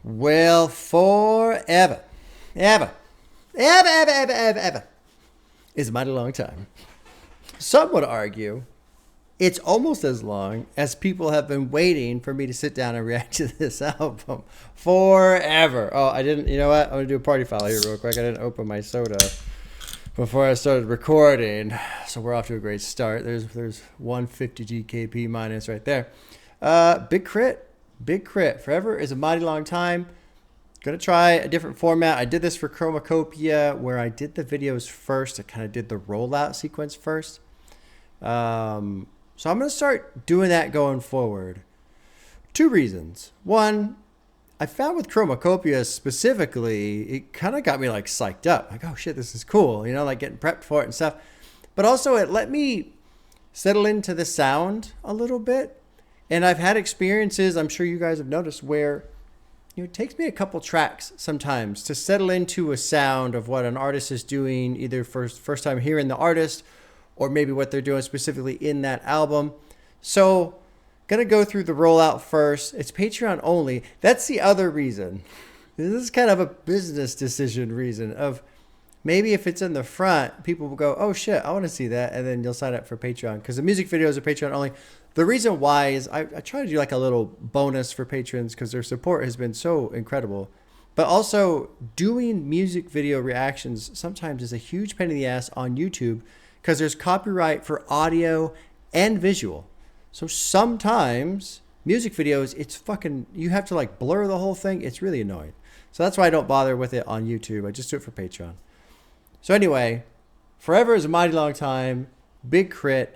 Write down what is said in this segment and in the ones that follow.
Well, forever, ever, ever is a mighty long time. Some would argue it's almost as long as people have been waiting for me to sit down and react to this album. Forever. Oh, I didn't, you know what? I'm going to do a party foul here real quick. I didn't open my soda before I started recording. So we're off to a great start. There's 150 GKP minus right there. Big K.R.I.T. Big K.R.I.T. Forever is a mighty long time. Gonna try a different format. I did this for Chromacopia where I did the videos first. I kind of did the rollout sequence first. So I'm gonna start doing that going forward. Two reasons. One, I found with Chromacopia specifically, it kind of got me like psyched up. Like, oh shit, this is cool. You know, like getting prepped for it and stuff. But also it let me settle into the sound a little bit. And I've had experiences, I'm sure you guys have noticed, where it takes me a couple tracks sometimes to settle into a sound of what an artist is doing, either first time hearing the artist or maybe what they're doing specifically in that album. So gonna go through the rollout first. It's Patreon only. That's the other reason. This is kind of a business decision reason of maybe if it's in the front, people will go, oh shit, I want to see that. And then you'll sign up for Patreon because the music videos are Patreon only. The reason why is I try to do like a little bonus for patrons because their support has been so incredible. But also doing music video reactions sometimes is a huge pain in the ass on YouTube because there's copyright for audio and visual. So sometimes music videos, it's fucking, you have to like blur the whole thing. It's really annoying. So that's why I don't bother with it on YouTube. I just do it for Patreon. So anyway, Forever is a mighty long time. Big K.R.I.T.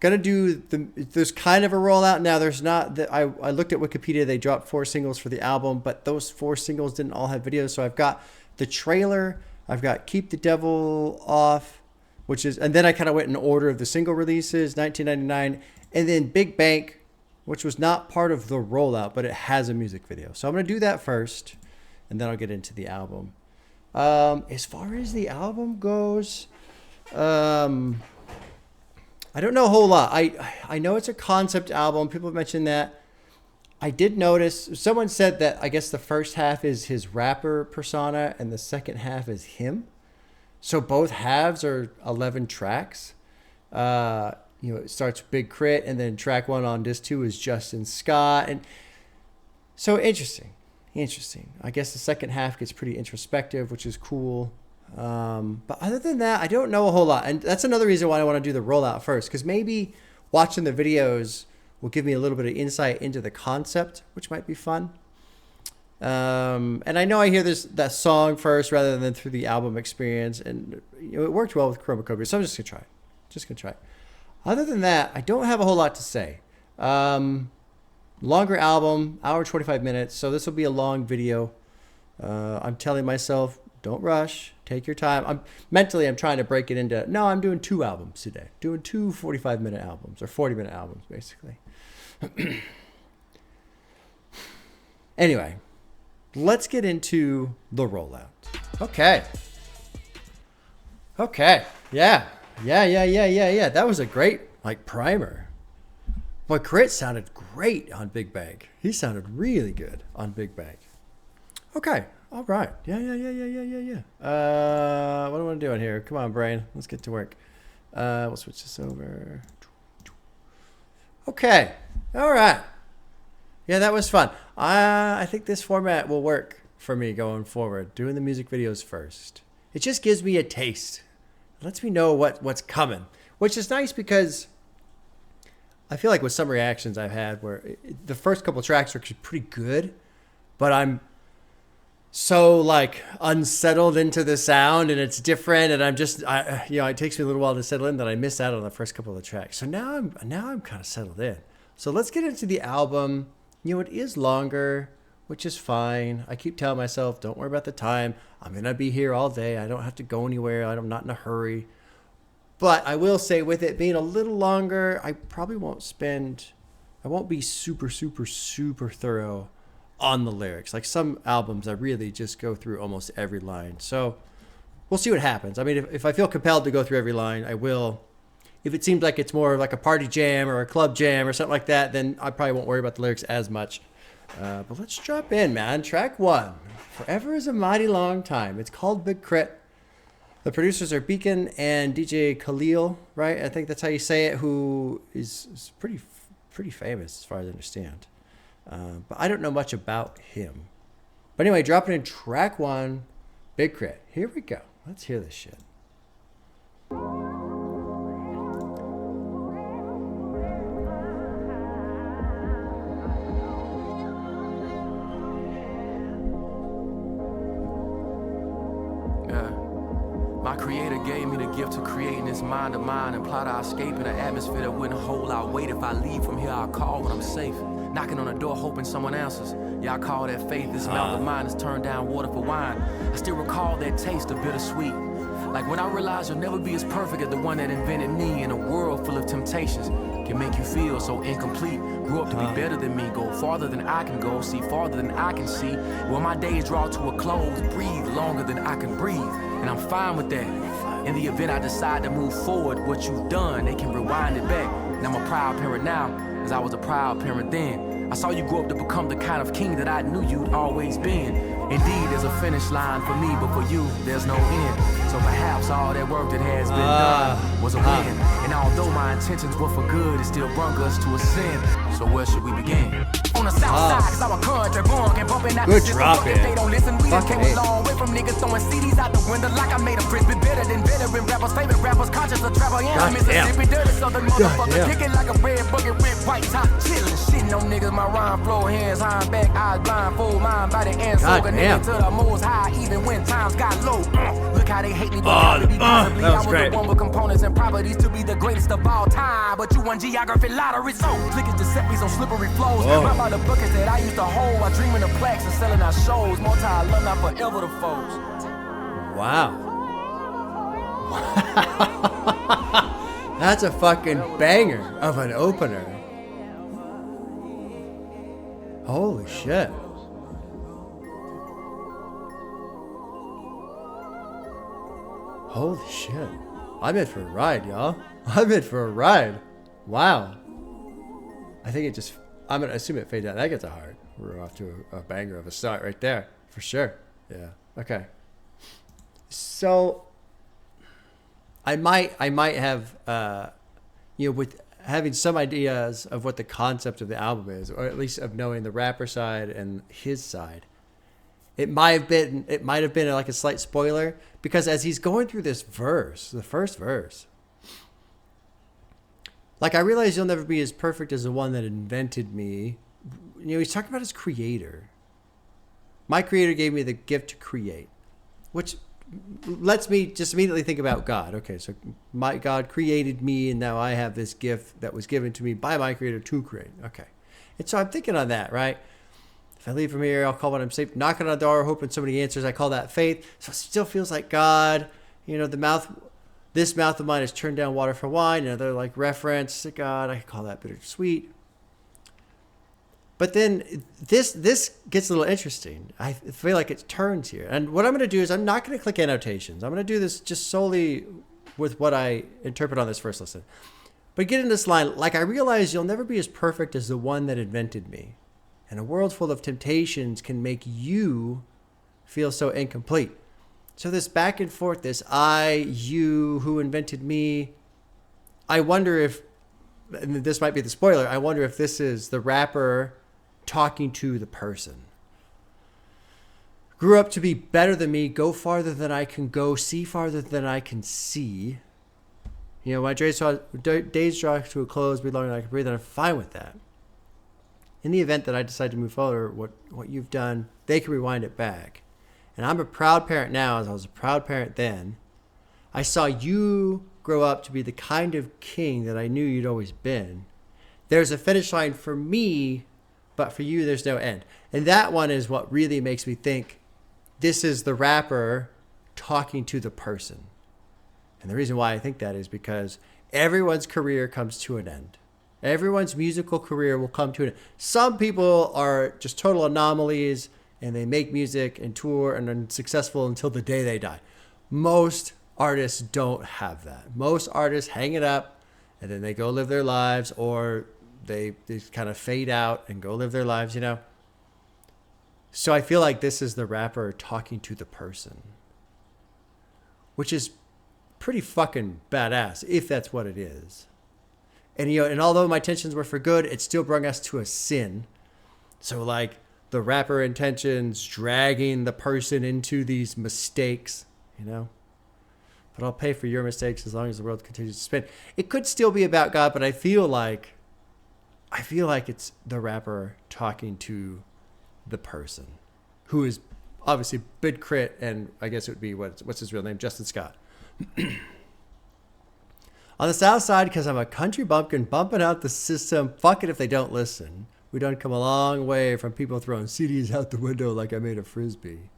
Gonna do there's kind of a rollout now. There's not that I looked at Wikipedia. They dropped 4 singles for the album, but those 4 singles didn't all have videos. So I've got the trailer. I've got Keep the Devil Off, which is, and then I kind of went in order of the single releases, 1999, and then Big Bank, which was not part of the rollout, but it has a music video. So I'm gonna do that first, and then I'll get into the album. As far as the album goes, I don't know a whole lot. I know it's a concept album. People have mentioned that. I did notice someone said that I guess the first half is his rapper persona and the second half is him. So both halves are 11 tracks. It starts Big K.R.I.T. and then track 1 on disc 2 is Justin Scott. And so interesting. I guess the second half gets pretty introspective, which is cool. But other than that, I don't know a whole lot. And that's another reason why I want to do the rollout first, because maybe watching the videos will give me a little bit of insight into the concept, which might be fun. And I know I hear that song first rather than through the album experience. And it worked well with Chromacopia, so I'm just going to try. Other than that, I don't have a whole lot to say. Longer album, hour 25 minutes. So this will be a long video. I'm telling myself, don't rush. Take your time. I'm trying to break it into, no, I'm doing 2 albums today. Doing 2 45-minute albums or 40-minute albums, basically. Anyway, let's get into the rollout. Okay. Yeah. That was a great, primer. But K.R.I.T. sounded great on Big Bang. He sounded really good on Big Bang. Okay. All right. Yeah. What am I doing here? Come on, brain. Let's get to work. We'll switch this over. Okay. All right. Yeah, that was fun. I think this format will work for me going forward. Doing the music videos first. It just gives me a taste. It lets me know what's coming, which is nice because I feel like with some reactions I've had where the first couple tracks are pretty good, but I'm so unsettled into the sound and it's different and I'm just it takes me a little while to settle in that I miss out on the first couple of the tracks. So now I'm kind of settled in. So let's get into the album. It is longer, which is fine. I keep telling myself, don't worry about the time. I'm going to be here all day. I don't have to go anywhere. I'm not in a hurry. But I will say with it being a little longer, I probably won't be super, super, super thorough on the lyrics. Like some albums, I really just go through almost every line. So we'll see what happens. I mean, if I feel compelled to go through every line, I will. If it seems like it's more like a party jam or a club jam or something like that, then I probably won't worry about the lyrics as much. But let's drop in, man. Track 1. Forever is a mighty long time. It's called Big K.R.I.T. The producers are Beacon and DJ Khalil, right? I think that's how you say it, who is pretty famous as far as I understand. But I don't know much about him. But anyway, dropping in track 1, Big K.R.I.T. Here we go. Let's hear this shit. My creator gave me the gift to creating this mind of mine and plot our escape in an atmosphere that wouldn't hold our weight. If I leave from here, I'll call when I'm safe. Knocking on the door, hoping someone answers. Y'all call that faith. This mouth of mine has turned down water for wine. I still recall that taste of bittersweet. Like when I realized you'll never be as perfect as the one that invented me in a world full of temptations. Can make you feel so incomplete. Grew up to be better than me, go farther than I can go, see farther than I can see. When my days draw to a close, breathe longer than I can breathe. And I'm fine with that. In the event I decide to move forward, what you've done, they can rewind it back. And I'm a proud parent now, as I was a proud parent then. I saw you grow up to become the kind of king that I knew you'd always been. Indeed, there's a finish line for me, but for you, there's no end. So perhaps all that work that has been done was a win. And although my intentions were for good, it still brought us to a sin. So where should we begin? On the south side, cause our country born and bumping out good the drop system. If they don't listen, we just came a long way from niggas throwing CDs out the window like I made a frisbee better than veteran rappers. Favorite rappers, conscious of travel, yeah, I'm Mississippi dirty southern motherfucker. Kicking like a red bucket with white top, chillin', shitting on niggas. My rhyme flow, hands high back, eyes blindfold, mind, body, and soul. Connected to the most high, even when times got low. Look how they hate me, but possibly I was the one with components and properties to be the greatest of all time. But you won geography lottery, so flickers to set me on slippery flows. Remember the buckets that I used to hold while dreaming of plaques and selling our shows. Multi-alumni forever the foes. Wow. That's a fucking banger of an opener. Holy shit. Holy shit. I'm in for a ride, y'all. I'm in for a ride. Wow. I think it just, I'm going to assume it fades out. That gets a hard. We're off to a banger of a start right there. For sure. Yeah. Okay. So, I might have, with having some ideas of what the concept of the album is, or at least of knowing the rapper side and his side. It might have been like a slight spoiler, because as he's going through this verse, the first verse, like, I realize you'll never be as perfect as the one that invented me. He's talking about his creator. My creator gave me the gift to create, which lets me just immediately think about God. Okay, so my God created me, and now I have this gift that was given to me by my creator to create. Okay. And so I'm thinking on that, right? If I leave from here, I'll call when I'm safe. Knocking on the door, hoping somebody answers. I call that faith. So it still feels like God. This mouth of mine has turned down water for wine. Another like reference to God. I could call that bittersweet. But then this gets a little interesting. I feel like it turns here. And what I'm going to do is I'm not going to click annotations. I'm going to do this just solely with what I interpret on this first listen. But get in this line, like, I realize you'll never be as perfect as the one that invented me. And a world full of temptations can make you feel so incomplete. So this back and forth, this I, you, who invented me. I wonder if, and this might be the spoiler, I wonder if this is the rapper talking to the person. Grew up to be better than me, go farther than I can go, see farther than I can see. My days draw to a close, be longer than I can breathe, and I'm fine with that. In the event that I decide to move forward, what you've done, they can rewind it back. And I'm a proud parent now, as I was a proud parent then. I saw you grow up to be the kind of king that I knew you'd always been. There's a finish line for me, but for you, there's no end. And that one is what really makes me think this is the rapper talking to the person. And the reason why I think that is because everyone's career comes to an end. Everyone's musical career will come to an end. Some people are just total anomalies, and they make music and tour and are successful until the day they die. Most artists don't have that. Most artists hang it up, and then they go live their lives, or they kind of fade out and go live their lives, So I feel like this is the rapper talking to the person, which is pretty fucking badass if that's what it is. And and although my intentions were for good, it still brought us to a sin. So like the rapper intentions dragging the person into these mistakes, But I'll pay for your mistakes as long as the world continues to spin. It could still be about God, but I feel like it's the rapper talking to the person, who is obviously Big K.R.I.T, and I guess it would be what's his real name, Justin Scott. On the south side, because I'm a country bumpkin bumping out the system. Fuck it if they don't listen. We done come a long way from people throwing CDs out the window like I made a frisbee.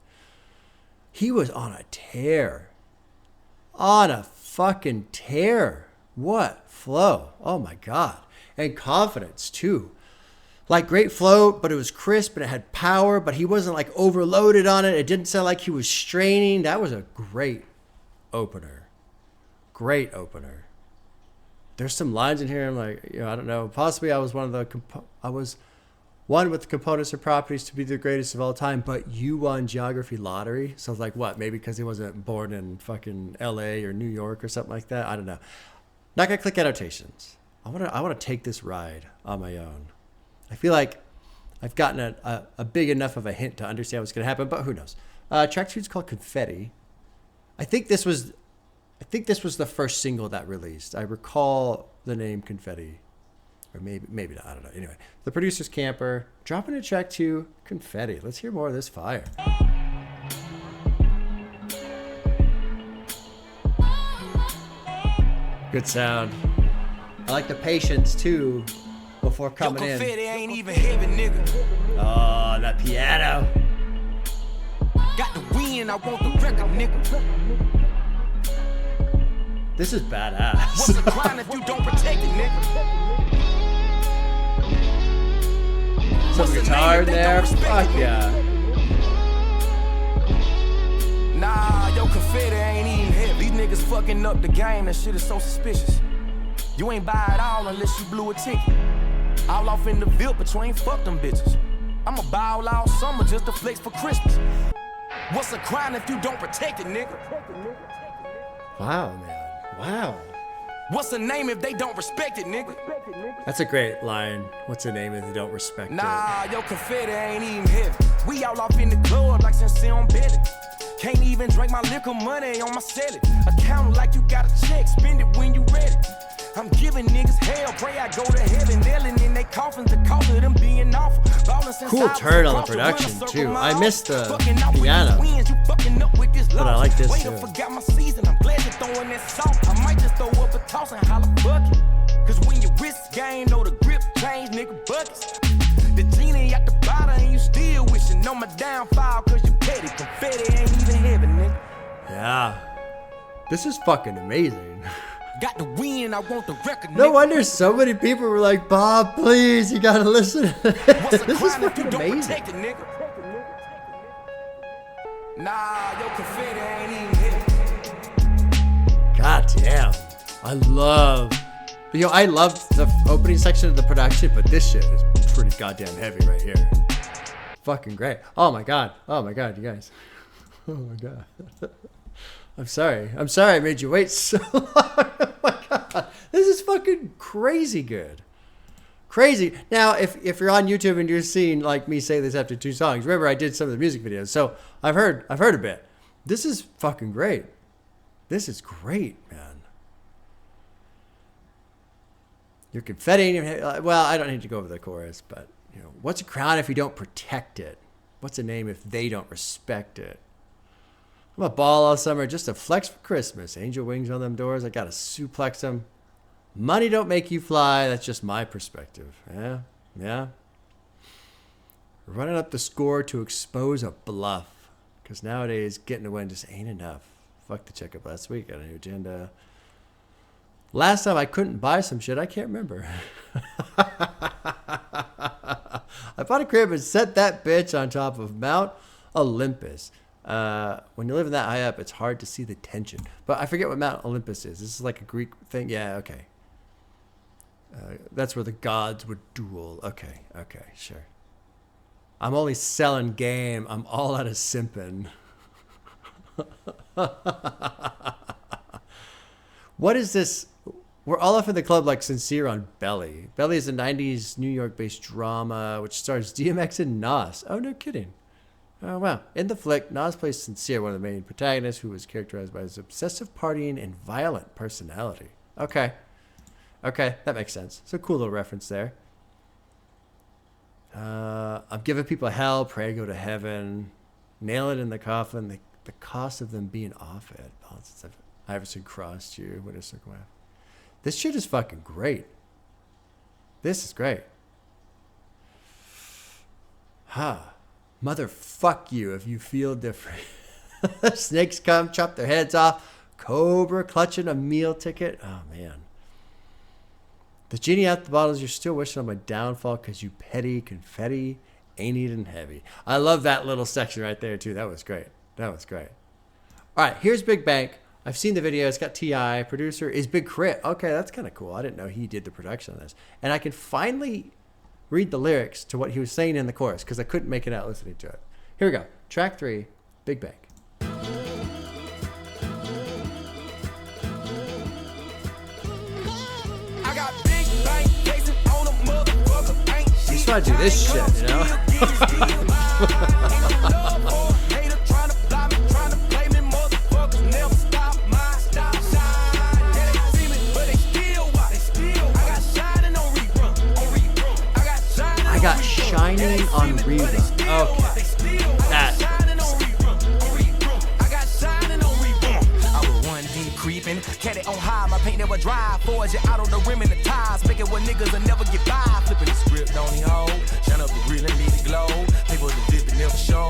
He was on a tear. On a fucking tear. What flow. Oh my God. And confidence too. Like great flow, but it was crisp and it had power, but he wasn't like overloaded on it. It didn't sound like he was straining. That was a great opener. Great opener. There's some lines in here. I'm like, I don't know. Possibly I was one with the components or properties to be the greatest of all time, but you won geography lottery. So I was like, what? Maybe because he wasn't born in fucking LA or New York or something like that. I don't know. Not gonna click annotations. I want to take this ride on my own. I feel like I've gotten a big enough of a hint to understand what's gonna happen, but who knows? Track 2 is called Confetti. I think this was the first single that released. I recall the name Confetti. Or maybe not. I don't know. Anyway, the producer's Camper. Dropping a track 2, Confetti. Let's hear more of this fire. Good sound. I like the patience too before coming in. Confetti ain't even heavy, nigga. Oh, that piano. Got the win, I want the record, nigga. This is badass. What's the crime if you don't protect it, nigga? Some guitar in there. Fuck yeah. Nah, yo, Confetti ain't even heavy. These niggas fucking up the game. That shit is so suspicious. You ain't buy it all unless you blew a ticket. All off in the Ville, but you ain't fuck them bitches. I'ma buy all summer just to flex for Christmas. What's the crime if you don't protect it, nigga? Wow, man. Wow. What's the name if they don't respect it, nigga? That's a great line. What's the name if they don't respect it? Nah, yo, Confetti ain't even heavy. We all off in the club like sincere on Betty. Can't even drink my liquor money on my salad. Account like you got a check, spend it when you ready. I'm giving niggas hell, pray I go to heaven. Nailing in they coffins, the cost of them being awful. Cool turn on the production too. I missed the piano, but I like this too. Forgot my season, I'm glad you're throwing that salt. I might just throw up a toss and holla fuck it. Cause when your wrist game, know the grip change, nigga buckets. The genie at the bottom and you still wishing on my downfall cause you petty. Confetti ain't even heavy, nigga. Yeah. This is fucking amazing. Got the win, I want the record. No wonder so many people were like, Bob, please, you gotta listen. This is fucking amazing. It, nigga? Nah, yo, Confetti ain't even hit. God damn. I love the opening section of the production, but this shit is pretty goddamn heavy right here. Fucking great. Oh my god, you guys. Oh my god. I'm sorry I made you wait so long. Oh my god. This is fucking crazy good. Crazy. Now, if you're on YouTube and you're seeing like me say this after 2 songs, remember I did some of the music videos, so I've heard a bit. This is fucking great. This is great, man. You're confetti. Well, I don't need to go over the chorus, but what's a crown if you don't protect it? What's a name if they don't respect it? I'm a ball all summer just to flex for Christmas. Angel wings on them doors. I gotta suplex them. Money don't make you fly. That's just my perspective. Yeah. Running up the score to expose a bluff. Because nowadays, getting a win just ain't enough. Fuck the checkup last week. Got a new agenda. Last time I couldn't buy some shit, I can't remember. I bought a crib and set that bitch on top of Mount Olympus. When you live in that high up, it's hard to see the tension. But I forget what Mount Olympus is. This is like a Greek thing. Yeah, okay. That's where the gods would duel. Okay, sure. I'm only selling game. I'm all out of simping. What is this? We're all up in the club like Sincere on Belly. Belly is a 90s New York-based drama which stars DMX and Nas. Oh, no kidding. Oh, wow. In the flick, Nas plays Sincere, one of the main protagonists, who was characterized by his obsessive partying and violent personality. Okay. Okay, that makes sense. So cool little reference there. I'm giving people hell, pray go to heaven. Nail it in the coffin. The cost of them being off it. Iverson crossed you. What a circle. This shit is fucking great. This is great. Motherfuck you if you feel different. Snakes come, chop their heads off. Cobra clutching a meal ticket. Oh, man. The genie out the bottles, you're still wishing on my downfall because you petty confetti ain't eating heavy. I love that little section right there, too. That was great. That was great. All right, here's Big Bank. I've seen the video. It's got T.I. Producer is Big K.R.I.T. Okay, that's kind of cool. I didn't know he did the production on this. And I can finally read the lyrics to what he was saying in the chorus because I couldn't make it out listening to it. Here we go. Track 3, Big Bank. I got big bank chasing on a motherfucker. Ain't You just want to do this shit, you know? I got Shining on Rerun. Okay. That. Creeping, cat it on high, my paint never dry. Forge it out on the rim and the ties, make it where niggas will never get by. Flipping the script on the hoe, shine up the grill and leave it glow. Paper the dip and never show.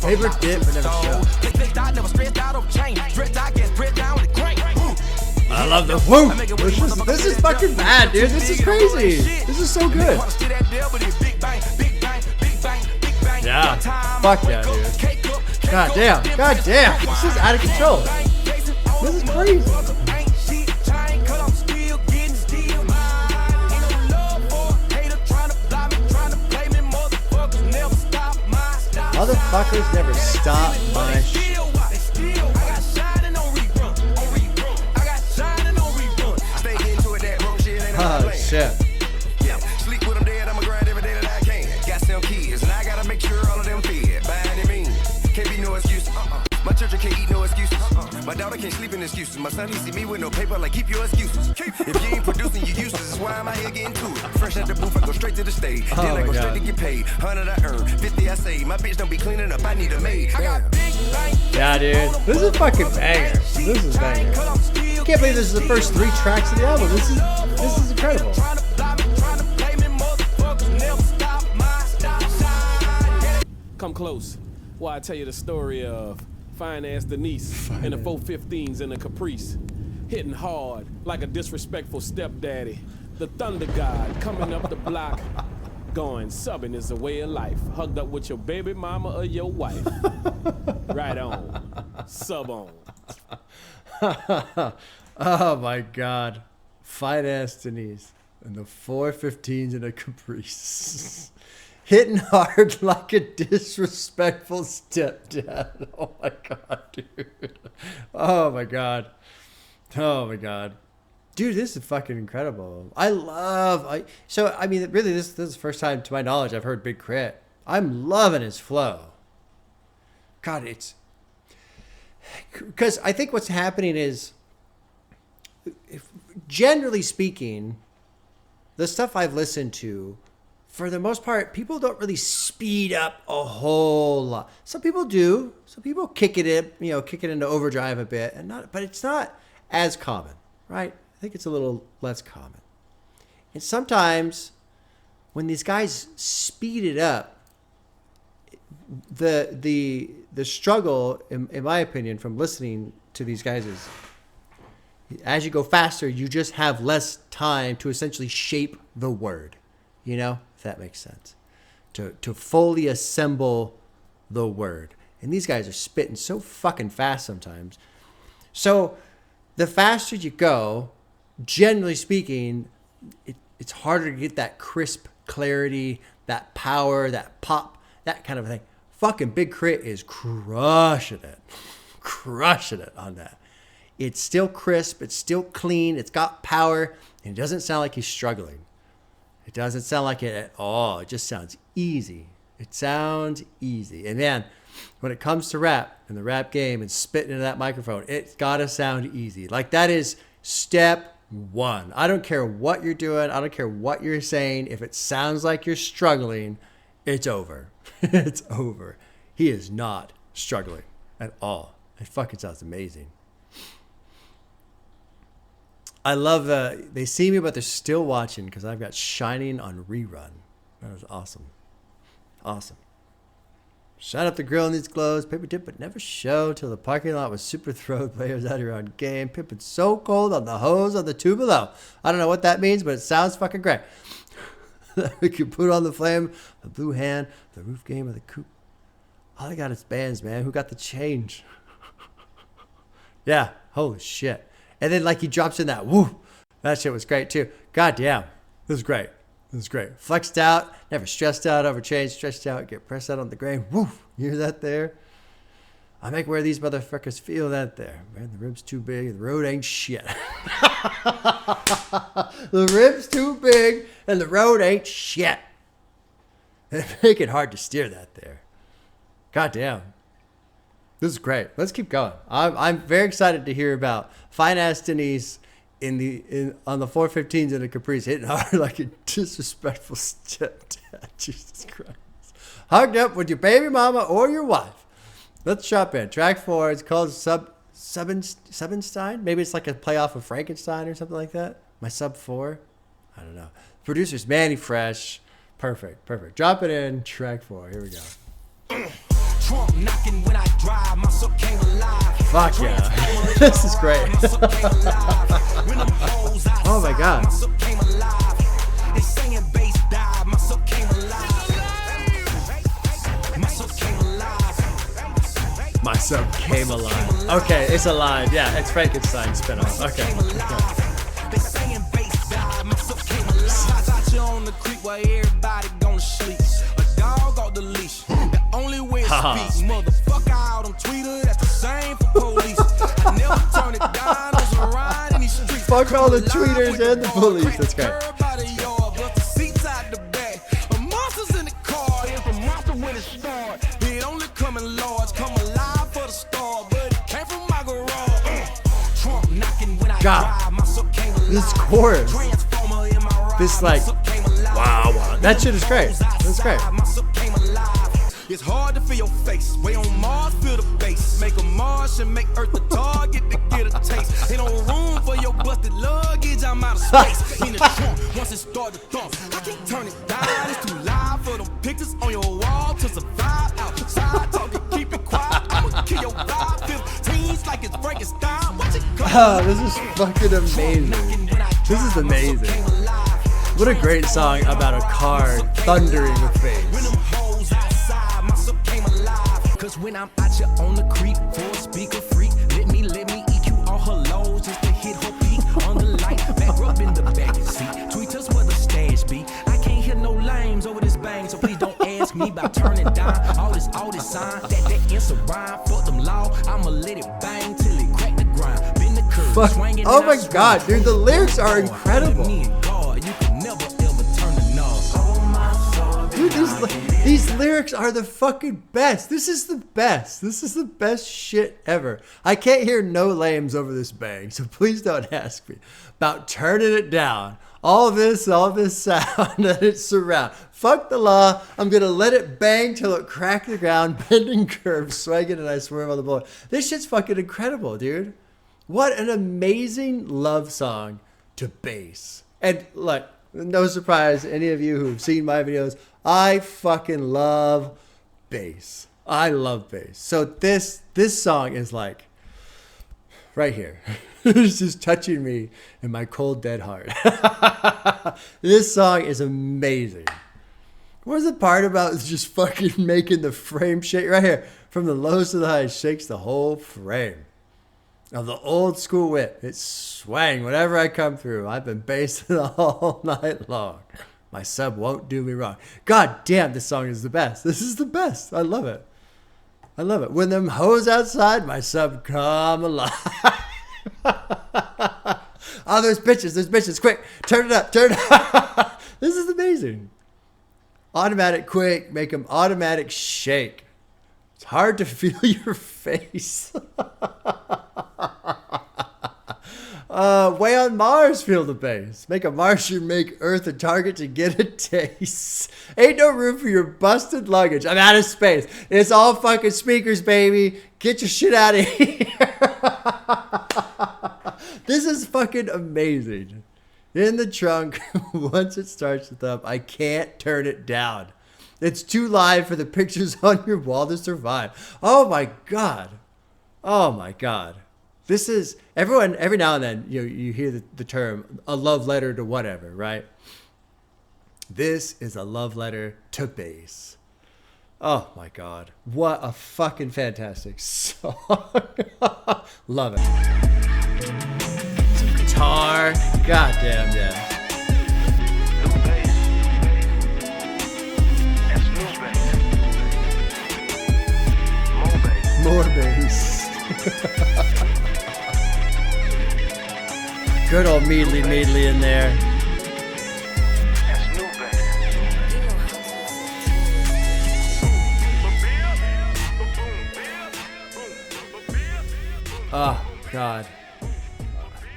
Paper dip and never show. Click dot never stressed out on chain. Drip dot gets spread down with the crank. I love the whoop. This is fucking bad, dude. This is crazy. This is so good. Yeah. Fuck yeah, dude. God damn. God damn. This is out of control. This is crazy. Motherfuckers never stop my shit. Oh shit. Yeah, sleep with them dead, I'ma grind every day that I can. Got some kids, and I gotta make sure all of them fed. By any means, can't be no excuse. My children can't eat no excuses. My daughter can't sleep in excuses. My son, he see me with no paper, like keep your excuses. If you ain't producing, you useless. That's why I'm out here getting to it. Fresh out the booth, I go straight to the stage. Then I go straight to get paid. 100 I earn, 50 I save. My bitch don't be cleaning up, I need a maid. Yeah, dude. This is fucking banger. This is banger. I can't believe this is the first 3 tracks of the album. This is incredible. Come close while I tell you the story of fine ass Denise and the 415s in a Caprice, hitting hard like a disrespectful stepdaddy. The thunder god coming up the block, going subbing is a way of life. Hugged up with your baby mama or your wife. Right on, sub on. Oh my god. Fine ass Denise and the 415s in a Caprice. Hitting hard like a disrespectful stepdad. Oh my god, dude. Oh my god. Oh my god. Dude, this is fucking incredible. I mean, really, this is the first time, to my knowledge, I've heard Big K.R.I.T. I'm loving his flow. God, because I think what's happening is, generally speaking, the stuff I've listened to, for the most part, people don't really speed up a whole lot. Some people do. Some people kick it into overdrive a bit, but it's not as common, right? I think it's a little less common. And sometimes when these guys speed it up, the struggle, in my opinion, from listening to these guys is, as you go faster, you just have less time to essentially shape the word, if that makes sense, to fully assemble the word. And these guys are spitting so fucking fast sometimes. So the faster you go, generally speaking, it's harder to get that crisp clarity, that power, that pop that kind of thing. Fucking Big K.R.I.T is crushing it on that. It's still crisp, it's still clean, it's got power, and it doesn't sound like he's struggling. It doesn't sound like it at all. It just sounds easy. It sounds easy. And man, when it comes to rap and the rap game and spitting into that microphone, it's gotta sound easy. Like that is step one. I don't care what you're doing. I don't care what you're saying. If it sounds like you're struggling, it's over. It's over. He is not struggling at all. It fucking sounds amazing. I love they see me, but they're still watching because I've got Shining on rerun. That was awesome. Awesome. Shut up the grill in these clothes. Paper tip but never show till the parking lot was super throwed. Players out here on game. Pippin's so cold on the hose on the two below. I don't know what that means, but it sounds fucking great. We can put on the flame, the blue hand, the roof game of the coupe. All I got is bands, man. Who got the change? Yeah, holy shit. And then like he drops in that woo. That shit was great too. God damn. This was great. This was great. Flexed out, never stressed out over change, stretched out, get pressed out on the grain. Woo. You hear that there? I make where these motherfuckers feel that there. Man, the rib's too big, the road ain't shit. The rib's too big and the road ain't shit. They make it hard to steer that there. God damn. This is great. Let's keep going. I'm very excited to hear about Fine Ass Denise on the 415s in the Caprice hitting hard like a disrespectful stepdad. Jesus Christ. Hugged up with your baby mama or your wife. Let's jump in. Track 4 is called Subenstein. Maybe it's like a playoff of Frankenstein or something like that. My sub 4. I don't know. Producer's Manny Fresh. Perfect. Drop it in. Track 4. Here we go. Trump knocking when I drive, my soul came alive. Fuck yeah. This is great. Oh my god. My sub came alive. Okay, it's alive. Yeah, it's Frankenstein spinoff. Okay. They singing bass dive, my soul came alive. Out you on the creek while everybody gonna sleep. A dog off the leash. The only way to speak, motherfucker out on Twitter. That's the same for police. I never turn it down. I was around in these streets. Fuck all the tweeters and the police. That's great. God, this chorus, this like, wow, that shit is great. That's great. It's hard to feel your face. Way on Mars, feel the bass. Make a Mars and make Earth the target to get a taste. Ain't no room for your busted luggage. I'm out of space. In the trunk, once it start to thump, I can't turn it down. It's too loud for them pictures on your wall to survive. Outside talking, keep it quiet. I'ma kill your vibe. 15's like it's Frankenstein. Watch it go. Oh, this is fucking amazing. This is amazing. What a great song about a car thundering with bass. Cause when I'm out here on the creek, for a speaker freak, let me EQ all her lows just to hit her peak. On the light, back up in the back seat. Tweet us where the stash be. I can't hear no lames over this bang, so please don't ask me about turning down all this sign. That answer rhyme, fuck them law. I'ma let it bang till it crack the ground. Bend the curve, swinging. Oh my god, dude, the lyrics are incredible. Me and God, you can never ever turn the knob. Oh my soul. Dude, these lyrics are the fucking best. This is the best. This is the best shit ever. I can't hear no lames over this bang, so please don't ask me about turning it down. All this sound that it surround. Fuck the law. I'm gonna let it bang till it crack the ground, bending curves, swinging, and I swerve on the bullet. This shit's fucking incredible, dude. What an amazing love song to bass. And like, no surprise, any of you who've seen my videos, I fucking love bass. I love bass. So this song is like right here. It's just touching me in my cold, dead heart. This song is amazing. What's the part about just fucking making the frame shake? Right here. From the lows to the highs, shakes the whole frame. Of the old school whip. It's swang whenever I come through. I've been bassing all night long. My sub won't do me wrong. God damn, this song is the best. This is the best. I love it. I love it. When them hoes outside, my sub come alive. Oh, there's bitches. Quick, turn it up. This is amazing. Automatic quick, make them automatic shake. It's hard to feel your face. Way on Mars, feel the bass. Make a Martian make Earth a target to get a taste. Ain't no room for your busted luggage. I'm out of space. It's all fucking speakers, baby. Get your shit out of here. This is fucking amazing. In the trunk, once it starts to thump, I can't turn it down. It's too live for the pictures on your wall to survive. Oh my God. Oh my God. This is, everyone, every now and then, you hear the term, a love letter to whatever, right? This is a love letter to bass. Oh my God. What a fucking fantastic song. Love it. Some guitar. Goddamn, yeah. More bass. Good old Meadly in there. Oh God.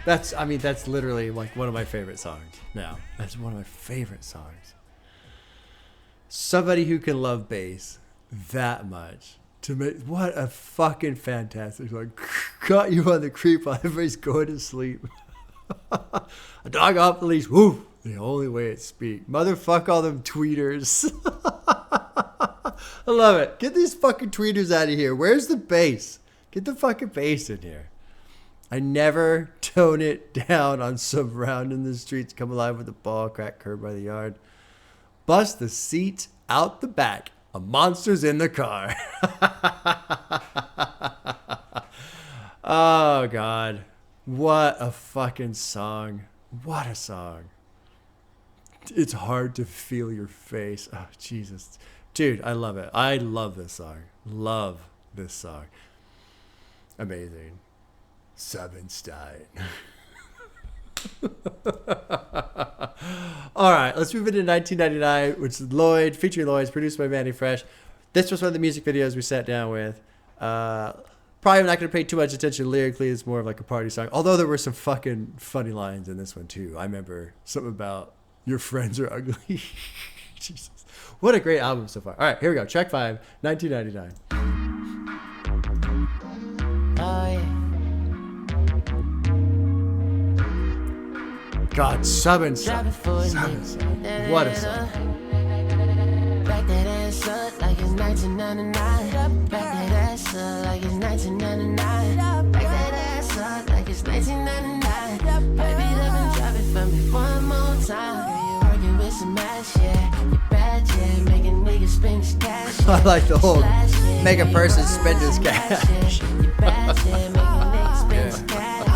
That's literally like one of my favorite songs now. That's one of my favorite songs. Somebody who can love bass that much. What a fucking fantastic song. Caught you on the creep while everybody's going to sleep. A dog off the leash. Woo! The only way it speak. Motherfuck all them tweeters. I love it. Get these fucking tweeters out of here. Where's the bass? Get the fucking bass in here. I never tone it down on some round in the streets. Come alive with a ball. Crack curb by the yard. Bust the seats out the back. A monster's in the car. Oh, God. What a fucking song. What a song. It's hard to feel your face. Oh, Jesus. Dude, I love it. I love this song. Love this song. Amazing. Subenstein. All right, let's move into 1999, which is Lloyd, featuring Lloyd's, produced by Manny Fresh. This was one of the music videos we sat down with. Probably not going to pay too much attention lyrically. It's more of like a party song. Although there were some fucking funny lines in this one too. I remember something about your friends are ugly. Jesus. What a great album so far. All right, here we go. Track 5, 1999. Oh, yeah. God, Subenstein. What a song. Back that ass up like it's 1999. Back that ass up like it's 1999. Back that ass up like it's 1999. Baby, let me drop it for me one more time. Girl, you working with some ass, yeah. You bad, yeah. Making niggas spend his cash. I like the whole make a person spend his cash. You bad, yeah. Making niggas spend his cash.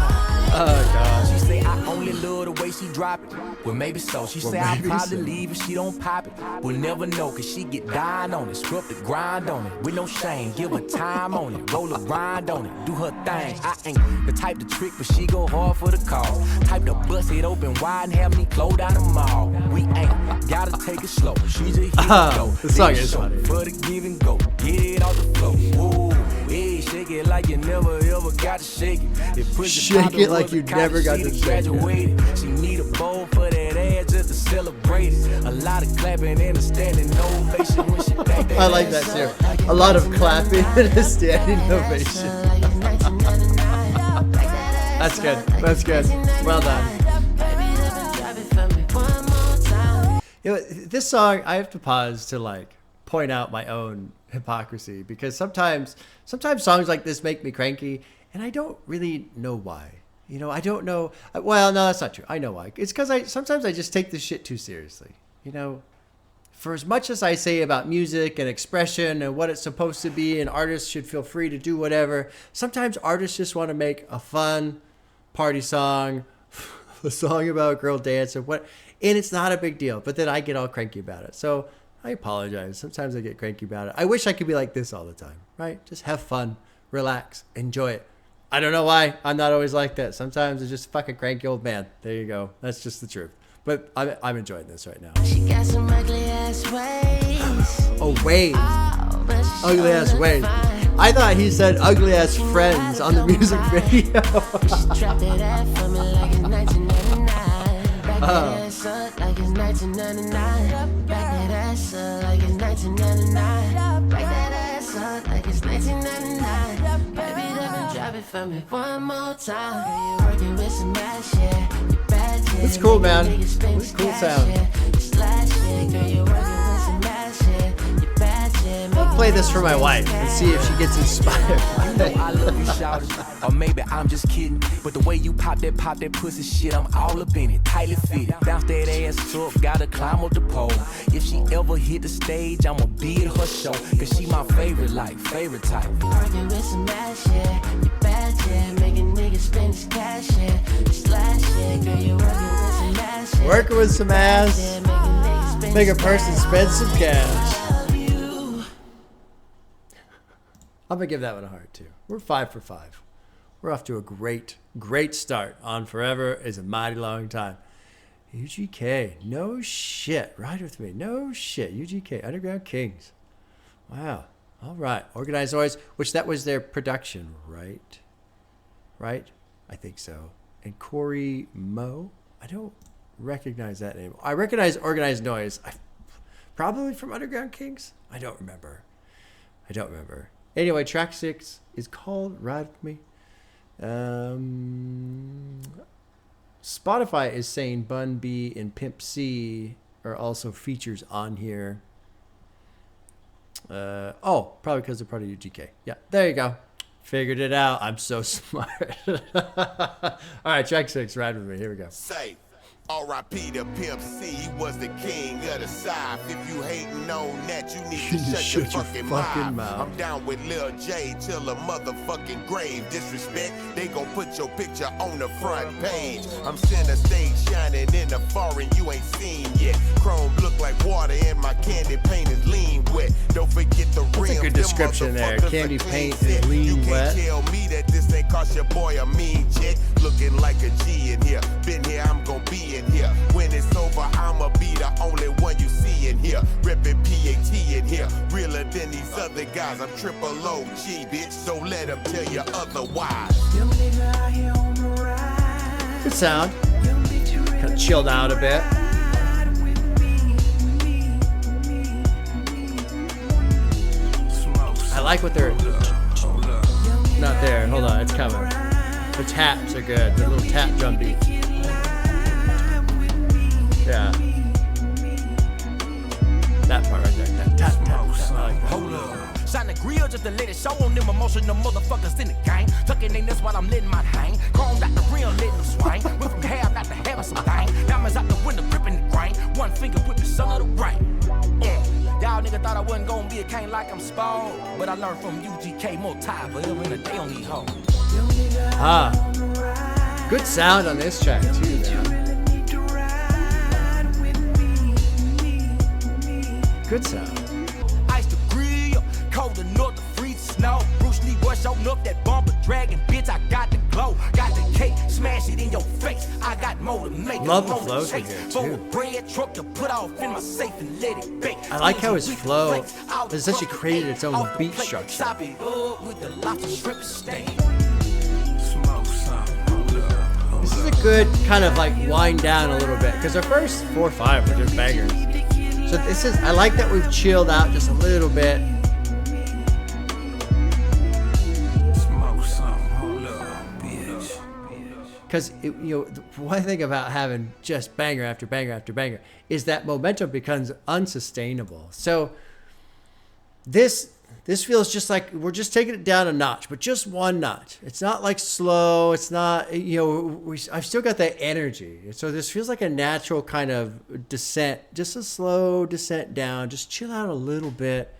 Oh, God. She say I only love the way she drop it. Well, maybe so. She say I'll probably leave if she don't pop it. We'll never know, cause she get dying on it. Scrub the grind on it. With no shame, give her time on it. Roll a grind on it. Do her thing. I ain't the type to trick, but she go hard for the cause. Type to bust it open wide and have me close down the mall. We ain't gotta take it slow. She's a hero. The song is funny. For the give and go. Get it off the floor. Ooh, yeah, shake it like you never ever got to shake it. Shake it like you never got to shake it. She need a bowl for that ass just to celebrate it. A lot of clapping and a standing ovation when she back that. I like that too. A lot of clapping and a standing ovation. That's good. That's good. Well done. You know, this song, I have to pause to like point out my own hypocrisy, because sometimes songs like this make me cranky, and I don't really know why. You know, I don't know. Well, no, that's not true. I know why. It's because sometimes I just take this shit too seriously. You know, for as much as I say about music and expression and what it's supposed to be, and artists should feel free to do whatever, sometimes artists just want to make a fun party song, a song about a girl dancing. What And it's not a big deal, but then I get all cranky about it. So I apologize. Sometimes I get cranky about it. I wish I could be like this all the time, right? Just have fun, relax, enjoy it. I don't know why. I'm not always like that. Sometimes it's just a fucking cranky old man. There you go. That's just the truth. But I'm enjoying this right now. She got some ugly ass ways. Oh, ways. Oh, but she Ugly ass sure ways. look fine. I thought he said ugly ass friends on the music video. She trapped it out for me like it's 1999. Back that ass up like it's 1999. Back that ass up like it's 1999. Back that ass up like it's 1999. Baby, let me drop it for me one more time. Girl, you working with some ass, yeah. You bad, yeah. It's cool, man. Niggas spend It's cool cash, sound. yeah. It's last, yeah. Girl, you working with some ass, yeah. You bad, yeah. I'll play this for my wife and see if she gets inspired. I love you, shawty. Or maybe I'm just kidding. But the way you pop that pussy shit, I'm all up in it. Tightly fitted. Bounce that ass up, gotta climb up the pole. If she ever hit the stage, I'ma be at her show. Cause she my favorite type. Working with some ass, yeah. You bad, yeah. Making niggas spend his cash, yeah. It's last, yeah. Girl, you working with some ass, yeah. Working with some ass. Yeah, making niggas spend Make a his person cash. spend some cash. I love you. I'm going to give that one a heart, too. We're 5 for 5. We're off to a great start on Forever is a Mighty Long Time. UGK. No shit. Ride with me. No shit. UGK. Underground Kings. Wow. All right. Organized Noise, which that was their production, right? Right? I think so. And Corey Moe. I don't recognize that name. I recognize Organized Noise. Probably from Underground Kings. I don't remember. Anyway, track 6 is called Ride With Me. Spotify is saying Bun B and Pimp C are also features on here. Probably because they're part of UGK. Yeah, there you go. Figured it out. I'm so smart. All right, track 6, Ride With Me. Here we go. Say, R.I.P. to Pimp C, he was the king of the South. If you hating on that, you need to shut your fucking mouth. I'm down with Lil J till the motherfucking grave. Disrespect, they gon' put your picture on the front page. I'm center stage shining in the foreign you ain't seen yet. Chrome look like water and my candy paint is lean wet. Don't forget the rim. That's a good description there. Candy paint is lean wet. You can't tell me that this ain't cost your boy a mean check. Looking like a G in here. Been here, I'm gon' be in here. When it's over, I'ma be the only one you see in here. Rippin' PAT in here. Realer than these other guys. I'm triple OG, bitch. So let them tell you otherwise. Good sound. Kind of chilled out a bit. I like what they're... Not there. Hold on. It's coming. The taps are good. The little tap drum beat. Yeah. That part right there. That tap, tap, tap. I like that. Hold up. Shine the grill just to let it show on them emotional motherfuckers in the gang. Tucking in this while I'm letting my hang. Combed out the rim, letting them swing. Went from hair, got to having some thing. Diamonds out the window, gripping the grain. One finger with the sun of the rain. Y'all nigga thought I wasn't gonna be a king like I'm spoiled. But I learned from UGK, more time forever in a day on these hoes. Good sound on this track too, man. Good sound. Ice the grill, cold enough to freeze the snow. Bruce Lee was showing up that bumper dragon, bitch. I got the glow, got the cake, smash it in your face. I got more to make. Love the flows in here, For too. a bread truck to put off in my safe and let it bake. I like how his flow has essentially created its own beat structure. Chop it up with the lobster shrimp steak. This is a good kind of like wind down a little bit because the first 4 or 5 were just bangers. So this is, I like that we've chilled out just a little bit. Because the one thing about having just banger after banger after banger is that momentum becomes unsustainable. So this feels just like we're just taking it down a notch, but just one notch. It's not like slow. It's not, I've still got that energy. So this feels like a natural kind of descent, just a slow descent down. Just chill out a little bit.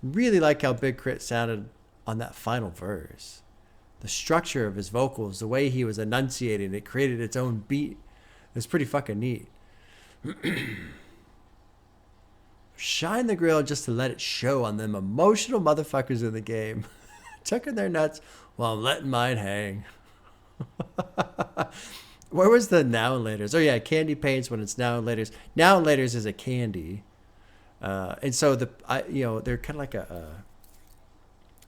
Really like how Big K.R.I.T sounded on that final verse. The structure of his vocals, the way he was enunciating, it created its own beat. It's pretty fucking neat. Shine the grill just to let it show on them emotional motherfuckers in the game. Tucking their nuts while I'm letting mine hang. Where was the now and laters? Oh yeah, candy paints when it's now and laters. Now and laters is a candy, and so they're kind of like a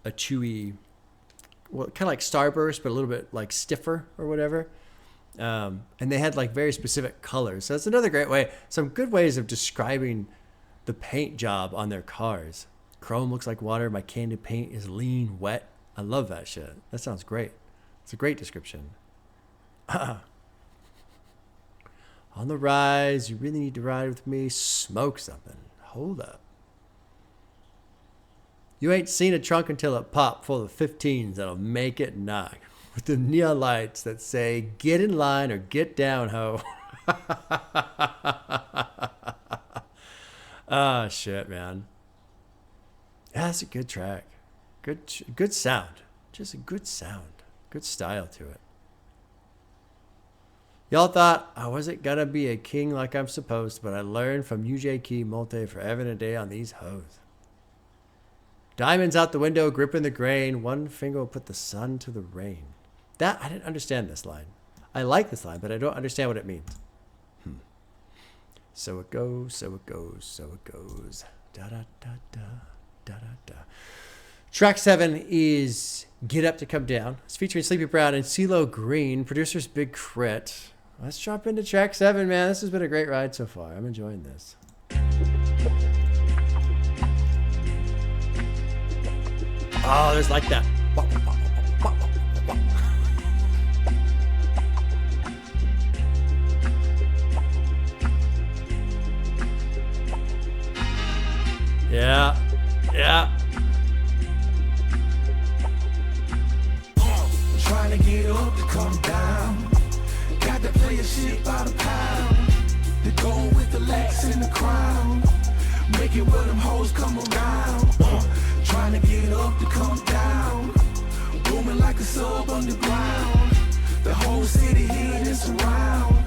chewy, well, kind of like Starburst, but a little bit like stiffer or whatever. And they had like very specific colors. So that's another great way. Some good ways of describing the paint job on their cars. Chrome looks like water. My candy paint is lean, wet. I love that shit. That sounds great. It's a great description. On the rise, you really need to ride with me. Smoke something. Hold up. You ain't seen a trunk until it popped full of 15s that'll make it knock. With the neon lights that say, get in line or get down, ho. Oh, shit, man. Yeah, that's a good track. Good sound. Just a good sound. Good style to it. Y'all thought I wasn't gonna be a king like I'm supposed, but I learned from UJ Key Multi forever and a day on these hoes. Diamonds out the window, gripping the grain. One finger will put the sun to the rain. That, I didn't understand this line. I like this line, but I don't understand what it means. So it goes, so it goes, so it goes. Da da da da da da da. Track 7 is Get Up to Come Down. It's featuring Sleepy Brown and CeeLo Green. Producers Big K.R.I.T. Let's jump into track 7, man. This has been a great ride so far. I'm enjoying this. Oh, there's like that. Yeah. Yeah. Trying to get up to come down. Got to play a shit by the pound. The gold with the lax in the crown. Make it where them hoes come around. Trying to get up to come down. Booming like a sub underground. The whole city here and surround.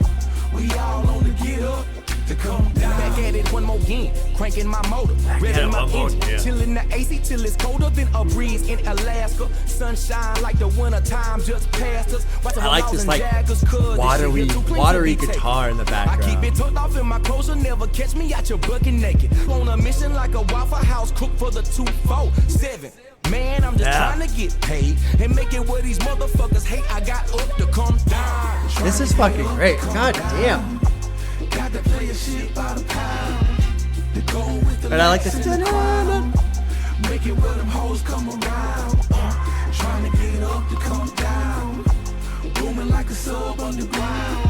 We all on the get up to come down. Back at it one more again, cranking my motor, revving my engine, chilling the AC till it's colder than a breeze in Alaska. Sunshine like the winter time just passed us. I like this like watery guitar in the background. I keep it tucked off in my clothes, you'll never catch me out your bucket naked. On a mission like a Waffle House cook for the 247. Man, I'm just trying to get paid and make it where these motherfuckers hate. I got up to come down. This is fucking great. God damn. Got to play a shit by the pound. The gold with the But I like this. Make it where them hoes come around. Trying to get up to come down. Booming like a sub underground.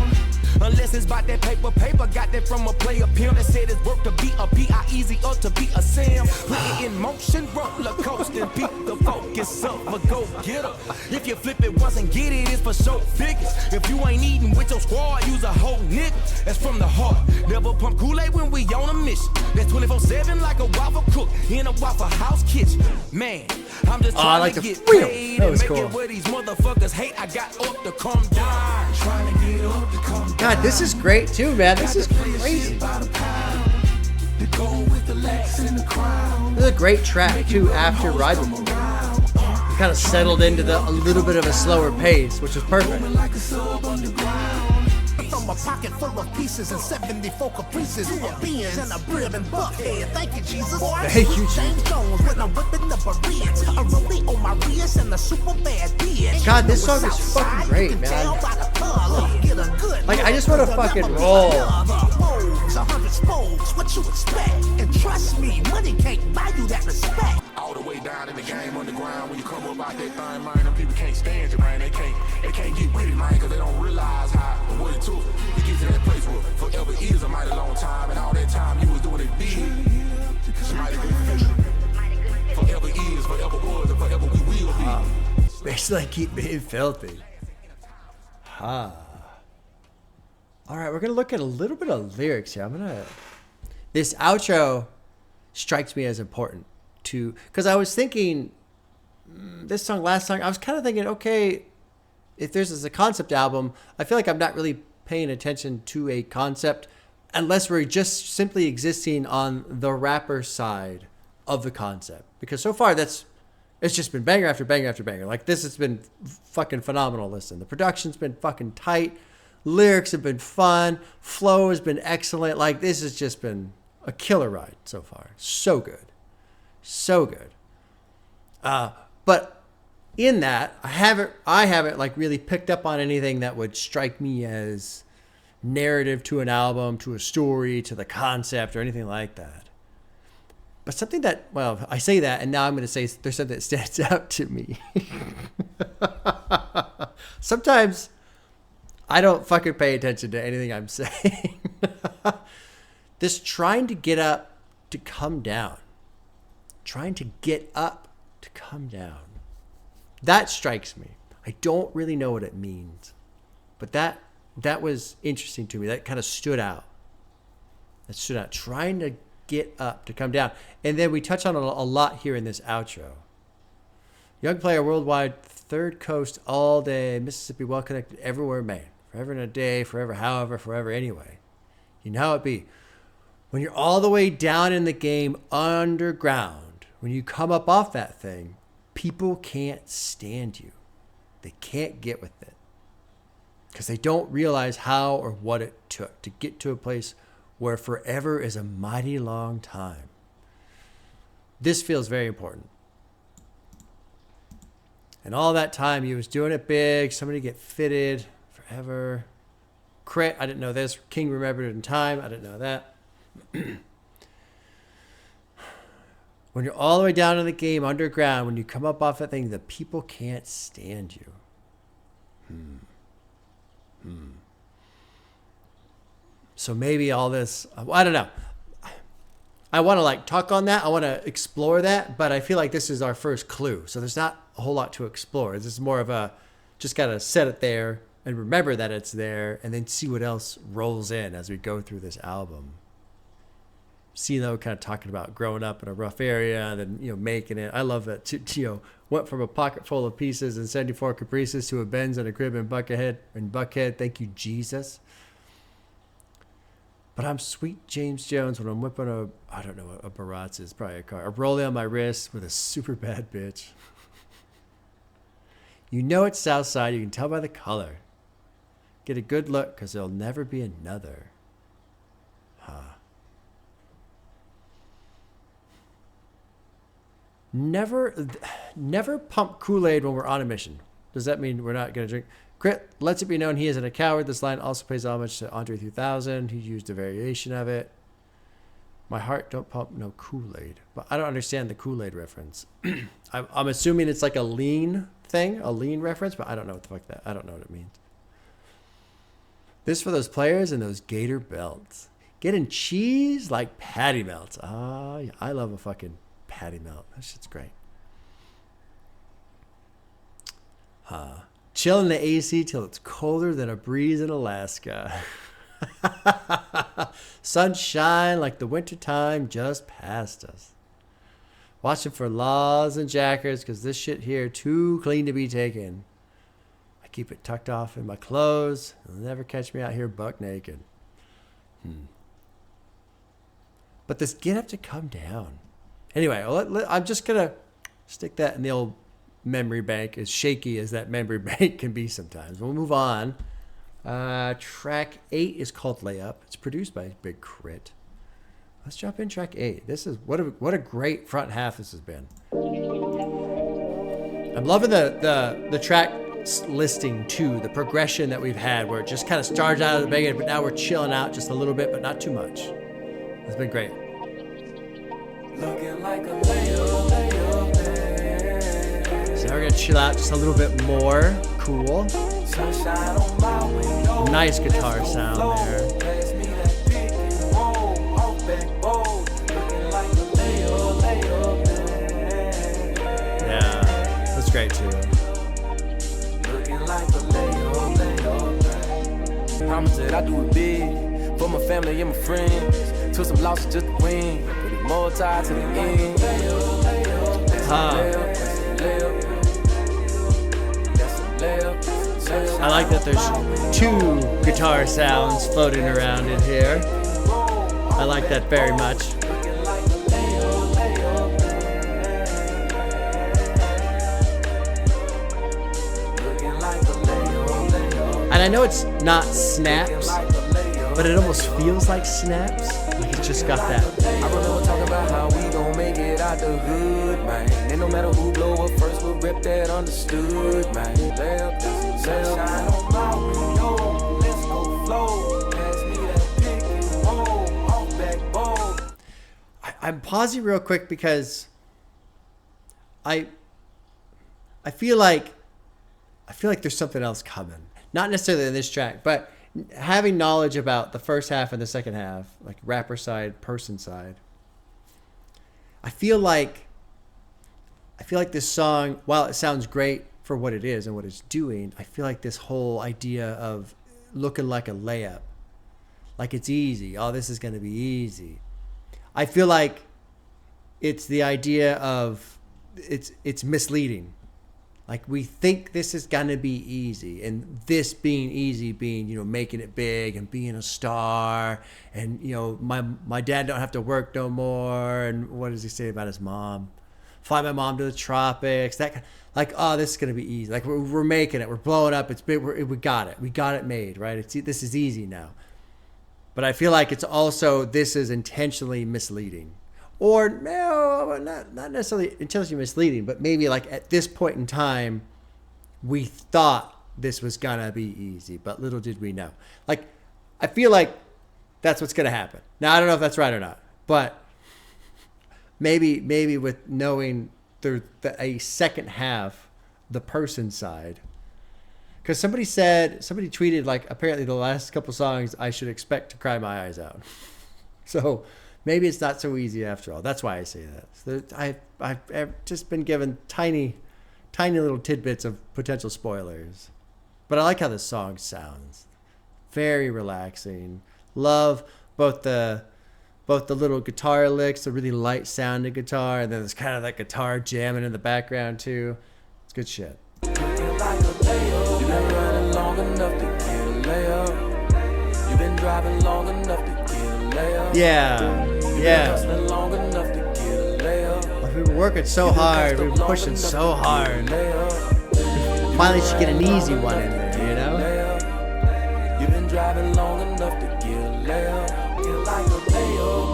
Unless it's about that paper, got that from a player pimp that said it's work to be a P.I. easy or to be a Sam. Put it in motion, roller coasting, peak the focus up, but go get her. If you flip it once and get it, it's for show figures. If you ain't eating with your squad, use a whole nigga. That's from the heart. Never pump Kool-Aid when we on a mission. That's 24/7 like a waffle cook in a Waffle House kitchen. Man, I'm just trying to get paid and make it where these motherfuckers hate. I got up to come down. Trying to get up to come down. God, this is great too, man. This is crazy. This is a great track too after Ride With Me. It kind of settled into a little bit of a slower pace, which is perfect. From a pocket full of pieces and 74 caprices, beans and a brim and buckhead. Thank you, Jesus. Thank you, Jesus. James Jones when I'm whipping the Bereans. A rollie on my wrist and a super bad bitch. God, this song is fucking great, man. Like, I just want to fucking roll. 100 spokes, what you expect? And trust me, money can't buy you that respect. All the way down in the game underground. When you come up out that thing, man, them people can't stand you, man. They can't get with it, man, because they don't realize what it took to get to that place where forever is a mighty long time, and all that time you was doing it big. It's mighty good future. Forever is, forever was, and forever we will be. Basically, keep being filthy. All right, we're gonna look at a little bit of lyrics here. This outro strikes me as important too, because I was thinking this song, last song, I was kind of thinking, okay, if this is a concept album, I feel like I'm not really paying attention to a concept unless we're just simply existing on the rapper side of the concept. Because so far it's just been banger after banger after banger. Like, this has been fucking phenomenal. Listen, the production's been fucking tight. Lyrics have been fun. Flow has been excellent. Like, this has just been a killer ride so far. So good. So good. But in that, I haven't like really picked up on anything that would strike me as narrative to an album, to a story, to the concept, or anything like that. But something that, well, I say that, and now I'm going to say there's something that stands out to me. Sometimes I don't fucking pay attention to anything I'm saying. This trying to get up to come down. Trying to get up to come down. That strikes me. I don't really know what it means. But that was interesting to me. That kind of stood out. That stood out. Trying to get up to come down. And then we touch on it a lot here in this outro. Young player worldwide, third coast all day, Mississippi well connected everywhere, Maine. Forever and a day, forever, however, forever, anyway. You know how it be. When you're all the way down in the game underground, when you come up off that thing, people can't stand you. They can't get with it. Because they don't realize how or what it took to get to a place where forever is a mighty long time. This feels very important. And all that time he was doing it big, somebody get fitted, forever. K.R.I.T, I didn't know this. King remembered it in time, I didn't know that. When you're all the way down in the game underground, when you come up off that thing, the people can't stand you. So maybe all this, I don't know. I want to like talk on that. I want to explore that, but I feel like this is our first clue. So there's not a whole lot to explore. This is more of a, just got to set it there and remember that it's there and then see what else rolls in as we go through this album. CeeLo kind of talking about growing up in a rough area and then, making it. I love that, went from a pocket full of pieces and 74 Caprices to a Benz and a crib in Buckhead. Thank you, Jesus. But I'm sweet James Jones when I'm whipping a Baratz is probably a car. A rollie on my wrist with a super bad bitch. You know it's Southside. You can tell by the color. Get a good look because there'll never be another. Never pump Kool-Aid when we're on a mission. Does that mean we're not going to drink? K.R.I.T lets it be known he isn't a coward. This line also pays homage to Andre 3000. He used a variation of it. My heart don't pump no Kool-Aid. But I don't understand the Kool-Aid reference. I'm assuming it's like a lean thing, a lean reference, but I don't know what the fuck I don't know what it means. This for those players and those gator belts. Getting cheese like patty melts. Yeah, I love a fucking patty melt. That shit's great. Chill in the AC till it's colder than a breeze in Alaska. Sunshine like the wintertime just passed us. Watching for laws and jackers because this shit here too clean to be taken. I keep it tucked off in my clothes. You'll never catch me out here buck naked. But this get up to come down. Anyway, I'm just going to stick that in the old memory bank, as shaky as that memory bank can be sometimes. We'll move on. Track 8 is called Layup. It's produced by Big K.R.I.T. Let's jump in track 8. This is what a great front half this has been. I'm loving the track listing too, the progression that we've had where it just kind of starts out at the beginning, but now we're chilling out just a little bit, but not too much. It's been great. Looking like a layup. So now we're gonna chill out just a little bit more. Cool. Nice guitar sound there. Yeah, that's great too. Promise that I do it big for my family and my friends. Took some losses just to win, but it's more tied to the end. I like that there's two guitar sounds floating around in here. I like that very much. And I know it's not snaps, but it almost feels like snaps. Like it's just got that. I remember talking about how we gon' make it out the hood, man. And no matter who blow up first, we'll rip that understood, man. Layup, sunshine on my window. Let's go flow. Pass me that pick and roll off back bowl. I'm pausing real quick because I feel like there's something else coming. Not necessarily in this track, but having knowledge about the first half and the second half, like rapper side, person side. I feel like this song, while it sounds great for what it is and what it's doing, I feel like this whole idea of looking like a layup, like it's easy. Oh, this is going to be easy. I feel like it's the idea of it's misleading. Like we think this is gonna be easy, and this being easy being, you know, making it big and being a star, and you know, my dad don't have to work no more, and what does he say about his mom? Fly my mom to the tropics. That like, oh, this is gonna be easy. Like we're making it, we're blowing up. It's big. We got it made, right? This is easy now. But I feel like it's also this is intentionally misleading. Or no, not necessarily intentionally misleading, but maybe like at this point in time, we thought this was gonna be easy, but little did we know. Like, I feel like that's what's gonna happen. Now I don't know if that's right or not, but maybe with knowing a second half, the person side, because somebody tweeted like apparently the last couple songs I should expect to cry my eyes out. So. Maybe it's not so easy after all. That's why I say that. So I've just been given tiny little tidbits of potential spoilers. But I like how this song sounds. Very relaxing. Love both the little guitar licks, the really light sounding guitar, and then there's kind of that guitar jamming in the background too. It's good shit. You've been running long enough to get a layup. You've been driving long enough to get a layup. Yeah. Long enough to get a layup. We've been working so hard. We've been pushing so hard. Finally should get an easy one in there, you know? You've been driving long enough to get a layup. Get like a layup.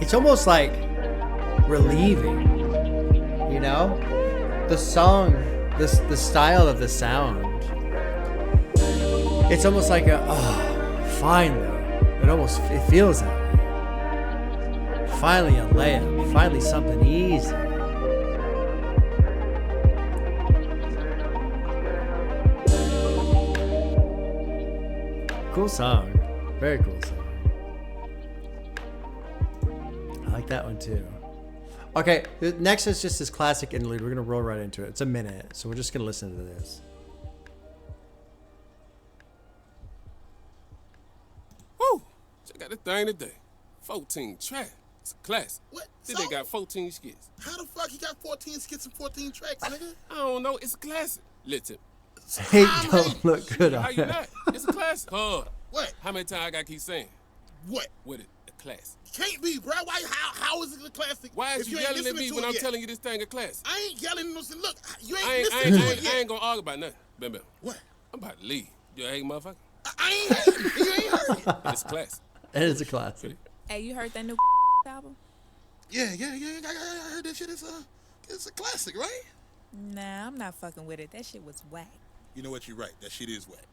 It's almost like relieving, you know? The song, the style of the sound. It's almost like finally. It feels that way. Finally a layup. Finally something easy. Cool song. Very cool song. I like that one too. Okay, next is just this classic interlude. We're going to roll right into it. It's a minute, so we're just going to listen to this. Woo! Check out the thing today. 14 tracks. It's a classic. What? Then they got 14 skits. How the fuck he got 14 skits and 14 tracks, nigga? I don't know. It's a classic. Listen. Hate don't look good How on you it. not? It's a classic. What? How many times I gotta keep saying? What? With it, a classic. Can't be, bro. Why? How is it a classic? Why is if you ain't yelling at me listening when to I'm it yet? telling you this thing a classic? I ain't yelling. Look, you I ain't ain't, listening to it yet. I ain't gonna argue about nothing. Baby. What? I'm about to leave. You hate motherfucker? I ain't heard it. You ain't heard it. It's a classic. It is a classic. Hey, you heard that new album? Yeah. I heard that shit. It's a classic, right? Nah, I'm not fucking with it. That shit was whack. You know what? You're right. That shit is whack.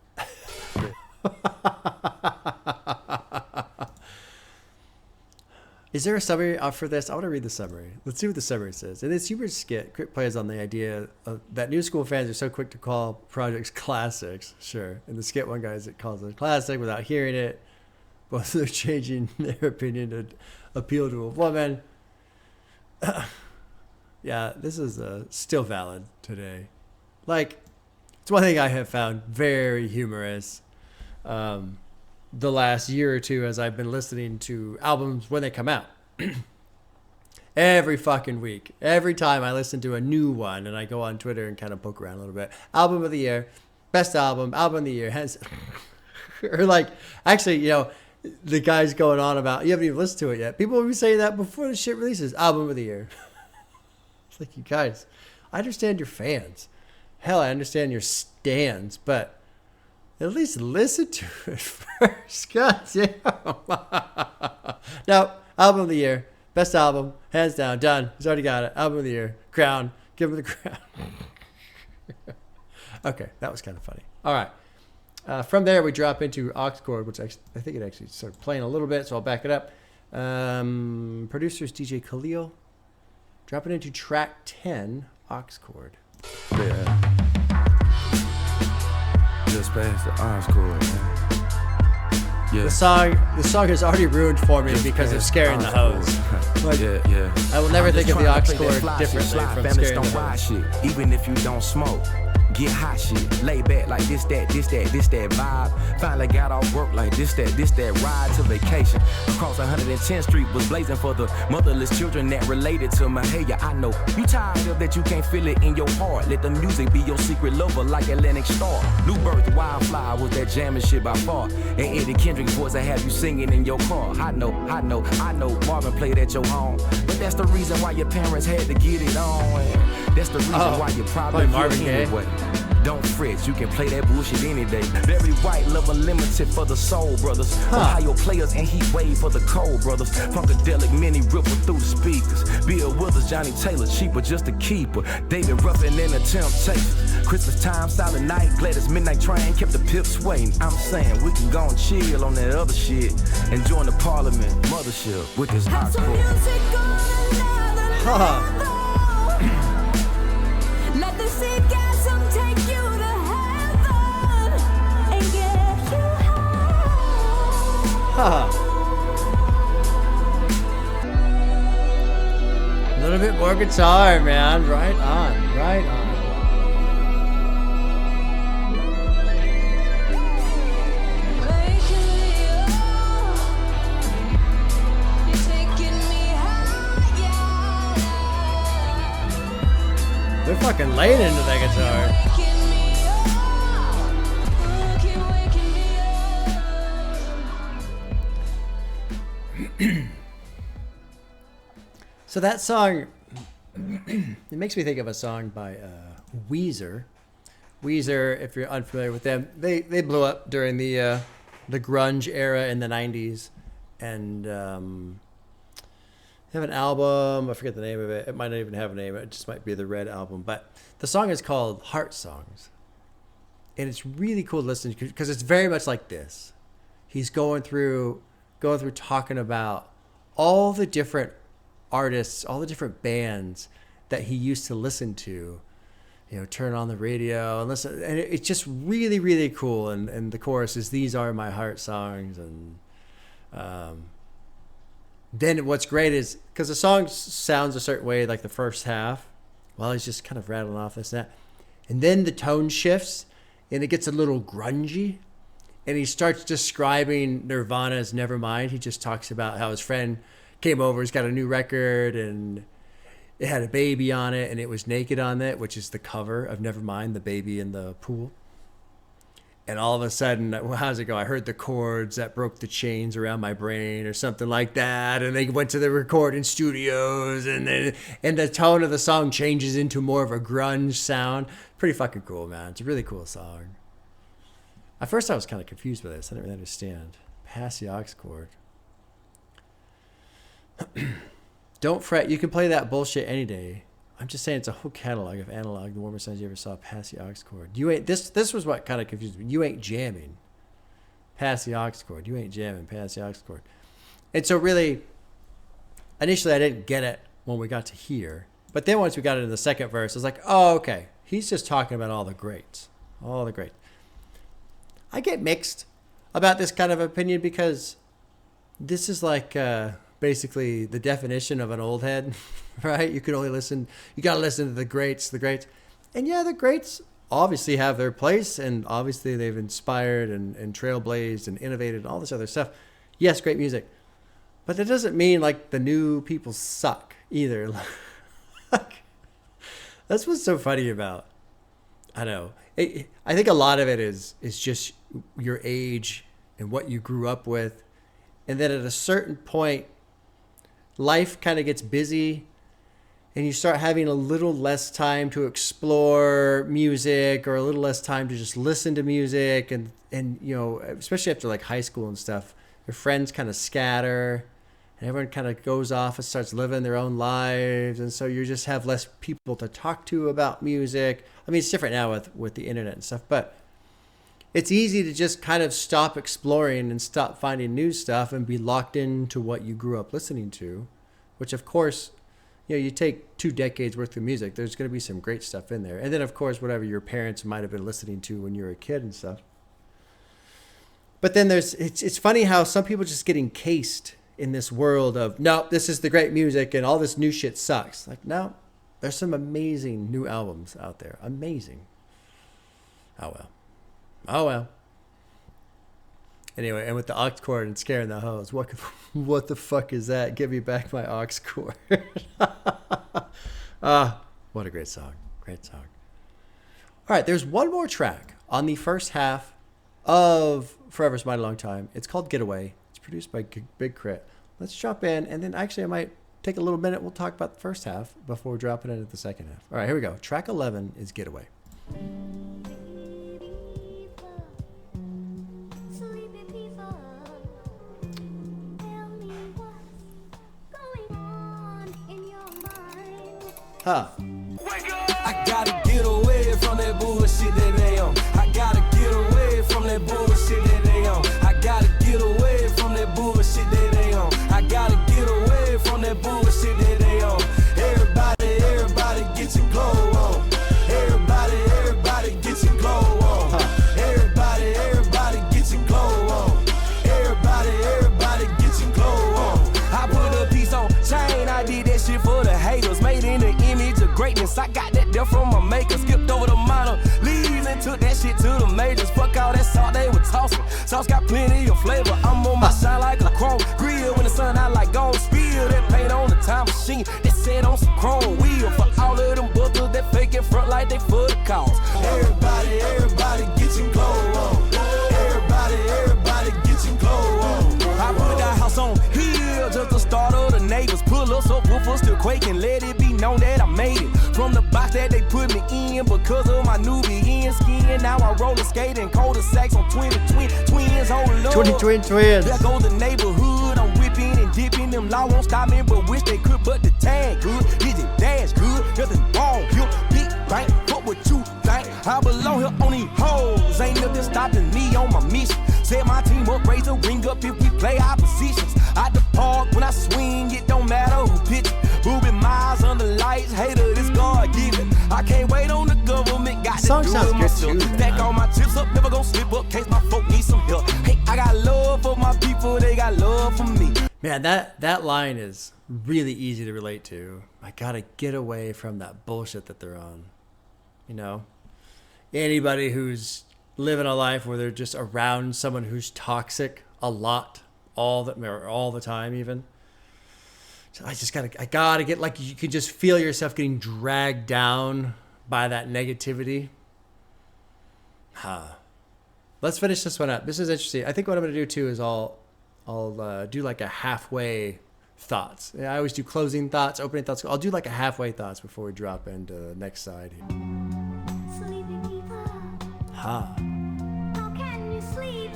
Is there a summary for this? I want to read the summary. Let's see what the summary says. In this humorous skit, Crit plays on the idea of that new school fans are so quick to call projects classics. Sure. In the skit, one guy calls it a classic without hearing it. Both are changing their opinion to appeal to a woman. Yeah, this is still valid today. Like, it's one thing I have found very humorous the last year or two as I've been listening to albums when they come out. Every fucking week. Every time I listen to a new one and I go on Twitter and kind of poke around a little bit. Album of the year. Best album. Album of the year. Or like, actually, the guy's going on about, you haven't even listened to it yet. People will be saying that before the shit releases. Album of the year. It's like, you guys, I understand your fans. Hell, I understand your stans, but at least listen to it first. God damn. No, album of the year. Best album. Hands down. Done. He's already got it. Album of the year. Crown. Give him the crown. Okay, that was kind of funny. All right. From there, we drop into Aux Cord, which I think it actually started playing a little bit, so I'll back it up. Producers DJ Khalil. Dropping into track 10, Aux Cord. Yeah. Just past the Aux Cord, man. Yeah. The song is already ruined for me because of Scaring the Hoes. Like, yeah. I will never think of the Aux Cord differently from Scaring the Hoes. Even if you don't smoke. Get hot shit, lay back like this that vibe. Finally got off work like this that ride to vacation. Across 110th Street was blazing for the motherless children that related to Mahalia. I know you tired of that, you can't feel it in your heart. Let the music be your secret lover like Atlantic Star. New Birth, Wildflower was that jamming shit by far. And Eddie Kendrick's voice I have you singing in your car. I know, Marvin played at your home. But that's the reason why your parents had to get it on. And that's the reason why you probably Marvin Gaye. Anyway. Don't fret, you can play that bullshit any day. Very White, Love Unlimited for the Soul Brothers. Ohio players and Heat Wave for the Cold Brothers. Funkadelic Mini ripple through the speakers. Bill Withers, Johnny Taylor, cheaper just a keeper. David Ruffin and the Temptations. Christmas time, Silent Night, Gladys Midnight Train kept the pips waiting. I'm saying we can go and chill on that other shit and join the Parliament mothership with this Aux Cord. Let the orgasm take you to heaven and get you high. A little bit more guitar, man. Right on. They're fucking laying into that guitar. So that song, it makes me think of a song by Weezer. Weezer, if you're unfamiliar with them, they blew up during the grunge era in the 90s. And they have an album, I forget the name of it. It might not even have a name. It just might be the Red Album. But the song is called Heart Songs. And it's really cool to listen to because it's very much like this. He's going through talking about all the different artists, all the different bands that he used to listen to, turn on the radio and listen. And it's just really, really cool. And the chorus is, "These are my heart songs." And then what's great is, because the song sounds a certain way, like the first half, while he's just kind of rattling off this and that. And then the tone shifts and it gets a little grungy. And he starts describing Nirvana's Nevermind. He just talks about how his friend came over, he's got a new record, and it had a baby on it, and it was naked on it, which is the cover of Nevermind, the baby in the pool. And all of a sudden, how's it go? I heard the chords that broke the chains around my brain or something like that. And they went to the recording studios, and the tone of the song changes into more of a grunge sound. Pretty fucking cool, man. It's a really cool song. At first, I was kind of confused by this. I didn't really understand. Pass the aux chord. Don't fret. You can play that bullshit any day. I'm just saying it's a whole catalog of analog, the warmer sounds you ever saw. Pass the aux chord. You ain't this was what kind of confused me. You ain't jamming. Pass the aux chord. You ain't jamming. Pass the aux chord. And so really, initially I didn't get it when we got to here. But then once we got into the second verse, I was like, oh, okay. He's just talking about all the greats. All the greats. I get mixed about this kind of opinion because this is like basically the definition of an old head, right? You got to listen to the greats. And yeah, the greats obviously have their place, and obviously they've inspired and trailblazed and innovated and all this other stuff. Yes, great music. But that doesn't mean like the new people suck either. That's what's so funny about, I know. I think a lot of it is just your age and what you grew up with. And then at a certain point, life kind of gets busy and you start having a little less time to explore music, or a little less time to just listen to music. And you know, especially after like high school and stuff, your friends kind of scatter and everyone kind of goes off and starts living their own lives. And so you just have less people to talk to about music. I mean, it's different now with the internet and stuff, but it's easy to just kind of stop exploring and stop finding new stuff and be locked into what you grew up listening to, which of course, you know, you take 2 decades worth of music, there's going to be some great stuff in there. And then of course, whatever your parents might have been listening to when you were a kid and stuff. But then it's funny how some people just get encased in this world of, no, this is the great music and all this new shit sucks. Like, no, there's some amazing new albums out there. Amazing. Oh well. Oh well. Anyway, and with the Aux Cord and Scaring the Hoes, what the fuck is that? Give me back my Aux Cord. What a great song. Great song. All right, there's one more track on the first half of Forever's Mighty Long Time. It's called Getaway. It's produced by Big K.R.I.T. Let's jump in, and then actually I might take a little minute. We'll talk about the first half before dropping into the second half. All right, here we go. Track 11 is Getaway. Huh. I gotta get away from that bullshit that they on. I gotta get away from that bullshit that they on. I gotta get away from that bullshit that they on. I gotta get away from that bullshit that they on. Everybody get your glow on. Everybody get your glow on. Everybody get your glow on. Everybody get your glow on. I put a piece on chain, I did that shit for the haters. Made in the image of greatness, I got that there from my maker. Skipped over the minor leagues and took that shit to the majors. Fuck all that salt they were tossing. Sauce got plenty of flavor. I'm on my shine like a chrome grill. When the sun out like gold spill. That paint on the time machine that set on some chrome wheel. For all of them buckles that fake in front like they for the cause. Everybody get your glow on. Everybody get your glow on. I put that house on hill just to startle the neighbors. Pull up so woofers still quaking. Let it be known that I made it from the box that they put me in because of my Nubian skin. Now I roller skating, cul-de-sacs on twins. Oh Lord, twins. There goes the neighborhood. I'm whipping and dipping. Them law won't stop me, but wish they could. But the tag good, is it dash good? Nothing wrong here, big bank. What would you think? I belong here on these hoes. Ain't nothing stopping me on my mission. Set my team up, raise the ring up if we play our positions. At the park when I swing, it don't matter who pitch. Moving miles under lights, hater, this God given. I can't wait on the government, got to do it myself. Stack all my chips up, never gon' slip up, case my folk need some help. Hey, I got love for my people, they got love for me. Man, that line is really easy to relate to. I gotta get away from that bullshit that they're on. You know? Anybody who's living a life where they're just around someone who's toxic a lot, all the time even. So I gotta get, like, you can just feel yourself getting dragged down by that negativity. Let's finish this one up. This is interesting. I think what I'm gonna do too is I'll do like a halfway thoughts. I always do closing thoughts, opening thoughts. I'll do like a halfway thoughts before we drop into the next side here. How can you sleep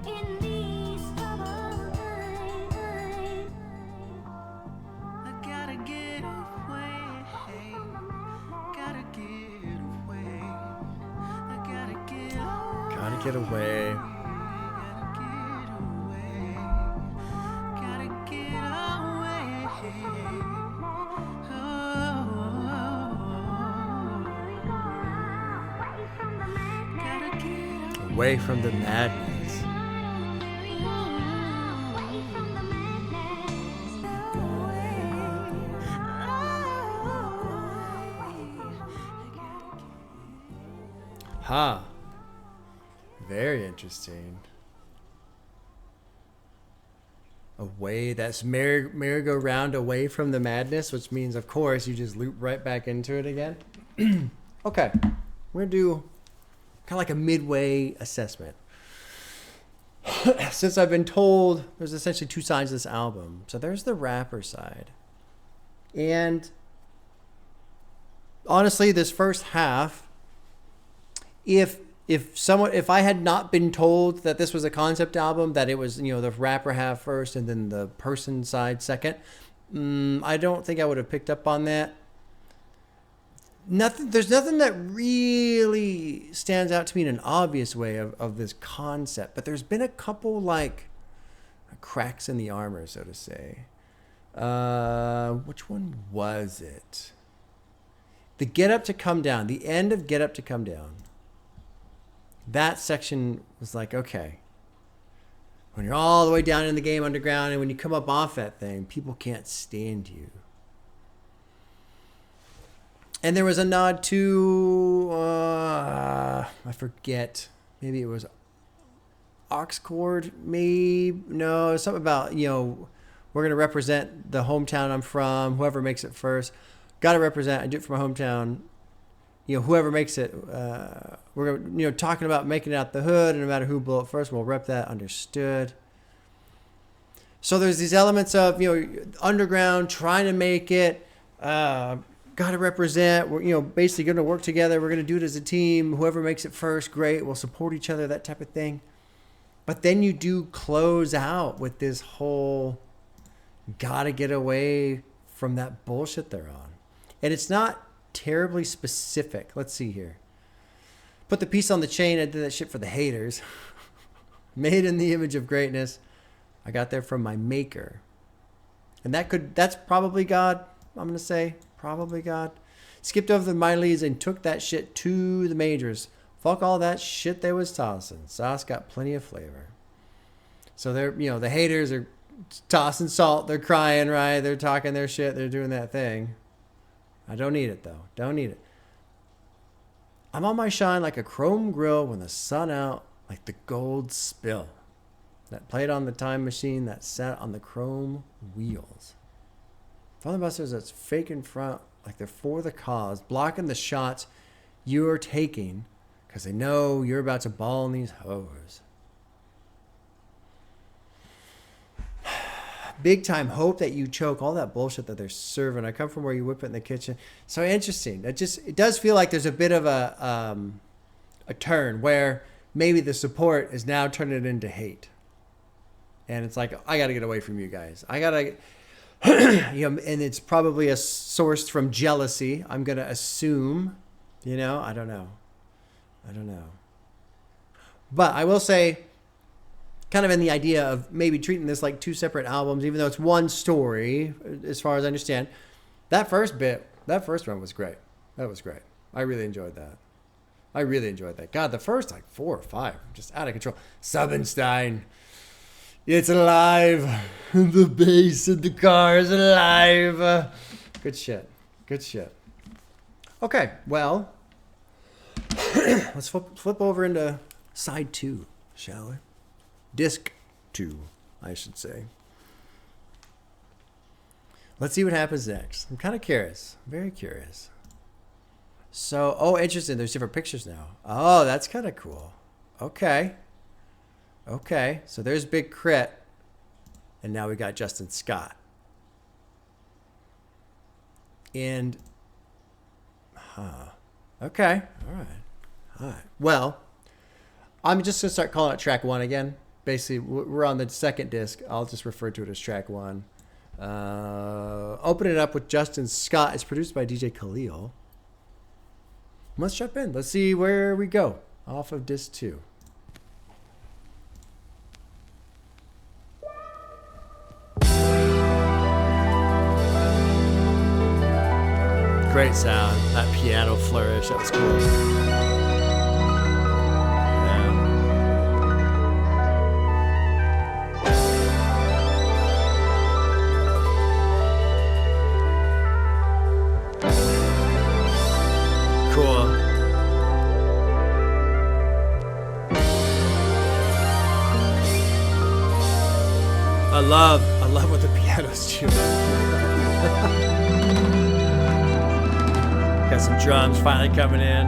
in these troubled times? I gotta get away. Gotta get away. I gotta get away. Gotta get away. Away from the madness. Very interesting. Away, that's merry-go-round, away from the madness, which means, of course, you just loop right back into it again. Okay, we're gonna do kind of like a midway assessment. since I've been told there's essentially two sides of this album. So there's the rapper side. And honestly, this first half, if I had not been told that this was a concept album, that it was, the rapper half first and then the person side second, I don't think I would have picked up on that. There's nothing that really stands out to me in an obvious way of this concept, but there's been a couple like cracks in the armor, so to say. Which one was it? The Get Up to Come Down, the end of Get Up to Come Down. That section was like, okay, when you're all the way down in the game underground and when you come up off that thing, people can't stand you. And there was a nod to, I forget, maybe it was Aux Cord, maybe, no, something about, we're going to represent the hometown I'm from, whoever makes it first. Got to represent, I do it for my hometown. Whoever makes it, we're talking about making it out the hood, and no matter who blew it first, we'll rep that, understood. So there's these elements of, underground, trying to make it, got to represent, we're, basically going to work together. We're going to do it as a team. Whoever makes it first, great. We'll support each other, that type of thing. But then you do close out with this whole got to get away from that bullshit they're on. And it's not terribly specific. Let's see here. Put the piece on the chain. I did that shit for the haters. Made in the image of greatness. I got there from my maker. And that's probably God, I'm going to say. Probably God. Skipped over the minor and took that shit to the majors. Fuck all that shit they was tossing. Sauce got plenty of flavor. So they're, the haters are tossing salt. They're crying, right? They're talking their shit. They're doing that thing. I don't need it, though. Don't need it. I'm on my shine like a chrome grill when the sun out, like the gold spill that played on the time machine that sat on the chrome wheels. Filibusters that's fake in front, like they're for the cause, blocking the shots you're taking because they know you're about to ball in these hoes. Big time hope that you choke, all that bullshit that they're serving. I come from where you whip it in the kitchen. So interesting. It does feel like there's a bit of a turn where maybe the support is now turning it into hate. And it's like, I got to get away from you guys. I got to... and it's probably sourced from jealousy. I'm going to assume, I don't know. But I will say, kind of in the idea of maybe treating this like two separate albums, even though it's one story, as far as I understand. That first one was great. That was great. I really enjoyed that. God, the first 4 or 5, just out of control. Subenstein. It's alive. The bass in the car is alive. Good shit. Okay, well, let's flip over into side 2, shall we? Disc 2, I should say. Let's see what happens next. I'm kind of curious. Very curious. So, interesting. There's different pictures now. Oh, that's kind of cool. Okay. So there's Big K.R.I.T. And now we got Justin Scott. And, okay. All right. Well, I'm just going to start calling it track 1 again. Basically, we're on the second disc. I'll just refer to it as track 1. Open it up with Justin Scott. It's produced by DJ Khalil. Let's jump in. Let's see where we go off of disc 2. Great sound. That piano flourish. That was cool. Cool. I love what the piano's doing. Got some drums finally coming in.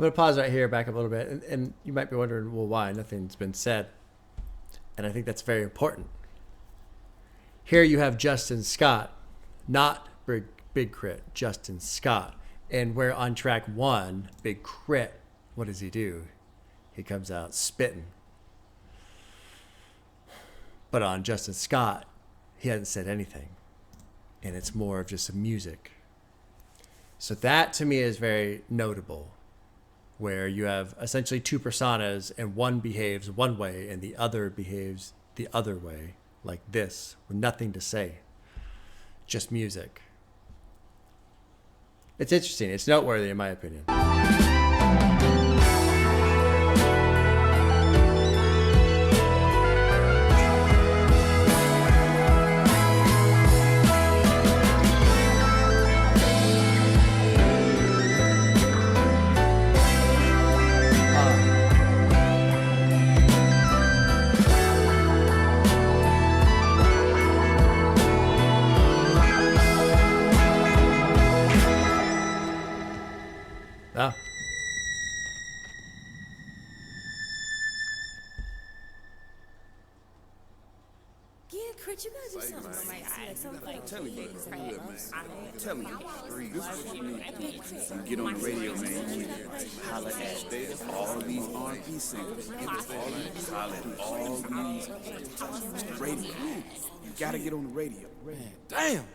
going to pause right here, back up a little bit. And you might be wondering, well, why? Nothing's been said. And I think that's very important. Here you have Justin Scott, not Big K.R.I.T, Justin Scott. And where on track 1, Big K.R.I.T, what does he do? He comes out spitting. But on Justin Scott, he hasn't said anything. And it's more of just some music. So that to me is very notable, where you have essentially 2 personas and one behaves one way and the other behaves the other way, like this, with nothing to say. Just music. It's interesting. It's noteworthy in my opinion. Oh. Yeah, K.R.I.T, you gotta do something for my eyes. Something. Tell me, bro. Man. Tell me. This is what you need. You get on the radio, man. You holler at all these R&B singers. Holler at all these radio. You gotta get on the radio. Damn.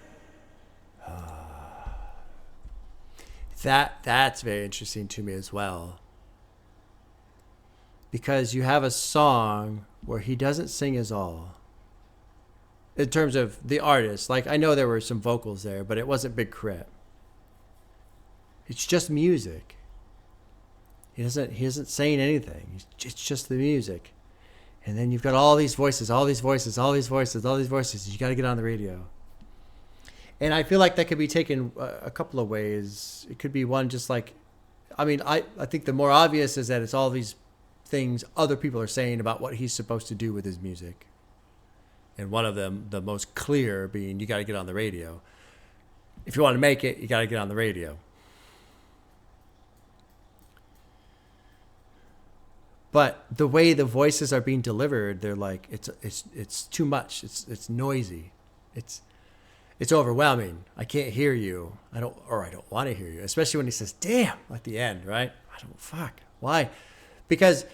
That's very interesting to me as well. Because you have a song where he doesn't sing his all. In terms of the artist, like I know there were some vocals there, but it wasn't Big K.R.I.T. It's just music. He isn't saying anything. It's just the music. And then you've got all these voices. You got to get on the radio. And I feel like that could be taken a couple of ways. It could be one, just like, I think the more obvious is that it's all these things other people are saying about what he's supposed to do with his music. And one of them, the most clear, being you got to get on the radio. If you want to make it, you got to get on the radio. But the way the voices are being delivered, they're like, it's too much. It's noisy. It's overwhelming. I can't hear you. I don't want to hear you. Especially when he says, damn, at the end, right? Fuck. Why? Because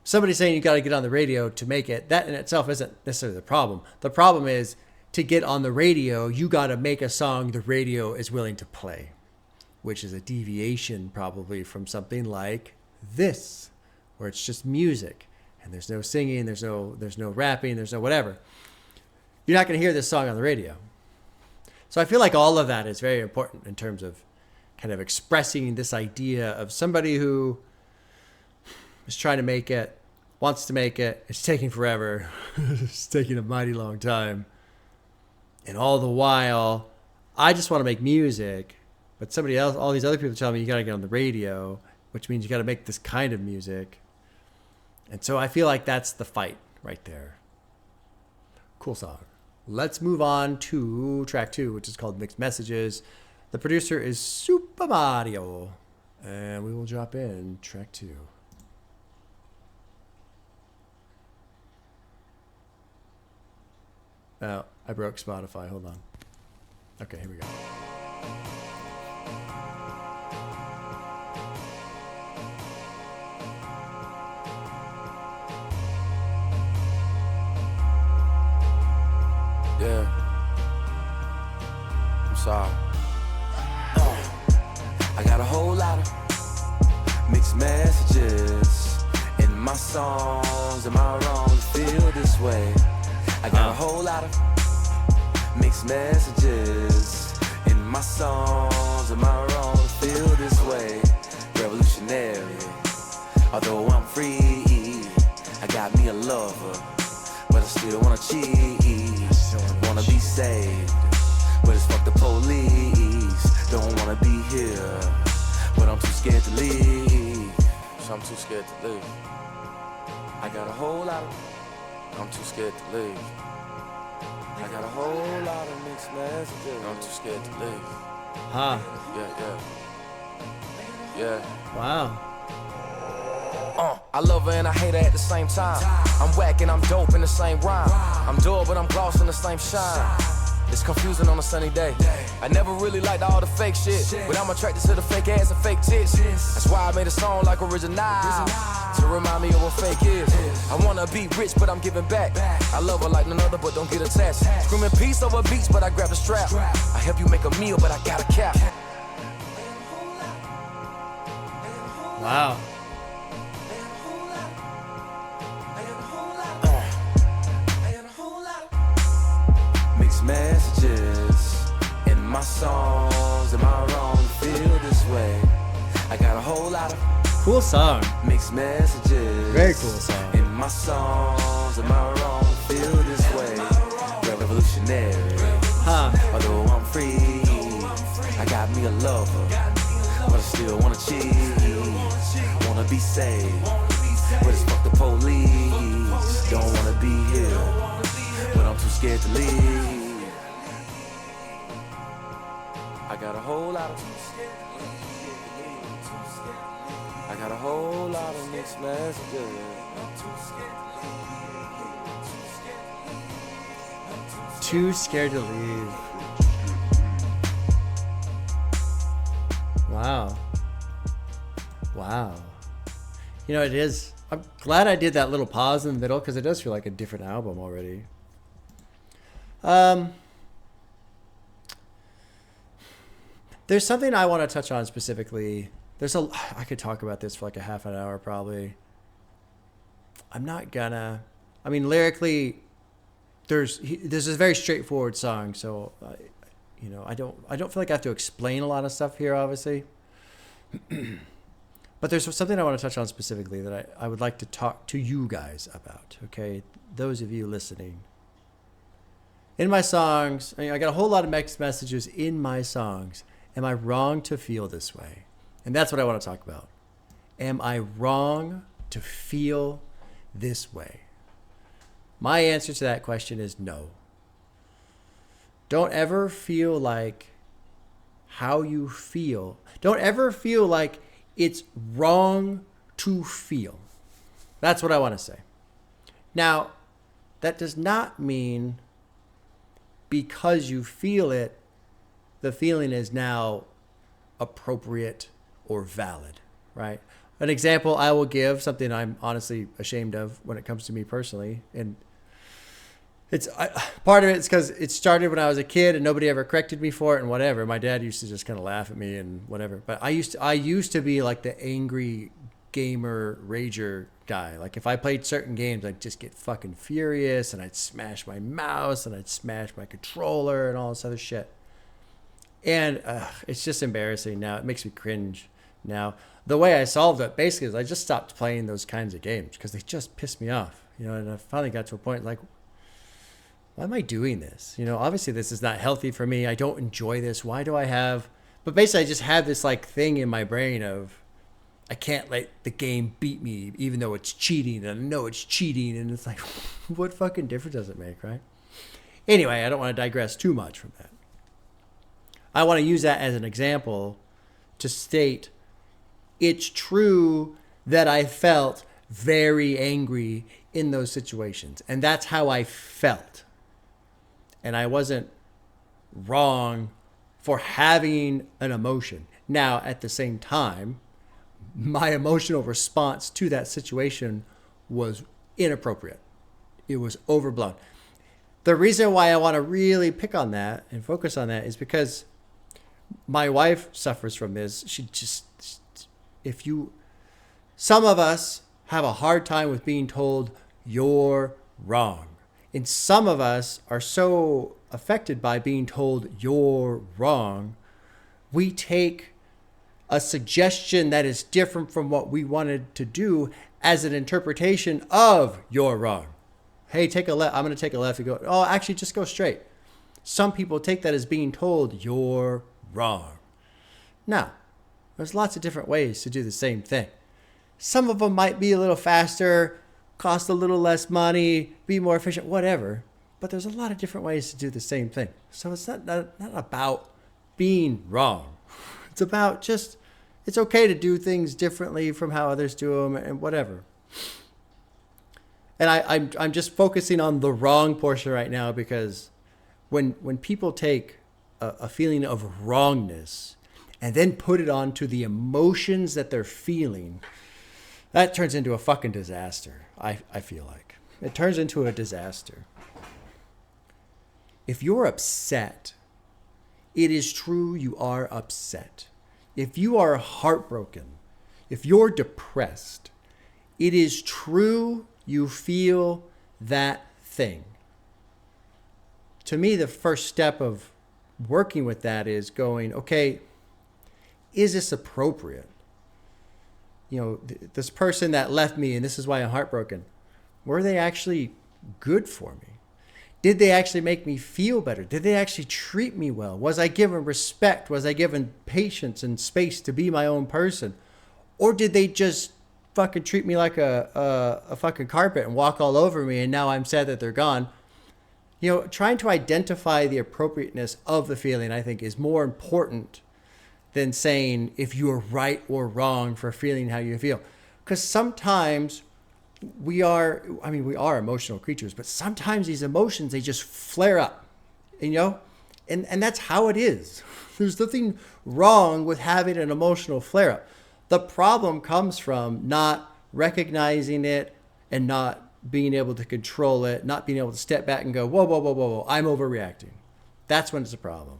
somebody saying you got to get on the radio to make it, that in itself isn't necessarily the problem. The problem is to get on the radio, you got to make a song the radio is willing to play, which is a deviation probably from something like this, where it's just music and there's no singing, there's no rapping, there's no whatever. You're not going to hear this song on the radio. So I feel like all of that is very important in terms of kind of expressing this idea of somebody who is trying to make it, wants to make it, it's taking forever, it's taking a mighty long time. And all the while, I just want to make music, but somebody else, all these other people tell me you got to get on the radio, which means you got to make this kind of music. And so I feel like that's the fight right there. Cool song. Let's move on to track 2, which is called Mixed Messages. The producer is Super Mario. And we will drop in track 2. Oh, I broke Spotify. Hold on. Okay, here we go. Yeah. I'm sorry. I got a whole lot of mixed messages in my songs. Am I wrong to feel this way? I got a whole lot of mixed messages in my songs. Am I wrong to feel this way? Revolutionary. Although I'm free, I got me a lover, but I still wanna cheat. Wanna be saved, but it's fuck the police. Don't wanna be here, but I'm too scared to leave. So I'm too scared to leave. I got a whole lot of, I'm too scared to leave. I got a whole lot of mixed messages. I'm too scared to leave. Huh. Yeah. Wow. I love her and I hate her at the same time. I'm whack and I'm dope in the same rhyme. I'm dull but I'm gloss in the same shine. It's confusing on a sunny day. I never really liked all the fake shit, but I'm attracted to the fake ass and fake tits. That's why I made a song like Original to remind me of what fake is. I wanna be rich, but I'm giving back. I love her like none other, but don't get attached. Screaming peace over beats, but I grab the strap. I help you make a meal, but I got a cap. Wow. Mixed messages in my songs. Am I wrong to feel this way? I got a whole lot of cool song. Mixed messages. Very cool song. In my songs. Am I wrong to feel this way? Revolutionary. Although I'm free, I got me a lover, but I still wanna cheat. Wanna be saved, but it's fuck the police. Don't wanna be here, but I'm too scared to leave. I got a whole lot of mixed messages. Too scared to leave. Wow. Wow. You know, it is. I'm glad I did that little pause in the middle because it does feel like a different album already. There's something I want to touch on specifically. I could talk about this for like a half an hour probably. I'm not gonna. I mean, lyrically, this is a very straightforward song, so I don't feel like I have to explain a lot of stuff here, obviously. But there's something I want to touch on specifically that I would like to talk to you guys about. Okay, those of you listening. In my songs, I got a whole lot of mixed messages in my songs. Am I wrong to feel this way? And that's what I want to talk about. Am I wrong to feel this way? My answer to that question is no. Don't ever feel like how you feel. Don't ever feel like it's wrong to feel. That's what I want to say. Now, that does not mean because you feel it, the feeling is now appropriate or valid, right? An example I will give, something I'm honestly ashamed of when it comes to me personally, and part of it is because it started when I was a kid and nobody ever corrected me for it and whatever. My dad used to just kind of laugh at me and whatever. But I used to be like the angry gamer rager guy. Like if I played certain games, I'd just get fucking furious and I'd smash my mouse and I'd smash my controller and all this other shit. And it's just embarrassing now. It makes me cringe now. The way I solved it basically is I just stopped playing those kinds of games because they just pissed me off. And I finally got to a point like, why am I doing this? Obviously this is not healthy for me. I don't enjoy this. Why do I have... But basically I just have this like thing in my brain of I can't let the game beat me even though it's cheating. And I know it's cheating. And it's like, what fucking difference does it make, right? Anyway, I don't want to digress too much from that. I want to use that as an example to state it's true that I felt very angry in those situations. And that's how I felt. And I wasn't wrong for having an emotion. Now, at the same time, my emotional response to that situation was inappropriate. It was overblown. The reason why I want to really pick on that and focus on that is because my wife suffers from this. Some of us have a hard time with being told you're wrong. And some of us are so affected by being told you're wrong, we take a suggestion that is different from what we wanted to do as an interpretation of you're wrong. Hey, take a left. I'm going to take a left and go, oh, actually, just go straight. Some people take that as being told you're wrong. Now, there's lots of different ways to do the same thing. Some of them might be a little faster, cost a little less money, be more efficient, whatever. But there's a lot of different ways to do the same thing. So it's not about being wrong. It's It's okay to do things differently from how others do them and whatever. And I'm just focusing on the wrong portion right now, because when people take a feeling of wrongness and then put it onto the emotions that they're feeling, that turns into a fucking disaster. I feel like it turns into a disaster. If you're upset, it is true you are upset. If you are heartbroken, if you're depressed, it is true you feel that thing. To me, the first step of working with that is going, okay, is this appropriate? You know, this person that left me, and this is why I'm heartbroken, were they actually good for me? Did they actually make me feel better? Did they actually treat me well? Was I given respect? Was I given patience and space to be my own person? Or did they just fucking treat me like a fucking carpet and walk all over me, and now I'm sad that they're gone? You know, trying to identify the appropriateness of the feeling, I think, is more important than saying if you are right or wrong for feeling how you feel. Because sometimes we are emotional creatures, but sometimes these emotions, they just flare up, you know? And that's how it is. There's nothing wrong with having an emotional flare up. The problem comes from not recognizing it and not being able to control it, not being able to step back and go, whoa, whoa, whoa, whoa, whoa, I'm overreacting. That's when it's a problem.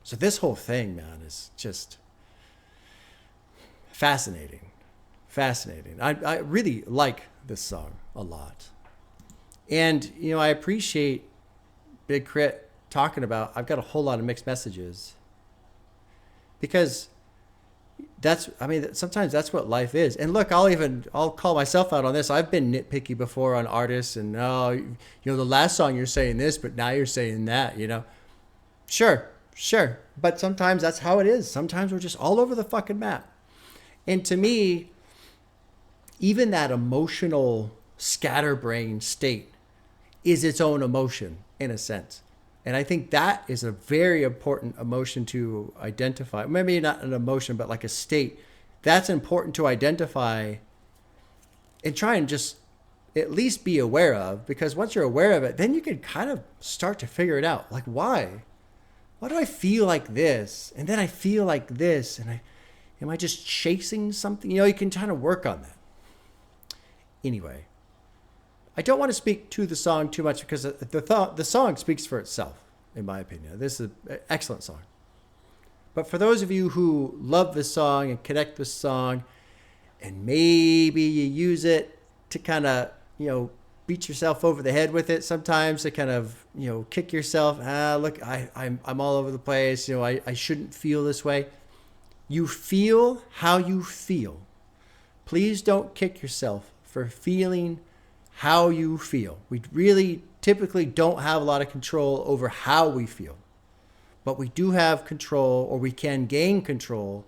So this whole thing, man, is just fascinating. Fascinating. I really like this song a lot. And, you know, I appreciate Big K.R.I.T talking about, I've got a whole lot of mixed messages. Because sometimes that's what life is. And look, I'll call myself out on this. I've been nitpicky before on artists, and the last song you're saying this, but now you're saying that, you know. Sure. But sometimes that's how it is. Sometimes we're just all over the fucking map. And to me, even that emotional scatterbrain state is its own emotion in a sense. And I think that is a very important emotion to identify. Maybe not an emotion, but like a state. That's important to identify and try and just at least be aware of, because once you're aware of it, then you can kind of start to figure it out. Like, why? Why do I feel like this? And then I feel like this. And am I just chasing something? You know, you can kind of work on that. Anyway, I don't want to speak to the song too much, because the song speaks for itself, in my opinion. This is an excellent song. But for those of you who love this song and connect this song, and maybe you use it to kind of, you know, beat yourself over the head with it sometimes, to kind of, you know, kick yourself. Look, I'm all over the place. You know, I shouldn't feel this way. You feel how you feel. Please don't kick yourself for feeling how you feel. We really typically don't have a lot of control over how we feel, but we do have control, or we can gain control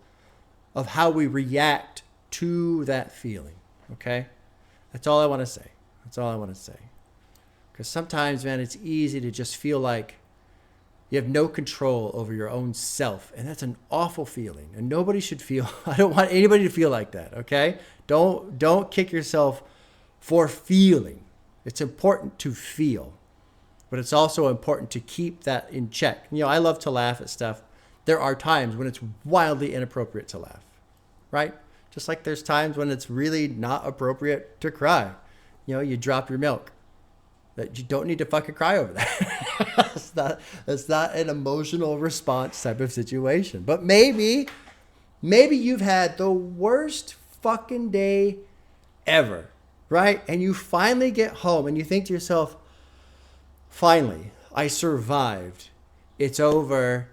of how we react to that feeling. Okay? That's all I want to say. That's all I want to say. Because sometimes, man, it's easy to just feel like you have no control over your own self. And that's an awful feeling. And nobody should feel, I don't want anybody to feel like that. Okay? Don't kick yourself for feeling. It's important to feel, but it's also important to keep that in check. You know, I love to laugh at stuff. There are times when it's wildly inappropriate to laugh, right? Just like there's times when it's really not appropriate to cry. You know, you drop your milk. That you don't need to fucking cry over that. That's not an emotional response type of situation. But maybe you've had the worst fucking day ever, right? And you finally get home and you think to yourself, finally, I survived. It's over.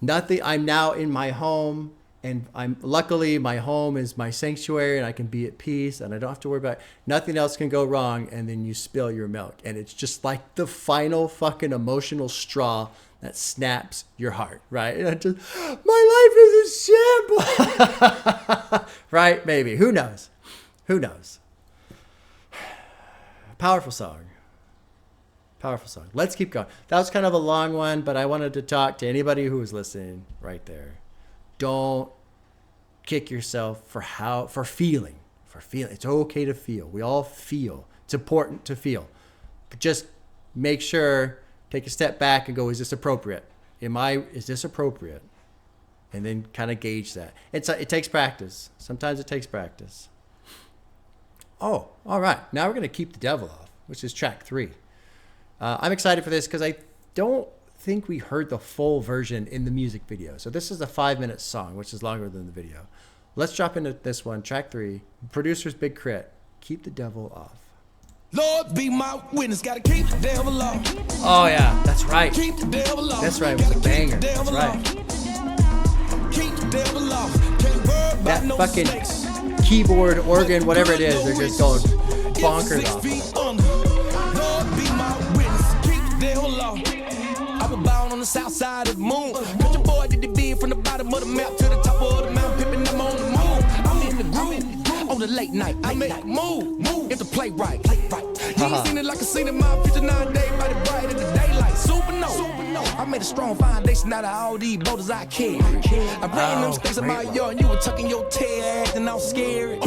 Nothing. I'm now in my home, and luckily my home is my sanctuary, and I can be at peace, and I don't have to worry about it. Nothing else can go wrong. And then you spill your milk, and it's just like the final fucking emotional straw that snaps your heart, right? And just, my life is a shambles. Right? Maybe. Who knows? Powerful song. Let's keep going. That was kind of a long one, but I wanted to talk to anybody who was listening right there. Don't kick yourself for feeling. It's okay to feel. We all feel. It's important to feel. But just make sure, take a step back and go, is this appropriate? Is this appropriate? And then kind of gauge that. It takes practice. Sometimes it takes practice. Oh, all right. Now we're going to keep the devil off, which is track 3. I'm excited for this because I don't think we heard the full version in the music video. So this is a 5-minute song, which is longer than the video. Let's drop into this one, track 3. Producer's Big K.R.I.T. Keep the devil off. Lord be my witness, gotta keep the devil off. Oh yeah, that's right. Keep the devil off. That's right, it was a banger. That's right. Keep the devil off. Can't worry about That no fucking snakes. keyboard, organ, whatever it is, they're just going bonkers off. Lord be my witness, keep the devil off. I was bound on the south side of the moon. Country boy did the bid from the bottom of the map to the top of the mountain, pimping them on the moon. I'm in the groove on the late night. I make move if the play right. You ain't seen it like I seen it, my picture 9 days, body bright in the daylight. Supernova. I made a strong foundation out of all these boulders I carry. I ran them stakes in my yard, and you were tucking your tail, acting all scary.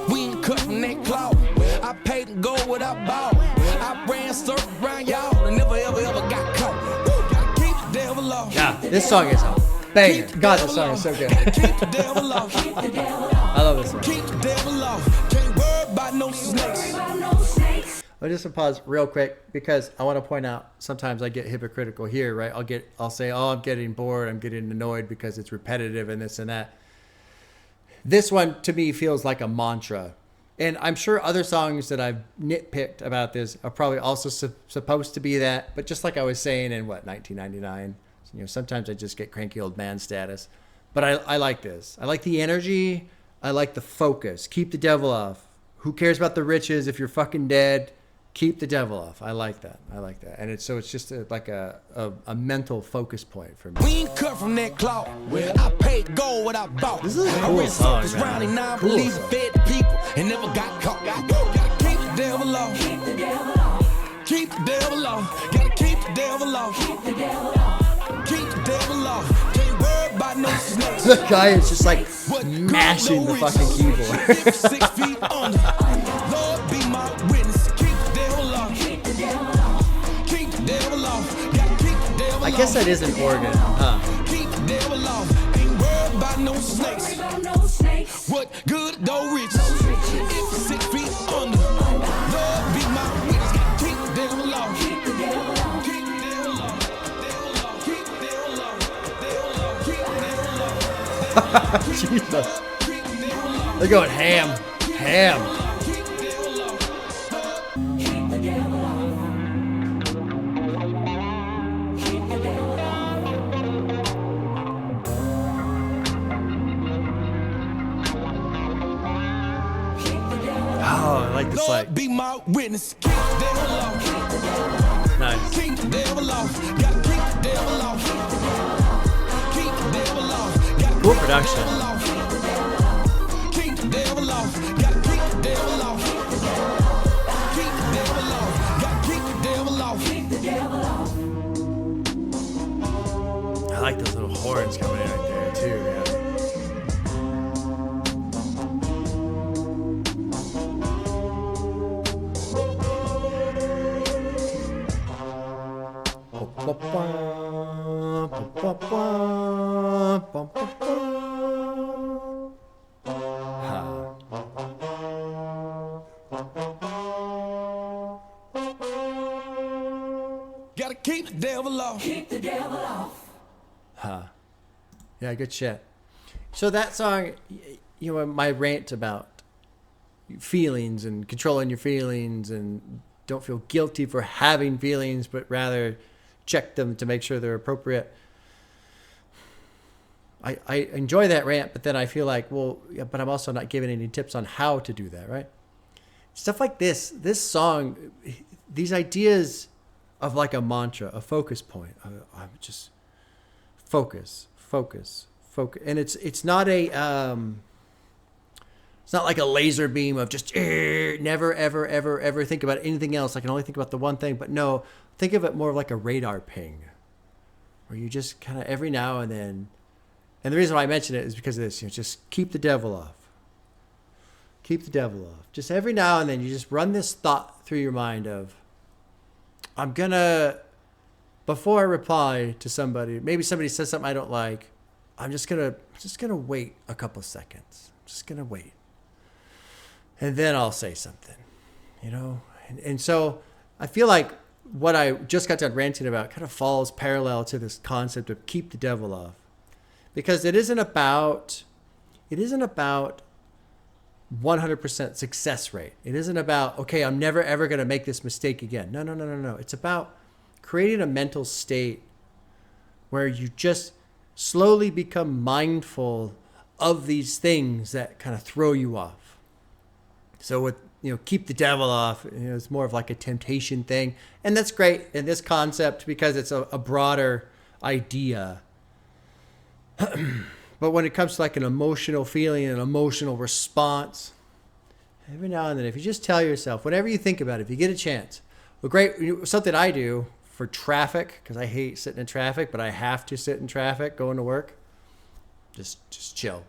We ain't cut from that cloth. I paid and go what I bought. I ran circles around y'all and never ever got caught. Gotta keep the devil off. Yeah, this song is a banger. God, this song is so good. I love this song. Keep the devil off. Can't worry about no snakes. I'll just pause real quick because I want to point out sometimes I get hypocritical here, right? I'll say, oh, I'm getting bored, I'm getting annoyed because it's repetitive and this and that. This one to me feels like a mantra. And I'm sure other songs that I've nitpicked about this are probably also supposed to be that. But just like I was saying in 1999, sometimes I just get cranky old man status. But I like this. I like the energy. I like the focus. Keep the devil off. Who cares about the riches if you're fucking dead? Keep the devil off. I like that. And it's just like a mental focus point for me. We ain't cut from that cloth. I paid gold what I bought. This is a cool song, man. Cool Believe fed the people and never got caught. Gotta keep the devil off. Keep the devil off. Keep the devil off. Gotta keep the devil off. Keep the devil off. Keep the devil off. Can't worry about no snakes. The guy is just like mashing the fucking keyboard. 6 feet under. Lord be my witness. I guess that is an organ, huh? Keep the devil off. Ain't worried about no snakes. What good though rich? If 6 feet under. Lord be my witness. Keep the devil off. Keep the devil off. Keep the devil off. Keep the devil off. Keep the devil off. Jesus. They're going ham. Oh, I like this Lord be my witness. Keep the devil off. Nice. Keep the devil off. Gotta keep the devil off. Keep the devil off. Gotta cool production. Keep the devil off. Gotta keep the devil off. Keep the devil off. Gotta keep the devil off. Keep the devil off. I like those little horns coming in right there too, man. Gotta keep the devil off. Keep the devil off. Yeah, good shit. So that song, my rant about feelings and controlling your feelings and don't feel guilty for having feelings, but rather check them to make sure they're appropriate. I enjoy that rant, but then I feel like, well, yeah, but I'm also not giving any tips on how to do that, right? Stuff like this song, these ideas of like a mantra, a focus point. I'm just focus. And it's not like a laser beam of just never, ever think about anything else. I can only think about the one thing. But no, think of it more like a radar ping, where you just kind of every now and then And the reason why I mention it is because of this. Just keep the devil off. Keep the devil off. Just every now and then you just run this thought through your mind of, I'm going to, before I reply to somebody, maybe somebody says something I don't like, I'm just going to wait a couple seconds. I'm just going to wait. And then I'll say something, And so I feel like what I just got done ranting about kind of falls parallel to this concept of keep the devil off. Because it isn't about 100% success rate. It isn't about, okay, I'm never ever going to make this mistake again. No. It's about creating a mental state where you just slowly become mindful of these things that kind of throw you off. So with, keep the devil off, it's more of like a temptation thing. And that's great in this concept because it's a broader idea. But when it comes to like an emotional feeling, an emotional response, every now and then, if you just tell yourself, whenever you think about it, if you get a chance, well, great, something I do for traffic, because I hate sitting in traffic, but I have to sit in traffic going to work, just chill.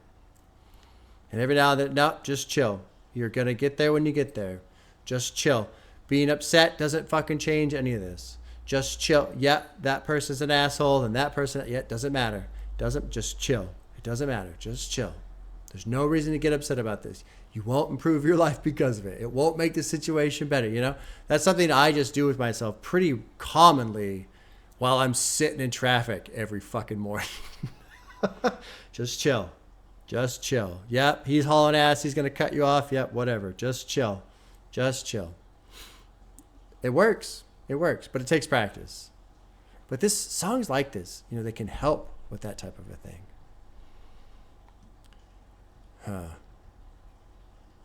And every now and then, no, just chill. You're going to get there when you get there. Just chill. Being upset doesn't fucking change any of this. Just chill. Yeah, that person's an asshole, and that person, yeah, it doesn't matter. Just chill. It doesn't matter. Just chill. There's no reason to get upset about this. You won't improve your life because of it. It won't make the situation better, That's something I just do with myself pretty commonly while I'm sitting in traffic every fucking morning. Just chill. Just chill. Yep, he's hauling ass. He's going to cut you off. Yep, whatever. Just chill. Just chill. It works. It works, but it takes practice. But songs like this, they can help with that type of a thing.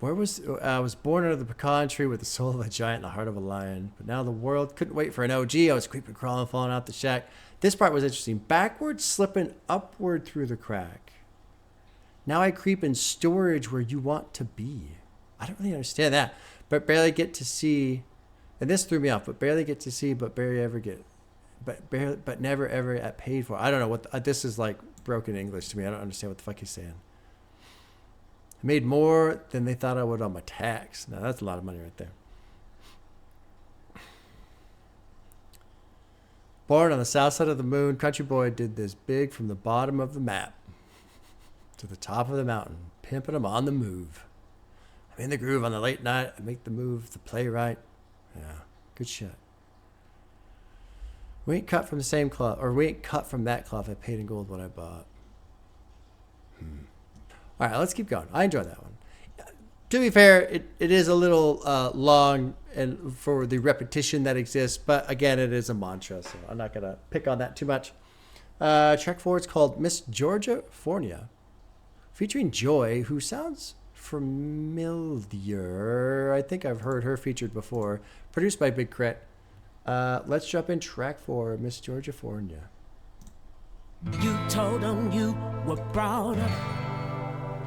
I was born under the pecan tree with the soul of a giant and the heart of a lion. But now the world couldn't wait for an OG. I was creeping, crawling, falling out the shack. This part was interesting. Backwards, slipping upward through the crack. Now I creep in storage where you want to be. I don't really understand that. But barely get to see, and this threw me off, but barely get to see, but barely ever get, but never ever at paid for. I don't know what, this is like broken English to me. I don't understand what the fuck he's saying. I made more than they thought I would on my tax. Now that's a lot of money right there. Born on the south side of the moon, country boy did this big from the bottom of the map to the top of the mountain, pimping them on the move. I'm in the groove on the late night. I make the move, the play right. Yeah, good shit. We ain't cut from the same cloth, or we ain't cut from that cloth I paid in gold what I bought. All right, let's keep going. I enjoyed that one. To be fair, it is a little long and for the repetition that exists, but again, it is a mantra, so I'm not going to pick on that too much. Track 4 is called Miss Georgia Fornia, featuring Joy, who sounds familiar. I think I've heard her featured before. Produced by Big K.R.I.T. Let's jump in track 4, Miss Georgia Fornia. You told them you were brought up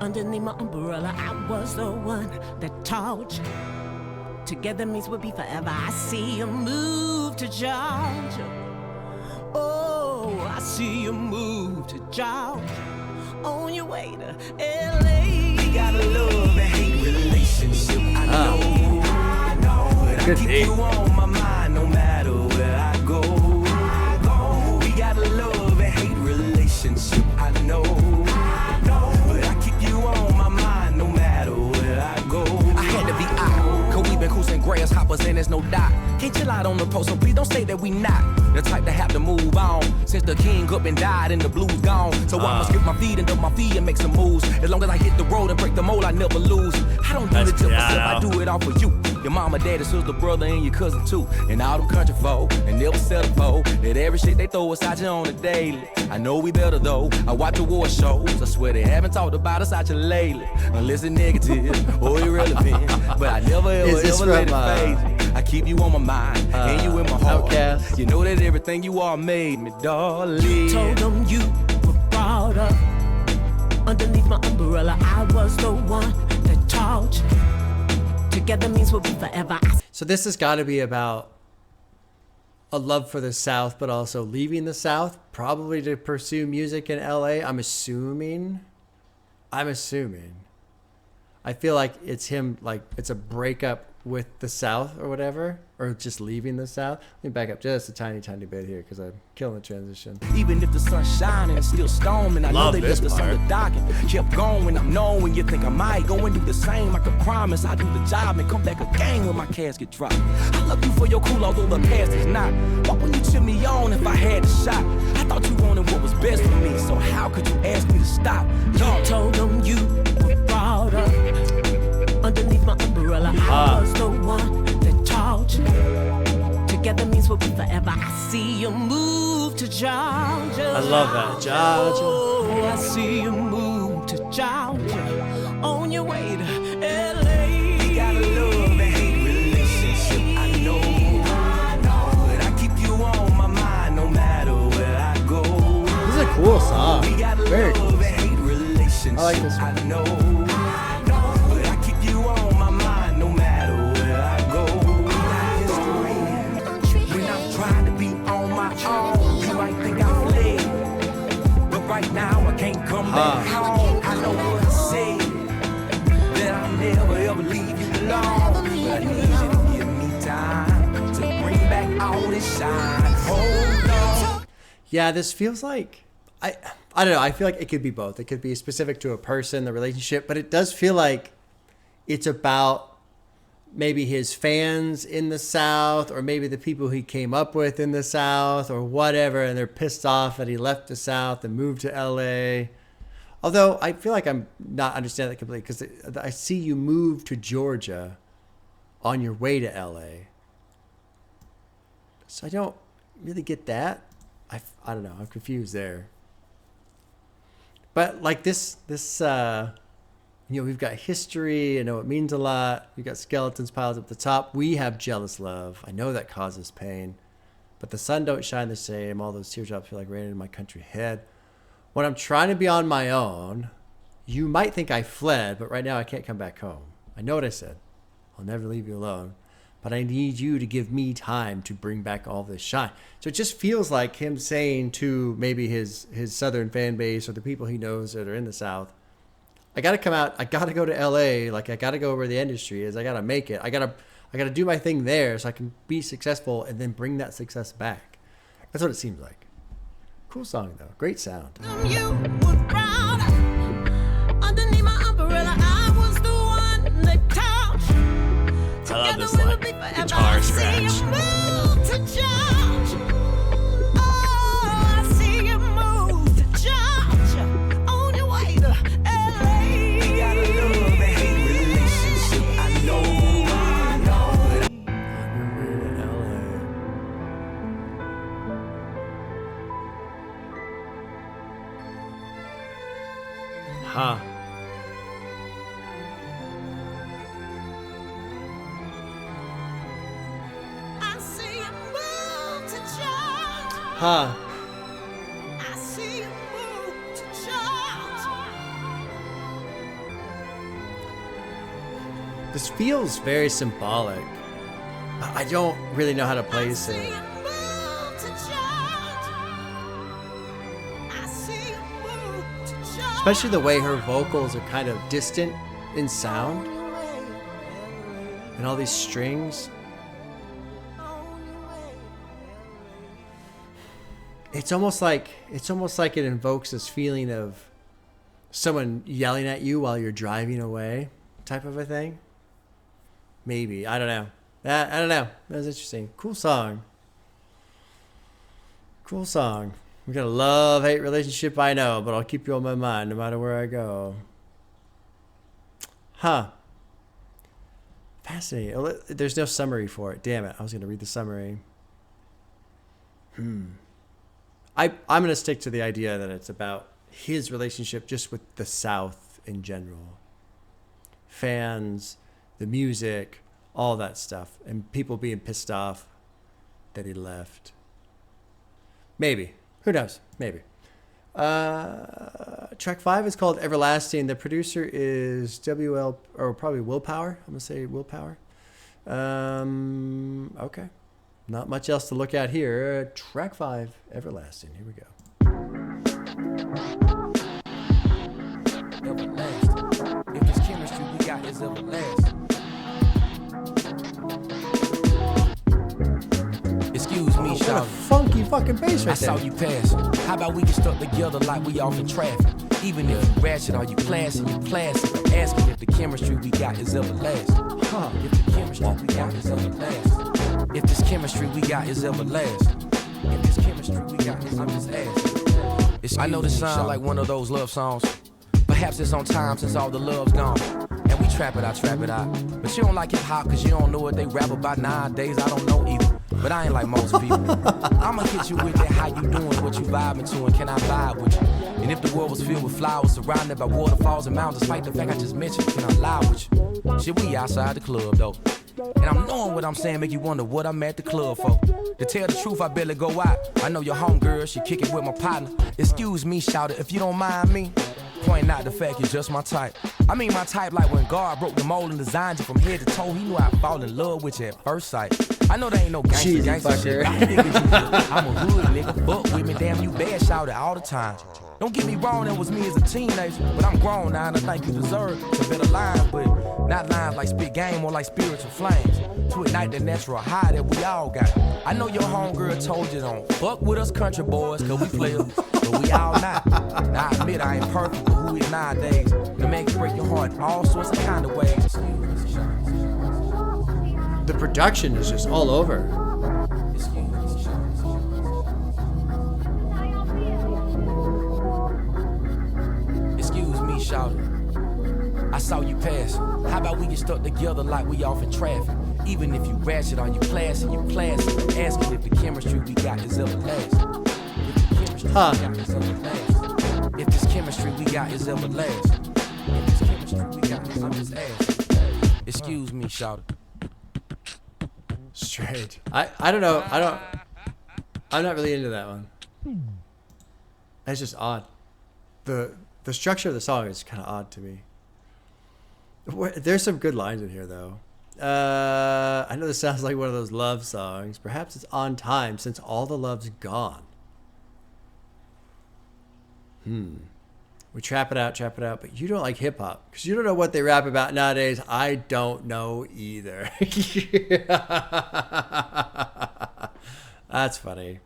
underneath my umbrella. I was the one that taught you. Together means we'll be forever. I see you move to Georgia. Oh, I see you move to Georgia. On your way to L.A. We got a love and hate relationship. I know. But I keep you on my mind no matter where I go. We got a love and hate relationship. I know. But I keep you on my mind no matter where I go. I had to be out, cause we been cruising grasshoppers and there's no doubt. Can't chill out on the post, so please don't say that we not the type to have to move on. Since the king up and died and the blues gone, so I'ma skip my feet and dump my feet and make some moves. As long as I hit the road and break the mold, I never lose. I don't do it to myself, I do it all for you. Your mama, daddy, sister, brother, and your cousin too. And all them country folk, and never settle for that every shit they throw us out you on the daily. I know we better though, I watch award shows. I swear they haven't talked about us out you lately. Unless it's negative or irrelevant. But I never ever let it phase me. I keep you on my mind, and you in my heart. Outcast. You know that everything you are made me, darling. You told them you were brought up underneath my umbrella. I was the one that taught you. Together means we'll be forever. So this has got to be about a love for the South, but also leaving the South, probably to pursue music in LA. I'm assuming. I feel like it's him, like it's a breakup with the South or whatever, or just leaving the South. Let me back up just a tiny bit here because I'm killing the transition. Even if the sun's shining, it's still storming. I know they left us on the dock and kept going. I'm knowing you think I might go and do the same. I can promise I'll do the job and come back again when my casket drop. I love you for your cool, although the past is not. Why wouldn't you cheer me on if I had the shot? I thought you wanted what was best for me, so how could you ask me to stop? You told them you were brought up underneath my umbrella. I was the one that taught you. Together means we'll be forever. I see you move to Georgia. I love that, Georgia. Oh, I see you move to Georgia on your way to LA. We got a love and hate relationship. I know, but I keep you on my mind no matter where I go. This is a cool song. We got a Very love cool. and hate relationship. I like this one. I know, but I keep you on my mind no matter where I go. When I'm trying to be on my own, you might think I'm late, but right now I can't come back home. I know what I say, that I'll never ever leave you alone, but I need you to give me time to bring back all this shine. Hold on. Yeah, this feels like I don't know. I feel like it could be both. It could be specific to a person, the relationship, but it does feel like it's about maybe his fans in the South, or maybe the people he came up with in the South, or whatever, and they're pissed off that he left the South and moved to LA. Although I feel like I'm not understanding that completely, because I see you move to Georgia on your way to LA. So I don't really get that. I don't know. I'm confused there. But like this, we've got history. I know it means a lot. We've got skeletons piled up at the top. We have jealous love. I know that causes pain. But the sun don't shine the same. All those teardrops feel like raining in my country head. When I'm trying to be on my own, you might think I fled, but right now I can't come back home. I know what I said. I'll never leave you alone. But I need you to give me time to bring back all this shine. So it just feels like him saying to maybe his Southern fan base or the people he knows that are in the South, I got to come out. I got to go to LA. Like, I got to go where the industry is. I got to make it. I got to do my thing there so I can be successful and then bring that success back. That's what it seems like. Cool song, though. Great sound. You were proud underneath my umbrella. I was the one that taught you. I love this like guitar scratch. Huh. Huh. This feels very symbolic. I don't really know how to place it. Especially the way her vocals are kind of distant in sound. And all these strings. It's almost like it invokes this feeling of someone yelling at you while you're driving away, type of a thing. Maybe. I don't know. I don't know. That's interesting. Cool song. Cool song. We got a love-hate relationship, I know, but I'll keep you on my mind no matter where I go. Huh. Fascinating. There's no summary for it. Damn it. I was going to read the summary. I'm going to stick to the idea that it's about his relationship just with the South in general. Fans, the music, all that stuff. And people being pissed off that he left. Maybe. Who knows? Maybe. Track 5 is called Everlasting. The producer is probably Willpower. I'm going to say Willpower. Okay. Not much else to look at here. Track 5, Everlasting. Here we go. Everlasting. If this chemistry we got is everlasting. Excuse me, What a shout. funky fucking bass right I saw there. you pass. How about we get stuck together like we off in traffic? Even if you ratchet, are you classy? You classy. I'm asking if the chemistry we got is everlasting. If the chemistry we got is everlasting. If this chemistry we got is everlasting. If this chemistry we got is, I'm just asking. I know this sounds like one of those love songs. Perhaps it's on time since all the love's gone. And we trap it out. But you don't like hip hop cause you don't know what they rap about nowadays. I don't know either. But I ain't like most people. I'ma hit you with that how you doing, what you vibing to, and can I vibe with you? And if the world was filled with flowers surrounded by waterfalls and mountains, despite the fact I just mentioned, can I lie with you? Shit, we outside the club though. And I'm knowing what I'm saying make you wonder what I'm at the club for. To tell the truth, I barely go out. I know your homegirl, she kick it with my partner. Excuse me, shout it, if you don't mind me. Pointing out the fact you're just my type. I mean my type like when God broke the mold and designed you from head to toe. He knew I'd fall in love with you at first sight. I know there ain't no gangster shit. I figured you could. I'm a hood nigga, fuck with me, damn you bad, shout it all the time. Don't get me wrong, that was me as a teenager, but I'm grown now and I think you deserve some better lines, but not lines like spit game or like spiritual flames. To ignite the natural high that we all got. I know your homegirl told you don't fuck with us country boys, cause we players, but we all not. Now I admit I ain't perfect, but who is nowadays? The man can break your heart in all sorts of kind of ways. The production is just all over. Excuse me, shouting. I saw you pass. How about we get stuck together like we off in traffic? Even if you ratchet, are you classy? You classy. Asking if the chemistry we got is everlasting. If this chemistry we got is everlasting. If this chemistry we got is, I'm just asking. Excuse me, shouting. Straight. I don't know. I'm not really into that one. That's just odd. The structure of the song is kind of odd to me. There's some good lines in here though. I know this sounds like one of those love songs. Perhaps it's on time since all the love's gone. We trap it out, but you don't like hip hop because you don't know what they rap about nowadays. I don't know either. That's funny.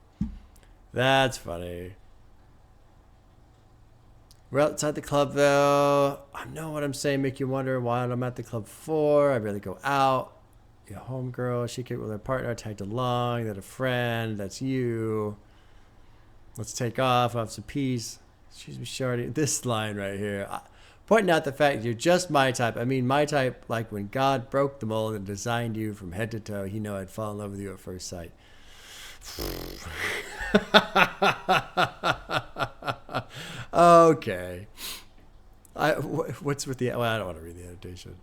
We're outside the club though. I know what I'm saying. Make you wonder why I'm at the club for. I rarely go out. Your homegirl, she kicked with her partner, tagged along. That a friend. That's you. Let's take off. Have some peace. Excuse me, shorty. This line right here. Pointing out the fact you're just my type. I mean, my type, like when God broke the mold and designed you from head to toe, he knew I'd fall in love with you at first sight. Okay. What's with the... Well, I don't want to read the annotation.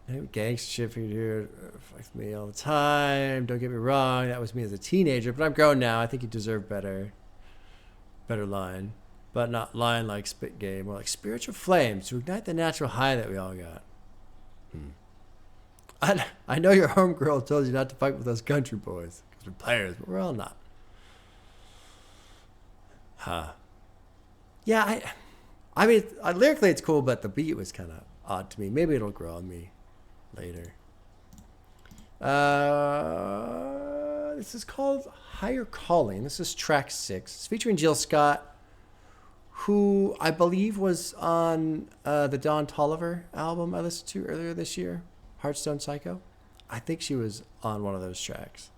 Gangsta shit here affects me all the time. Don't get me wrong. That was me as a teenager, but I'm grown now. I think you deserve better. Better line. But not line like spit game. More like spiritual flames to ignite the natural high that we all got. I know your homegirl told you not to fight with us country boys. Because we're players, but we're all not. Yeah, I mean, lyrically it's cool, but the beat was kind of odd to me. Maybe it'll grow on me later. This is called Higher Calling. This is track 6. It's featuring Jill Scott, who I believe was on the Don Toliver album I listened to earlier this year, Heartstone Psycho. I think she was on one of those tracks.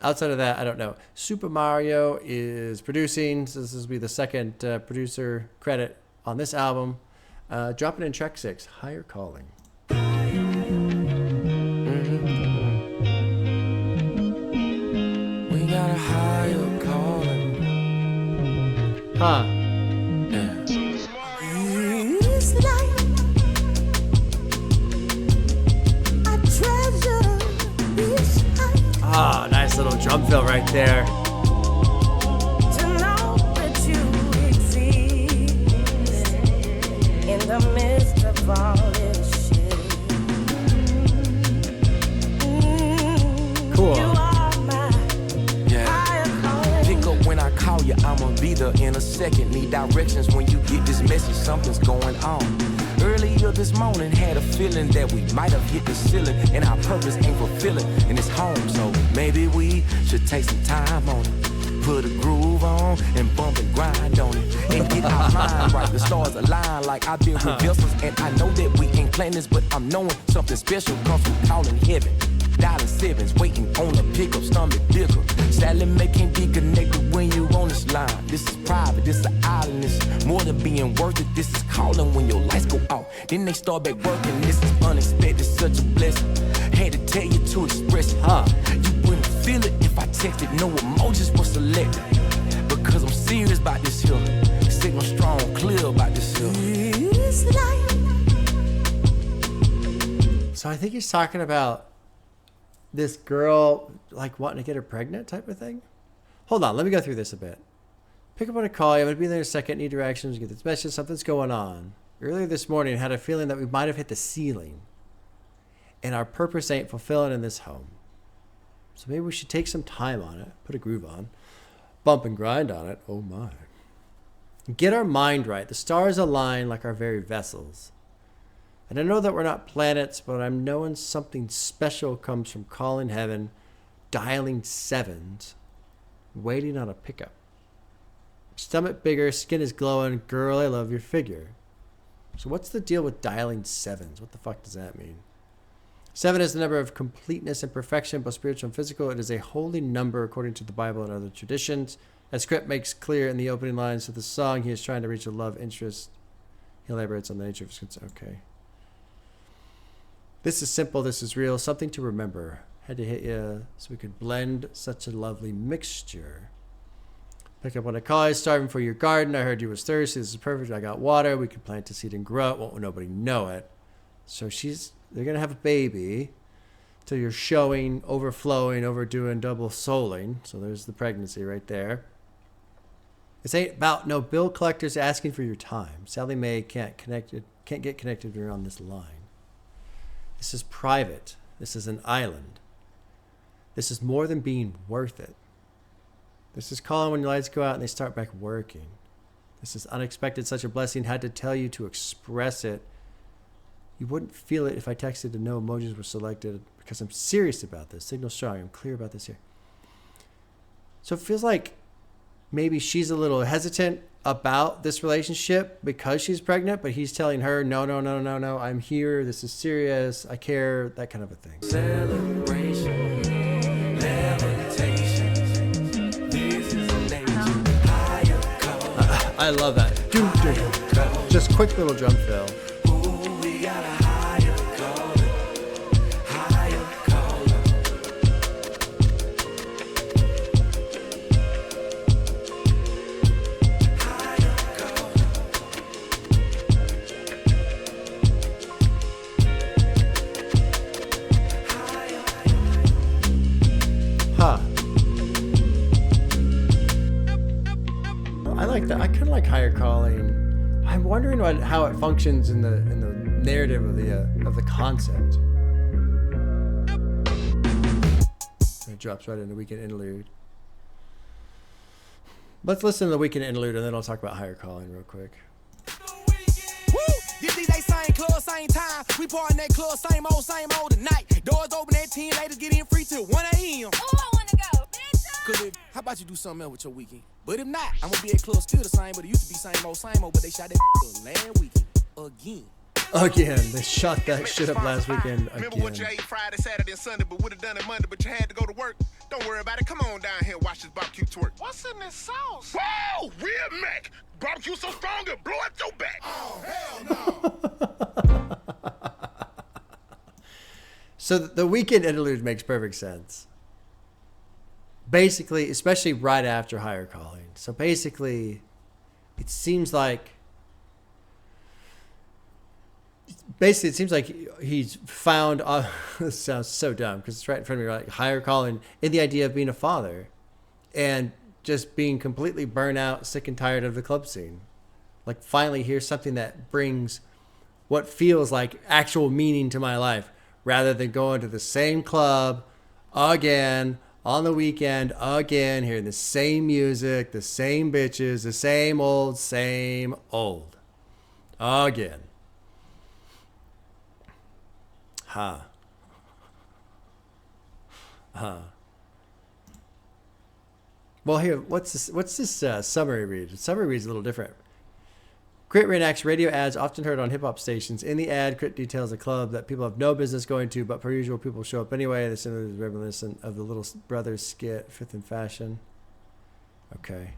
Outside of that, I don't know. Super Mario is producing, so this will be the second producer credit on this album. Dropping in track 6, Higher Calling. We got a higher calling. This life, I treasure each time. Nice little drum fill right there. To know that you exist in the midst of all this shit. I'ma be there in a second. Need directions when you get this message, something's going on. Earlier this morning, had a feeling that we might have hit the ceiling, and our purpose ain't fulfilling in this home. So maybe we should take some time on it, put a groove on and bump and grind on it, and get our mind right. The stars align like I've been with vessels, and I know that we ain't playing this, but I'm knowing something special comes from calling heaven. Dialing sevens, waiting on a pickup, stomach bigger. Sadly, can't be connected when you're on this line. This is private, this is an island. This is more than being worth it. This is calling when your lights go out. Then they start back working. This is unexpected, such a blessing. Had to tell you to express it. You wouldn't feel it if I texted. No emojis were selected. Because I'm serious about this here. Signal strong, clear about this here. So I think he's talking about this girl like wanting to get her pregnant type of thing. Hold on, let me go through this a bit. Pick up on a call. I'm going to be there in a second. Need directions. Get this message. Something's going on. Earlier this morning, I had a feeling that we might have hit the ceiling, and our purpose ain't fulfilling in this home. So maybe we should take some time on it. Put a groove on. Bump and grind on it. Oh my. Get our mind right. The stars align like our very vessels. And I know that we're not planets, but I'm knowing something special comes from calling heaven, dialing sevens, waiting on a pickup. Stomach bigger, skin is glowing. Girl, I love your figure. So what's the deal with dialing sevens? What the fuck does that mean? 7 is the number of completeness and perfection, both spiritual and physical. It is a holy number according to the Bible and other traditions. As Script makes clear in the opening lines of the song, he is trying to reach a love interest. He elaborates on the nature of his concern. Okay. This is simple. This is real. Something to remember. Had to hit you so we could blend such a lovely mixture. Pick up on a call. Starving for your garden. I heard you was thirsty. This is perfect. I got water. We could plant a seed and grow it. Won't nobody know it. So they're going to have a baby till you're showing, overflowing, overdoing, double souling. So there's the pregnancy right there. This ain't about no bill collectors asking for your time. Sally Mae can't get connected when you're on this line. This is private. This is an island. This is more than being worth it. This is calling when your lights go out and they start back working. This is unexpected, such a blessing. Had to tell you to express it. You wouldn't feel it if I texted and no emojis were selected because I'm serious about this. Signal strong. I'm clear about this here. So it feels like maybe she's a little hesitant about this relationship because she's pregnant, but he's telling her, no, I'm here. This is serious. I care. That kind of a thing. Celebration, levitation. This is a nation. Higher color. I love that. Just quick little drum fill. We got a higher color. Higher color. I like that. I kind of like higher calling. I'm wondering how it functions in the narrative of the concept. It drops right in the weekend interlude. Let's listen to the weekend interlude and then I'll talk about higher calling real quick. Woo! This DJ same club, same time. We party in that club, same old tonight. Doors open at 10, ladies get in free till 1 a.m. Oh, I wanna go. Cause how about you do something else with your weekend? But if not, I'm gonna be at club still the same, but it used to be same old, but they shot that last weekend again. They shot that shit up last weekend again. Remember what you ate Friday, Saturday, and Sunday, but would have done it Monday, but you had to go to work? Don't worry about it. Come on down here and watch this barbecue twerk. What's in this sauce? Whoa! Real Mac! Barbecue so strong it blow out your back. Oh, hell no! So the weekend interlude makes perfect sense. Basically, especially right after higher calling. So basically, it seems like he's found. This sounds so dumb because it's right in front of me. Like higher calling in the idea of being a father, and just being completely burnt out, sick and tired of the club scene. Like finally, here's something that brings what feels like actual meaning to my life, rather than going to the same club again on the weekend again, hearing the same music, the same bitches, the same old again. Well, here, what's this summary read? The summary read's a little different. K.R.I.T reenacts radio ads often heard on hip-hop stations. In the ad, K.R.I.T details a club that people have no business going to, but per usual, people show up anyway. This is reminiscent of the Little Brothers skit, Fifth in Fashion. Okay.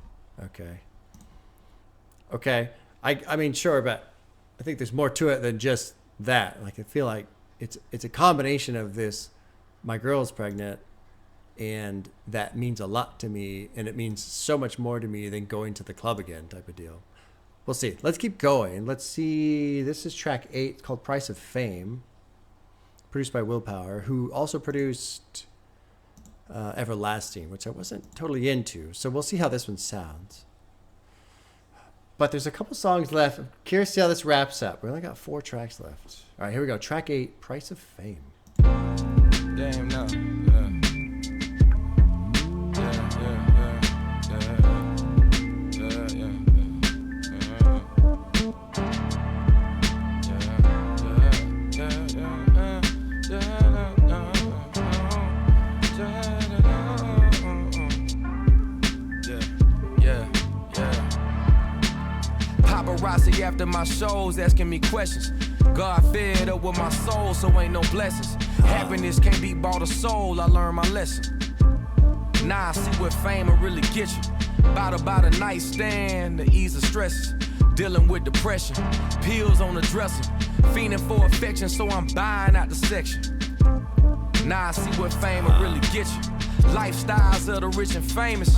I mean, sure, but I think there's more to it than just that. Like, I feel like it's a combination of this, my girl's pregnant, and that means a lot to me, and it means so much more to me than going to the club again type of deal. We'll see. Let's keep going. Let's see. This is track 8. It's called Price of Fame, produced by Willpower, who also produced Everlasting, which I wasn't totally into. So we'll see how this one sounds. But there's a couple songs left. I'm curious to see how this wraps up. We only got 4 tracks left. All right, here we go. Track 8, Price of Fame. Damn, no. Paparazzi after my shows asking me questions. God fed up with my soul, so ain't no blessings. Happiness can't be bought a soul, I learned my lesson. Now I see what fame will really get you. About a nightstand to ease the stresses. Dealing with depression, pills on the dresser. Fiending for affection, so I'm buying out the section. Now I see what fame will really get you. Lifestyles of the rich and famous.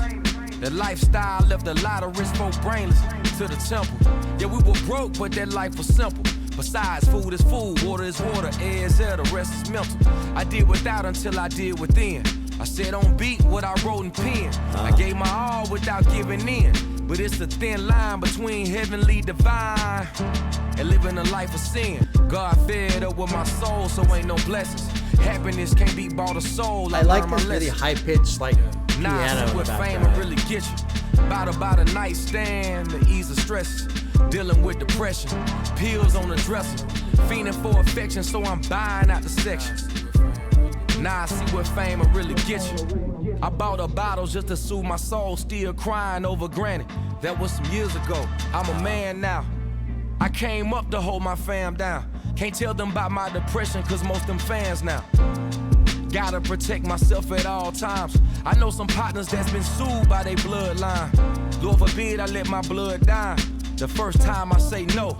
That lifestyle left a lot of rich folk brainless to the temple. Yeah, we were broke, but that life was simple. Besides, food is food, water is water, air is air, the rest is mental. I did without until I did within. I said on beat what I wrote in pen. I gave my all without giving in. But it's a thin line between heavenly divine and living a life of sin. God fed up with my soul, so ain't no blessings. Happiness can't be bought a soul. I like this really high-pitched, like, piano see what in the fame will background. really get you. About a nightstand to ease the stresses. Dealing with depression, pills on the dresser. Fiending for affection, so I'm buying out the sections. Now I see what fame will really get you. I bought a bottle just to soothe my soul, still crying over granted. That was some years ago. I'm a man now. I came up to hold my fam down. Can't tell them about my depression, cause most them fans now. Gotta protect myself at all times. I know some partners that's been sued by their bloodline. Lord forbid I let my blood die. The first time I say no,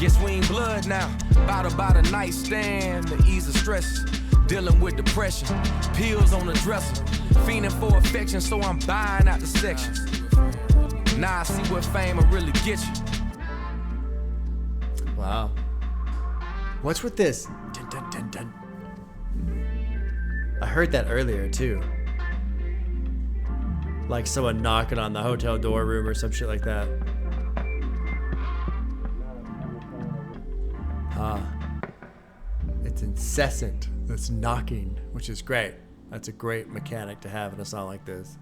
guess we ain't blood now. About a nightstand to ease the stress. Dealing with depression, pills on the dresser. Fiending for affection, so I'm buying out the sections. Now I see what fame will really get you. Wow. What's with this? Dun, dun, dun, dun. I heard that earlier too. Like someone knocking on the hotel door room or some shit like that. It's incessant. It's knocking, which is great. That's a great mechanic to have in a song like this.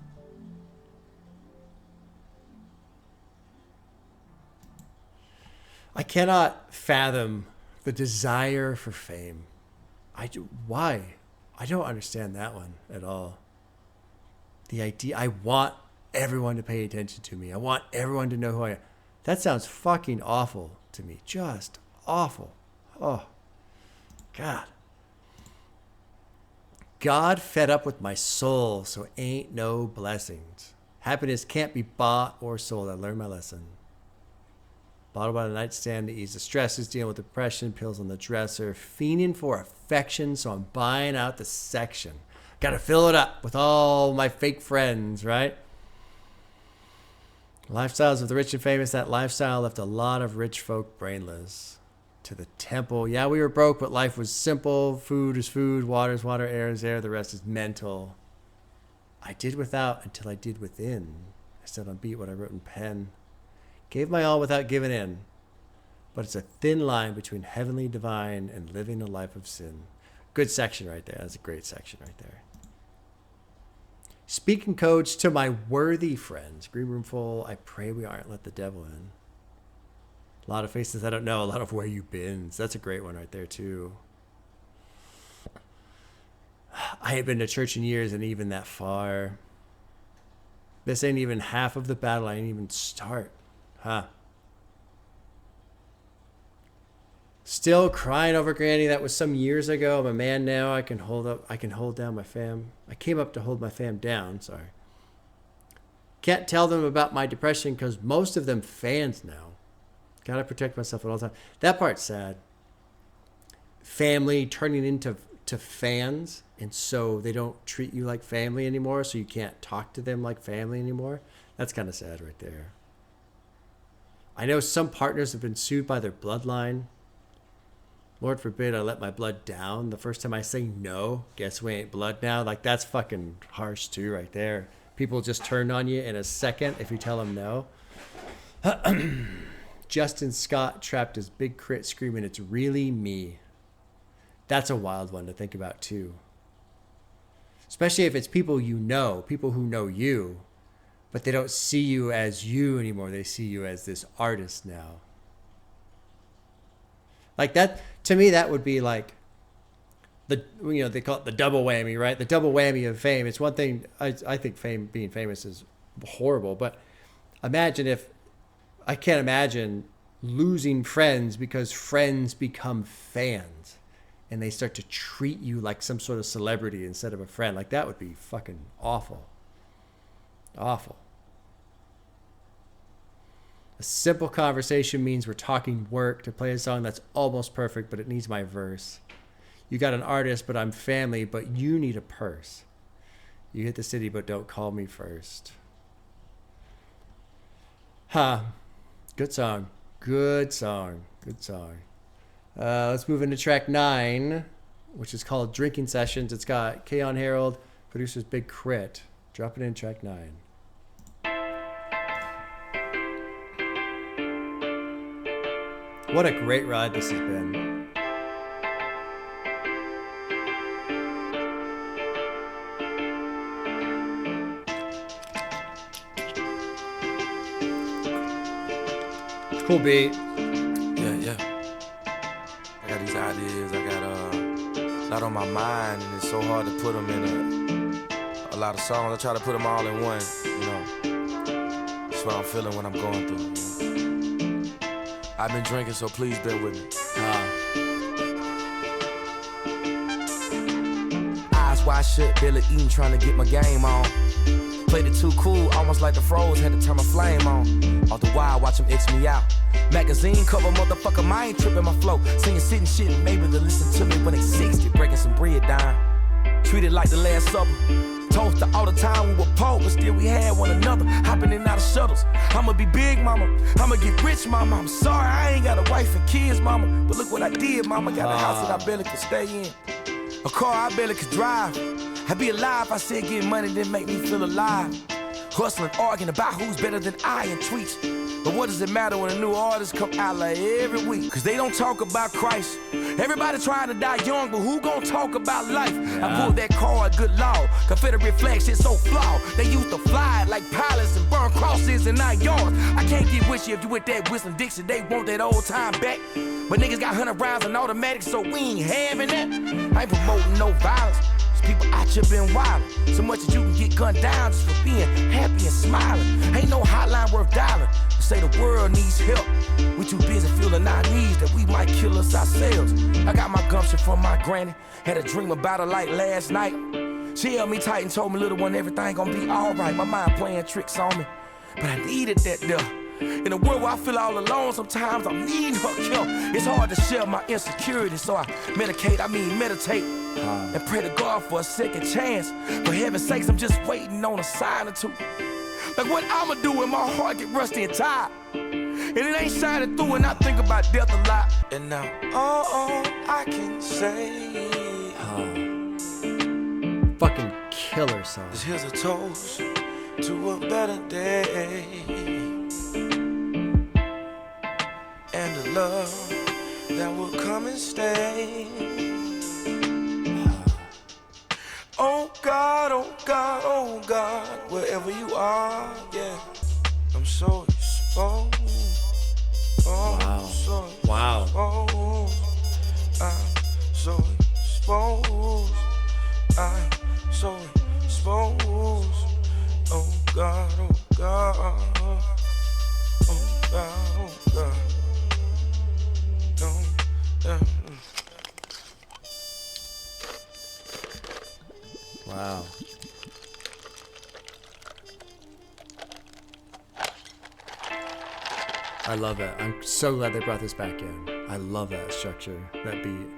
I cannot fathom the desire for fame. Why? I don't understand that one at all. The idea, I want everyone to pay attention to me. I want everyone to know who I am. That sounds fucking awful to me. Just awful. Oh, God. God fed up with my soul, so ain't no blessings. Happiness can't be bought or sold. I learned my lesson. Bottle by the nightstand to ease the stresses, dealing with depression, pills on the dresser, fiending for affection, so I'm buying out the section. Gotta fill it up with all my fake friends, right? Lifestyles of the rich and famous. That lifestyle left a lot of rich folk brainless. To the temple. Yeah, we were broke, but life was simple. Food is food, water is water, air is air, the rest is mental. I did without until I did within. I said on beat what I wrote in pen. Gave my all without giving in. But it's a thin line between heavenly divine and living a life of sin. Good section right there. That's a great section right there. Speaking codes to my worthy friends. Green room full. I pray we aren't let the devil in. A lot of faces I don't know. A lot of where you been. So that's a great one right there too. I ain't been to church in years and even that far. This ain't even half of the battle. I ain't even start. Huh. Still crying over Granny. That was some years ago. I'm a man now. I can hold down my fam. I came up to hold my fam down. Sorry. Can't tell them about my depression because most of them fans now. Gotta protect myself at all times. That part's sad. Family turning into fans, and so they don't treat you like family anymore, so you can't talk to them like family anymore. That's kind of sad right there. I know some partners have been sued by their bloodline. Lord forbid I let my blood down. The first time I say no, guess we ain't blood now. Like, that's fucking harsh too right there. People just turn on you in a second if you tell them no. Justin Scott trapped as Big K.R.I.T screaming, "It's really me." That's a wild one to think about too. Especially if it's people you know, people who know you, but they don't see you as you anymore. They see you as this artist now. Like that, to me, that would be like they call it the double whammy, right? The double whammy of fame. It's one thing, I think being famous is horrible, but I can't imagine losing friends because friends become fans and they start to treat you like some sort of celebrity instead of a friend. Like, that would be fucking awful. Awful. A simple conversation means we're talking work. To play a song that's almost perfect, but it needs my verse. You got an artist, but I'm family, but you need a purse. You hit the city, but don't call me first. Good song. Good song. Good song. Let's move into track 9, which is called Drinking Sessions. It's got K.on Harold, producers Big K.R.I.T. Dropping in track 9. What a great ride this has been. Cool beat. Yeah. I got these ideas. I got a lot on my mind, and it's so hard to put them in a lot of songs. I try to put them all in one, you know. That's what I'm feeling when I'm going through. You know? I've been drinking, so please bear with me. Eyes wide shut, barely eating, trying to get my game on. Played it too cool, almost like the froze, had to turn my flame on. Off the wire, watch them X me out. Magazine cover, motherfucker, I ain't tripping my flow. Singing, sitting, shit, maybe they'll listen to me when they 60, breaking some bread down. Treated like the Last Supper. Toast to all the time we were poor, but still we had one another. Hopping in and out of shuttles. I'ma be big, mama. I'ma get rich, mama. I'm sorry, I ain't got a wife and kids, mama. But look what I did, mama. Got a house that I barely could stay in. A car I barely could drive. I'd be alive, I said getting money didn't make me feel alive. Hustling, arguing about who's better than I in tweets. But what does it matter when a new artist come out like every week? Cause they don't talk about Christ. Everybody trying to die young, but who gon' talk about life? I pulled that card, good law. Confederate flag shit so flawed. They used to fly it like pilots and burn crosses in 9 yards. I can't get with you if you with that Whistling Dixie. They want that old time back. But niggas got 100 rounds and automatic, so we ain't having that. I ain't promoting no violence. People out here been wildin', so much that you can get gunned down just for being happy and smiling. Ain't no hotline worth dialing. They say the world needs help. We too busy feeling our needs that we might kill us ourselves. I got my gumption from my granny. Had a dream about her like last night. She held me tight and told me, little one, everything gon' be alright. My mind playing tricks on me, but I needed that there. In a world where I feel all alone, sometimes I'm needing her help. It's hard to share my insecurities, so I meditate, and pray to God for a second chance. For heaven's sakes, I'm just waiting on a sign or two. Like what I'ma do when my heart get rusty and tired, and it ain't shining through, and I think about death a lot. And now all I can say, fucking killer song. Is here's a toast to a better day. And the love that will come and stay. Oh God, God, wherever you are, yeah. I'm so exposed. Oh, Wow. so Wow. exposed. I'm so exposed. I'm so exposed. Oh God, oh God. Oh God, oh God. Wow. I love it. I'm so glad they brought this back in. I love that structure, that beat.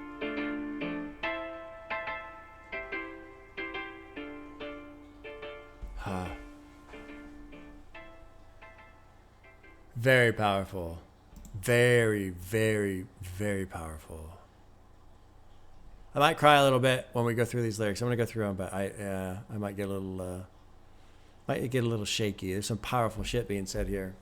Huh. Very powerful. Very, very, very powerful. I might cry a little bit when we go through these lyrics. I'm gonna go through them, but I might get a little shaky. There's some powerful shit being said here.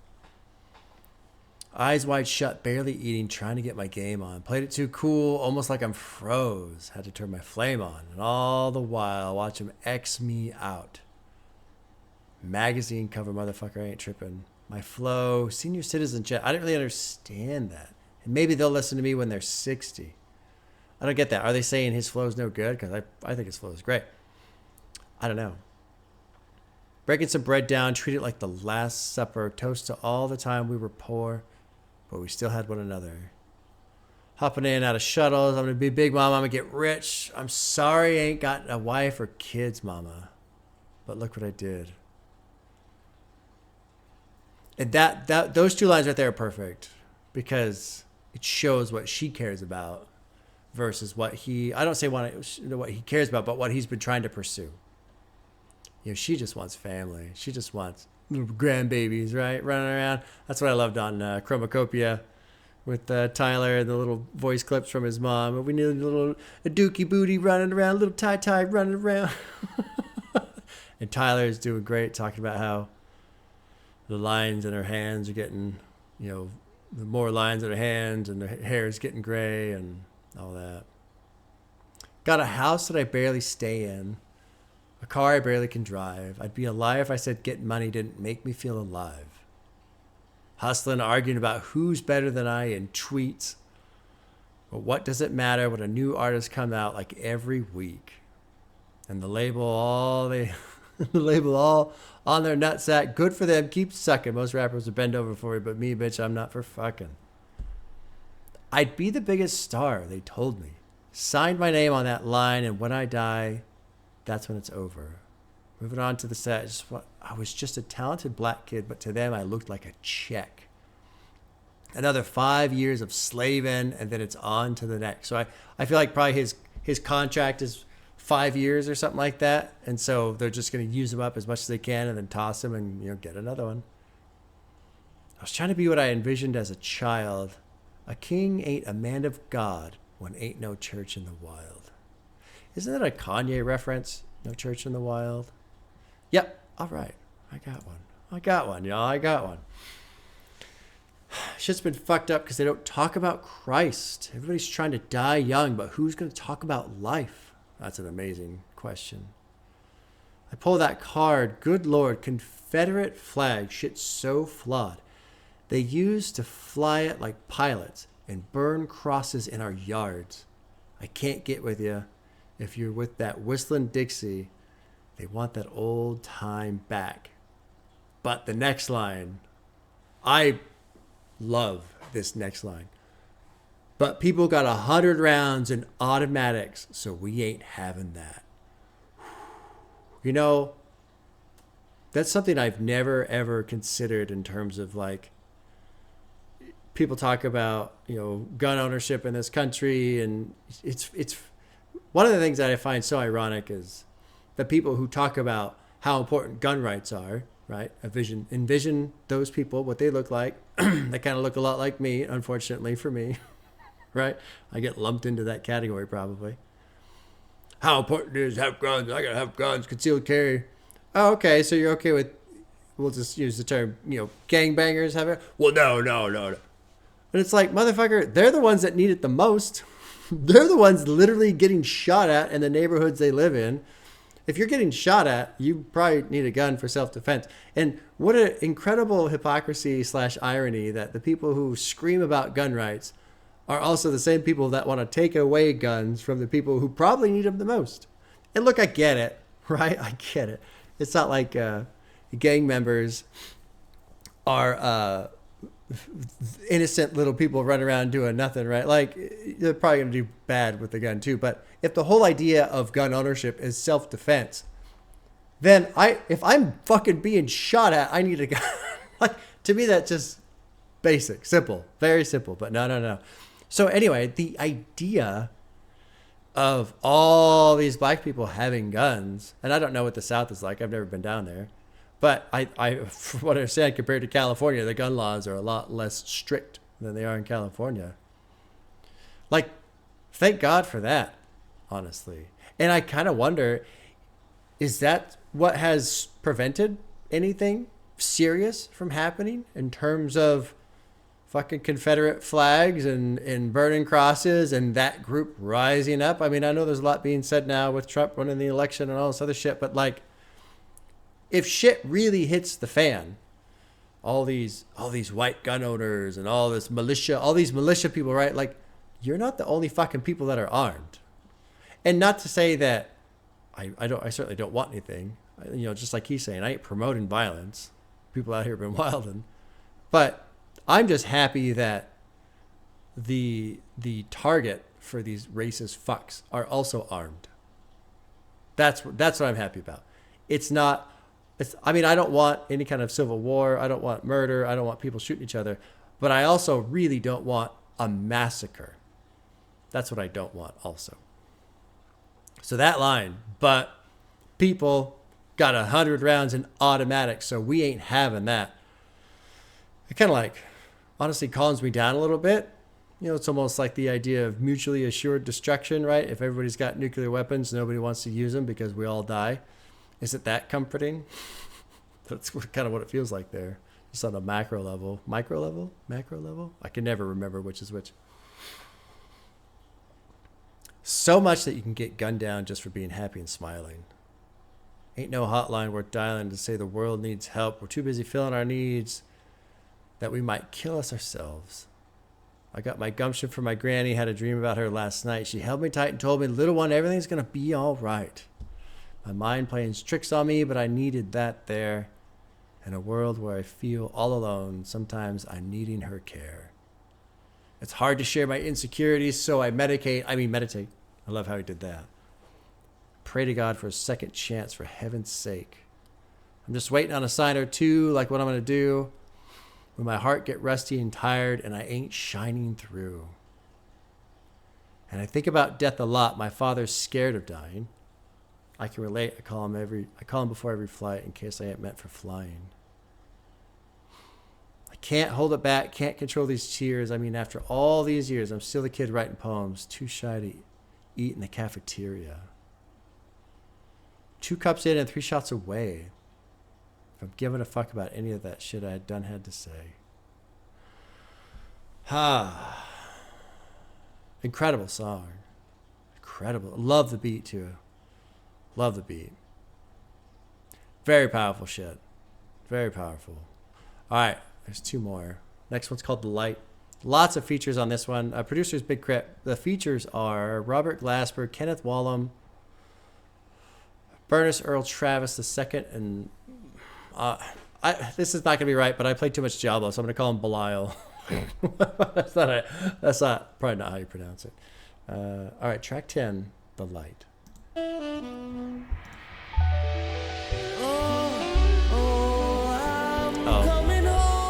Eyes wide shut, barely eating, trying to get my game on. Played it too cool, almost like I'm froze. Had to turn my flame on, and all the while watch him X me out. Magazine cover, motherfucker, I ain't tripping. My flow, senior citizen chat. I didn't really understand that. And maybe they'll listen to me when they're 60. I don't get that. Are they saying his flow's no good? Because I think his flow is great. I don't know. Breaking some bread down, treat it like the Last Supper. Toast to all the time we were poor, but we still had one another. Hopping in and out of shuttles. I'm going to be big, mama. I'm going to get rich. I'm sorry I ain't got a wife or kids, mama. But look what I did. And those two lines right there are perfect because it shows what she cares about versus what I don't say what he cares about, but what he's been trying to pursue. You know, she just wants family. She just wants little grandbabies, right? Running around. That's what I loved on Chromacopia with Tyler and the little voice clips from his mom. We need a dookie booty running around, a little tie running around. And Tyler is doing great, talking about how the lines in her hands are getting, you know, the more lines in her hands and her hair is getting gray and all that. Got a house that I barely stay in. A car I barely can drive. I'd be a liar if I said getting money didn't make me feel alive. Hustling, arguing about who's better than I in tweets. But what does it matter when a new artist comes out like every week? And the label all on their nutsack. Good for them. Keep sucking. Most rappers would bend over for you, but me, bitch, I'm not for fucking. I'd be the biggest star, they told me. Signed my name on that line, and when I die, that's when it's over. Moving on to the set. I was just a talented black kid, but to them, I looked like a check. Another 5 years of slaving, and then it's on to the next. So I feel like probably his contract is 5 years or something like that. And so they're just going to use him up as much as they can and then toss him and, you know, get another one. I was trying to be what I envisioned as a child. A king ain't a man of God when ain't no church in the wild. Isn't that a Kanye reference? No church in the wild? Yep. All right. I got one, y'all. I got one. Shit's been fucked up because they don't talk about Christ. Everybody's trying to die young, but who's going to talk about life? That's an amazing question. I pull that card. Good Lord, Confederate flag. Shit's so flawed. They used to fly it like pilots and burn crosses in our yards. I can't get with you. If you're with that whistling Dixie, they want that old time back. But the next line, I love this next line. But people got 100 rounds in automatics, so we ain't having that. You know, that's something I've never, ever considered in terms of like, people talk about, you know, gun ownership in this country. And it's one of the things that I find so ironic is the people who talk about how important gun rights are, right? Envision those people, what they look like. They kind of look a lot like me, unfortunately for me. Right? I get lumped into that category probably. How important it is to have guns? I gotta have guns, concealed carry. Oh, okay, so you're okay with, we'll just use the term, you know, gangbangers have it? Well, no. But it's like, motherfucker, they're the ones that need it the most. They're the ones literally getting shot at in the neighborhoods they live in. If you're getting shot at, you probably need a gun for self-defense. And what an incredible hypocrisy / irony that the people who scream about gun rights are also the same people that want to take away guns from the people who probably need them the most. And look, I get it, right? I get it. It's not like gang members are innocent little people running around doing nothing, right? Like, they're probably going to do bad with the gun too. But if the whole idea of gun ownership is self-defense, then if I'm fucking being shot at, I need a gun. Like, to me, that's just basic, simple, very simple. But no. So anyway, the idea of all these black people having guns, and I don't know what the South is like. I've never been down there. But I from what I understand, compared to California, the gun laws are a lot less strict than they are in California. Like, thank God for that, honestly. And I kind of wonder, is that what has prevented anything serious from happening in terms of fucking Confederate flags and burning crosses and that group rising up? I mean, I know there's a lot being said now with Trump winning the election and all this other shit, but like, if shit really hits the fan, all these white gun owners and all these militia people, right? Like, you're not the only fucking people that are armed. And not to say that I certainly don't want anything. You know, just like he's saying, I ain't promoting violence. People out here have been wilding. But I'm just happy that the target for these racist fucks are also armed. That's what I'm happy about. I mean, I don't want any kind of civil war. I don't want murder. I don't want people shooting each other. But I also really don't want a massacre. That's what I don't want also. So that line, but people got 100 rounds in automatic, so we ain't having that. It kind of like, honestly, calms me down a little bit. You know, it's almost like the idea of mutually assured destruction, right? If everybody's got nuclear weapons, nobody wants to use them because we all die. Isn't that comforting? That's kind of what it feels like there. Just on a macro level. Micro level? I can never remember which is which. So much that you can get gunned down just for being happy and smiling. Ain't no hotline worth dialing to say the world needs help. We're too busy filling our needs that we might kill us ourselves. I got my gumption from my granny, had a dream about her last night. She held me tight and told me, little one, everything's going to be all right. My mind playing tricks on me, but I needed that there. In a world where I feel all alone, sometimes I'm needing her care. It's hard to share my insecurities, so I meditate. I love how he did that. Pray to God for a second chance, for heaven's sake. I'm just waiting on a sign or two, like what I'm going to do when my heart get rusty and tired and I ain't shining through. And I think about death a lot. My father's scared of dying. I can relate. I call him before every flight in case I ain't meant for flying. I can't hold it back, can't control these tears. I mean, after all these years, I'm still the kid writing poems, too shy to eat in the cafeteria. 2 cups in and 3 shots away. If I'm giving a fuck about any of that shit I had to say. Incredible song. Incredible. Love the beat too. Love the beat. Very powerful shit. Very powerful. All right, there's 2 more. Next one's called The Light. Lots of features on this one. Producer's Big K.R.I.T. The features are Robert Glasper, Kenneth Wallum, Bernice Earl Travis II, and this is not going to be right, but I played too much Diablo, so I'm going to call him Belial. That's probably not how you pronounce it. All right, track 10, The Light. Coming home.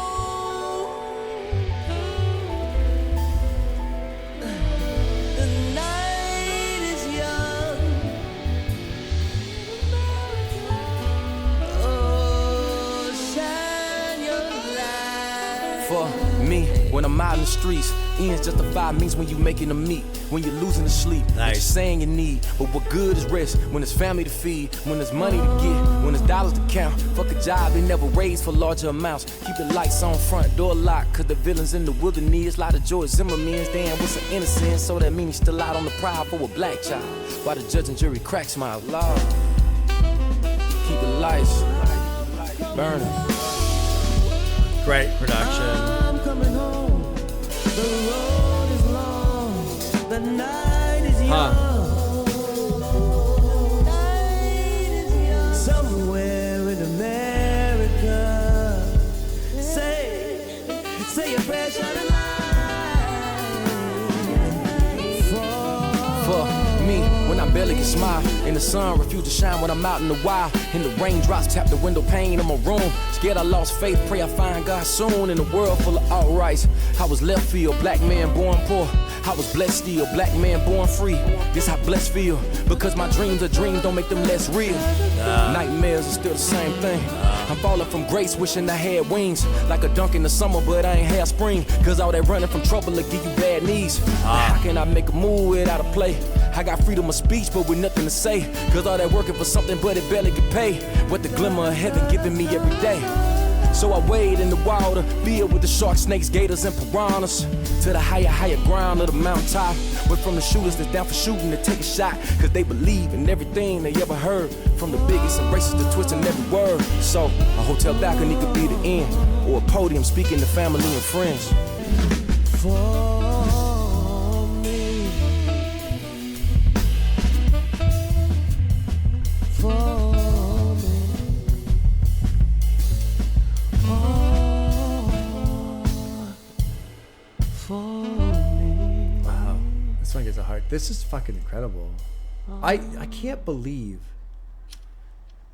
The night is young. Oh, shine your light. For me, when I'm out in the streets, ends justify means when you making them meet. When you're losing the sleep, nice. What you're saying you need. But what good is rest when there's family to feed, when there's money to get, when there's dollars to count. Fuck a job they never raised for larger amounts. Keep the lights on, front door locked, cause the villains in the wilderness. Lot of George Zimmerman's, damn, what's an innocent? So that means he's still out on the prowl for a black child. While the judge and jury crack smile, Lord. lights. Burning. Great production. I'm coming home. The road is long. The night is young. Somewhere in America. Say a prayer, shine a light. For me, when I barely can smile, and the sun refuse to shine when I'm out in the wild, and the raindrops tap the window pane in my room. Scared I lost faith, pray I find God soon. In a world full of outrights, I was left field, black man born poor. I was blessed still, black man born free. This how blessed feel, because my dreams are dreams, don't make them less real. Nightmares are still the same thing. I'm falling from grace, wishing I had wings. Like a dunk in the summer, but I ain't had spring. Cause all that running from trouble will give you bad knees. How can I make a move without a play? I got freedom of speech, but with nothing to say. Cause all that working for something, but it barely can pay. What the glimmer of heaven giving me every day. So I wade in the water, filled with the sharks, snakes, gators, and piranhas. To the higher ground of the mountaintop. Went from the shooters that's down for shooting to take a shot. Cause they believe in everything they ever heard. From the biggest and racist to twisting every word. So a hotel balcony could be the end. Or a podium speaking to family and friends. Wow, this one gets a heart. This is fucking incredible. I can't believe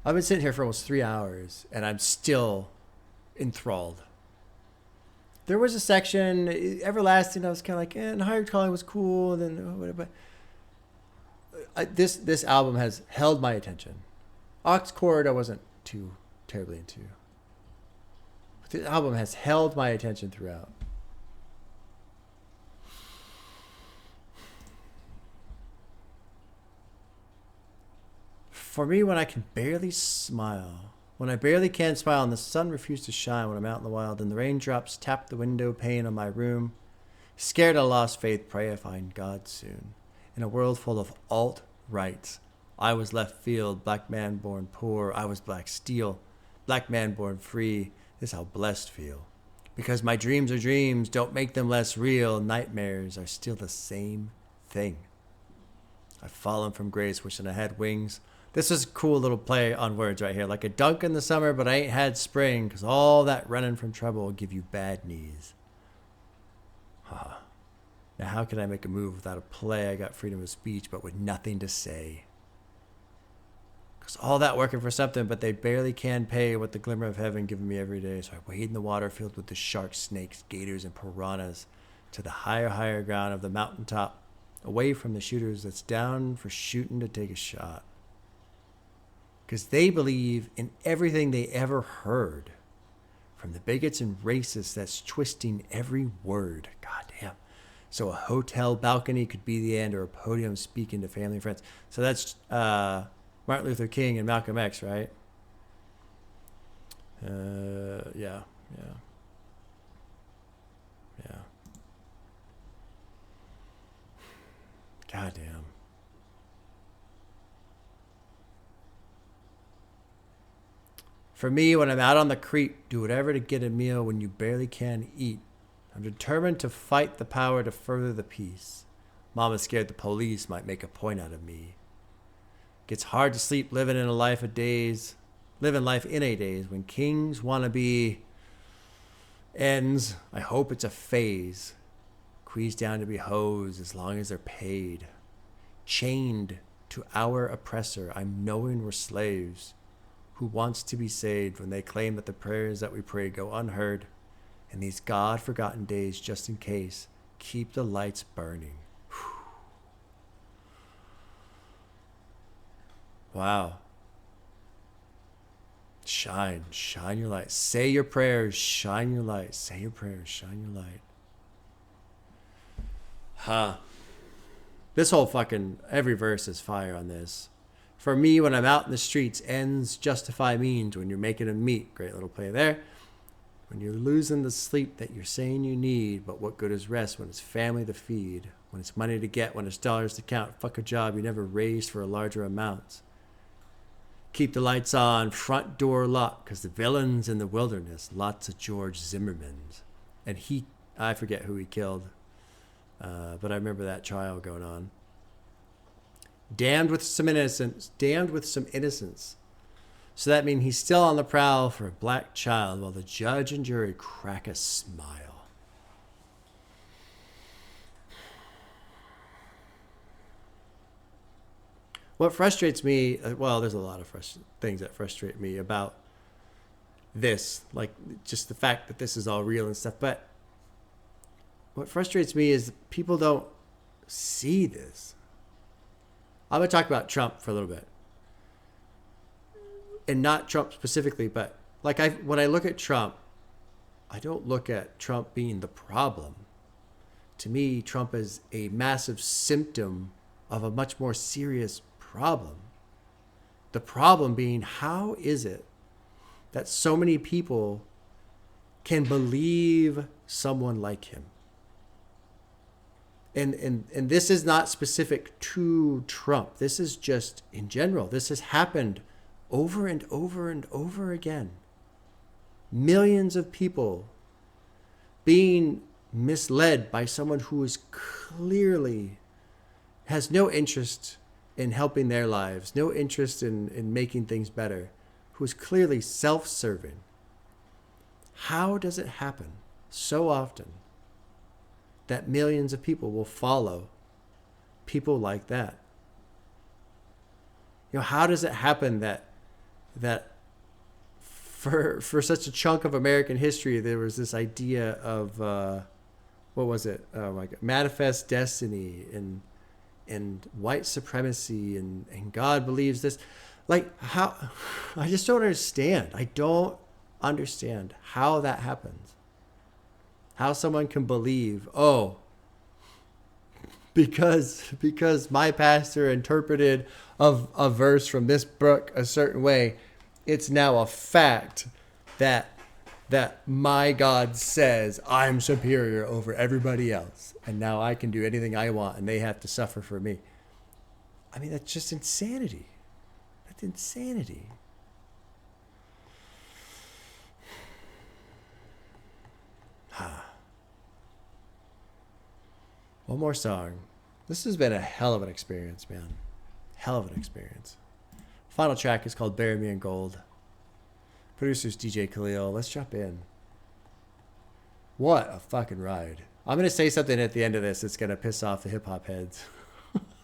I've been sitting here for almost 3 hours and I'm still enthralled. There was a section, Everlasting, I was kind of like, and Higher Calling was cool, and then whatever. This album has held my attention. Aux Cord I wasn't too terribly into. But this album has held my attention throughout. For me, when I can barely smile, when I barely can smile and the sun refuses to shine when I'm out in the wild and the raindrops tap the window pane on my room, scared I lost faith, pray I find God soon. In a world full of alt-rights, I was left field, black man born poor, I was black steel, black man born free, this how blessed feel. Because my dreams are dreams, don't make them less real, nightmares are still the same thing. I've fallen from grace, wishing I had wings. This is a cool little play on words right here. Like a dunk in the summer, but I ain't had spring, because all that running from trouble will give you bad knees. Now how can I make a move without a play? I got freedom of speech, but with nothing to say. Because all that working for something, but they barely can pay what the glimmer of heaven giving me every day. So I wade in the water filled with the sharks, snakes, gators, and piranhas to the higher ground of the mountaintop, away from the shooters that's down for shooting to take a shot. Because they believe in everything they ever heard. From the bigots and racists that's twisting every word. God damn. So a hotel balcony could be the end, or a podium speaking to family and friends. So that's Martin Luther King and Malcolm X, right? Yeah. God damn. For me, when I'm out on the creek, do whatever to get a meal when you barely can eat. I'm determined to fight the power to further the peace. Mama's scared the police might make a point out of me. Gets hard to sleep living in a life in a days when kings want to be ends. I hope it's a phase. Squeezed down to be hoes as long as they're paid. Chained to our oppressor, I'm knowing we're slaves. Who wants to be saved when they claim that the prayers that we pray go unheard. In these God-forgotten days, just in case, keep the lights burning. Wow. Shine your light. Say your prayers, shine your light. Say your prayers, shine your light. This whole fucking, every verse is fire on this. For me, when I'm out in the streets, ends justify means. When you're making a meet, great little play there. When you're losing the sleep that you're saying you need, but what good is rest when it's family to feed? When it's money to get, when it's dollars to count, fuck a job you never raised for a larger amount. keep the lights on, front door locked, because the villain's in the wilderness. Lots of George Zimmermans. And I forget who he killed, but I remember that trial going on. Damned with some innocence. So that means he's still on the prowl for a black child while the judge and jury crack a smile. What frustrates me, well, there's a lot of things that frustrate me about this, like just the fact that this is all real and stuff. But what frustrates me is people don't see this. I'm going to talk about Trump for a little bit. And not Trump specifically, but like when I look at Trump, I don't look at Trump being the problem. To me, Trump is a massive symptom of a much more serious problem. The problem being, how is it that so many people can believe someone like him? And this is not specific to Trump. This is just in general. This has happened over and over and over again. Millions of people being misled by someone who is clearly has no interest in helping their lives, no interest in making things better, who is clearly self-serving. How does it happen so often that millions of people will follow people like that? You know, how does it happen that for such a chunk of American history there was this idea of what was it? Like manifest destiny and white supremacy and God believes this. Like, how? I just don't understand. I don't understand how that happens. How someone can believe, oh, because my pastor interpreted a verse from this book a certain way, it's now a fact that my God says I'm superior over everybody else, and now I can do anything I want, and they have to suffer for me. I mean, that's just insanity. That's insanity. One more song. This has been a hell of an experience, man. Hell of an experience. Final track is called Bury Me in Gold. Producer's DJ Khalil. Let's jump in. What a fucking ride. I'm going to say something at the end of this that's going to piss off the hip-hop heads.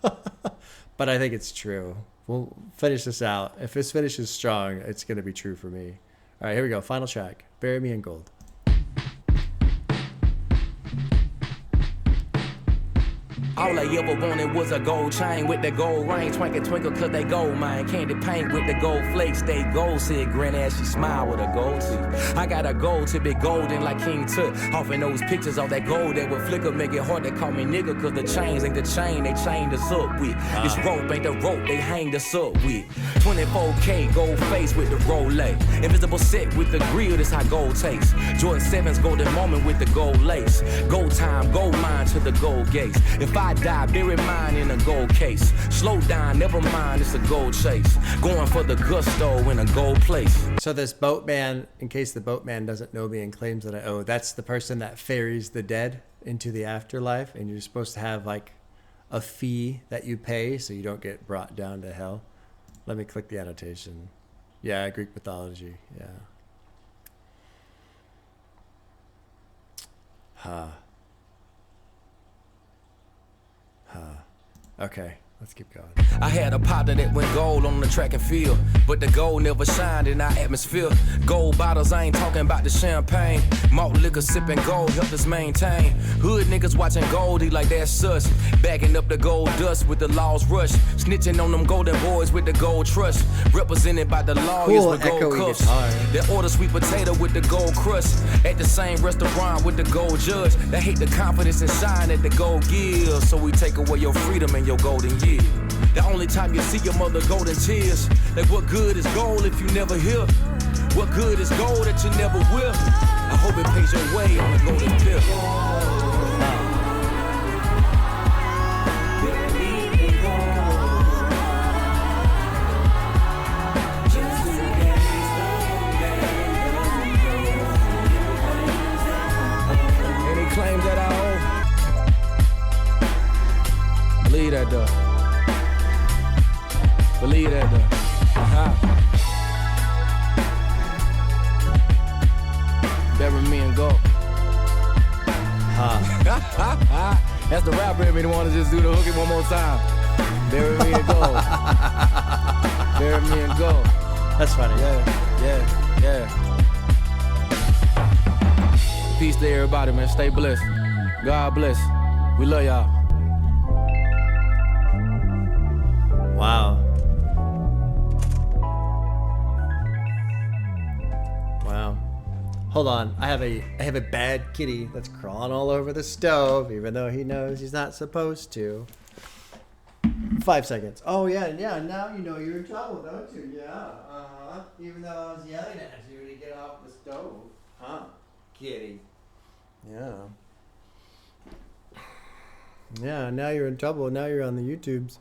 But I think it's true. We'll finish this out. If this finishes strong, it's going to be true for me. All right, here we go. Final track. Bury Me in Gold. All I ever wanted was a gold chain with the gold ring. Twinkle, twinkle, cause they gold mine. Candy paint with the gold flakes. They gold, said grin as she smile with a gold teeth. I got a gold to be golden like King Tut. Off in those pictures of that gold that would flicker. Make it hard to call me nigga, cause the chains ain't the chain they chained us up with. This rope ain't the rope they hanged us up with. 24K gold face with the Rolex. Invisible set with the grill, this how gold tastes. Jordan 7's golden moment with the gold lace. Gold time, gold mine to the gold gates. If I die, bury mine in a gold case. Slow down, never mind, it's a gold chase. Going for the gusto in a gold place. So this boatman, in case the boatman doesn't know me and claims that I owe, that's the person that ferries the dead into the afterlife, and you're supposed to have like a fee that you pay so you don't get brought down to hell. Let me click the annotation. Yeah, Greek mythology. Yeah. Okay, let's keep going. I had a partner that went gold on the track and field, but the gold never shined in our atmosphere. Gold bottles, I ain't talking about the champagne. Malt liquor sipping gold helped us maintain. Hood niggas watching Goldie like that's sus. Bagging up the gold dust with the law's rush. Snitching on them golden boys with the gold trust. Represented by the lawyers with gold cuffs. They order sweet potato with the gold crust. At the same restaurant with the gold judge. They hate the confidence and shine that the gold gives. So we take away your freedom and your golden year. The only time you see your mother golden tears. Like what good is gold if you never hear? What good is gold that you never will? I hope it pays your way on the golden pill. Bury me and go. That's the rapper in me that want to just do the hooking one more time. Bury me and go. Bury me and go. That's funny. Yeah. Peace to everybody, man. Stay blessed. God bless. We love y'all. Wow. Hold on. I have a bad kitty that's crawling all over the stove, even though he knows he's not supposed to. 5 seconds. Oh yeah. Now you know you're in trouble, don't you? Yeah. Even though I was yelling at you to get off the stove, huh, kitty? Yeah. Yeah. Now you're in trouble. Now you're on the YouTubes.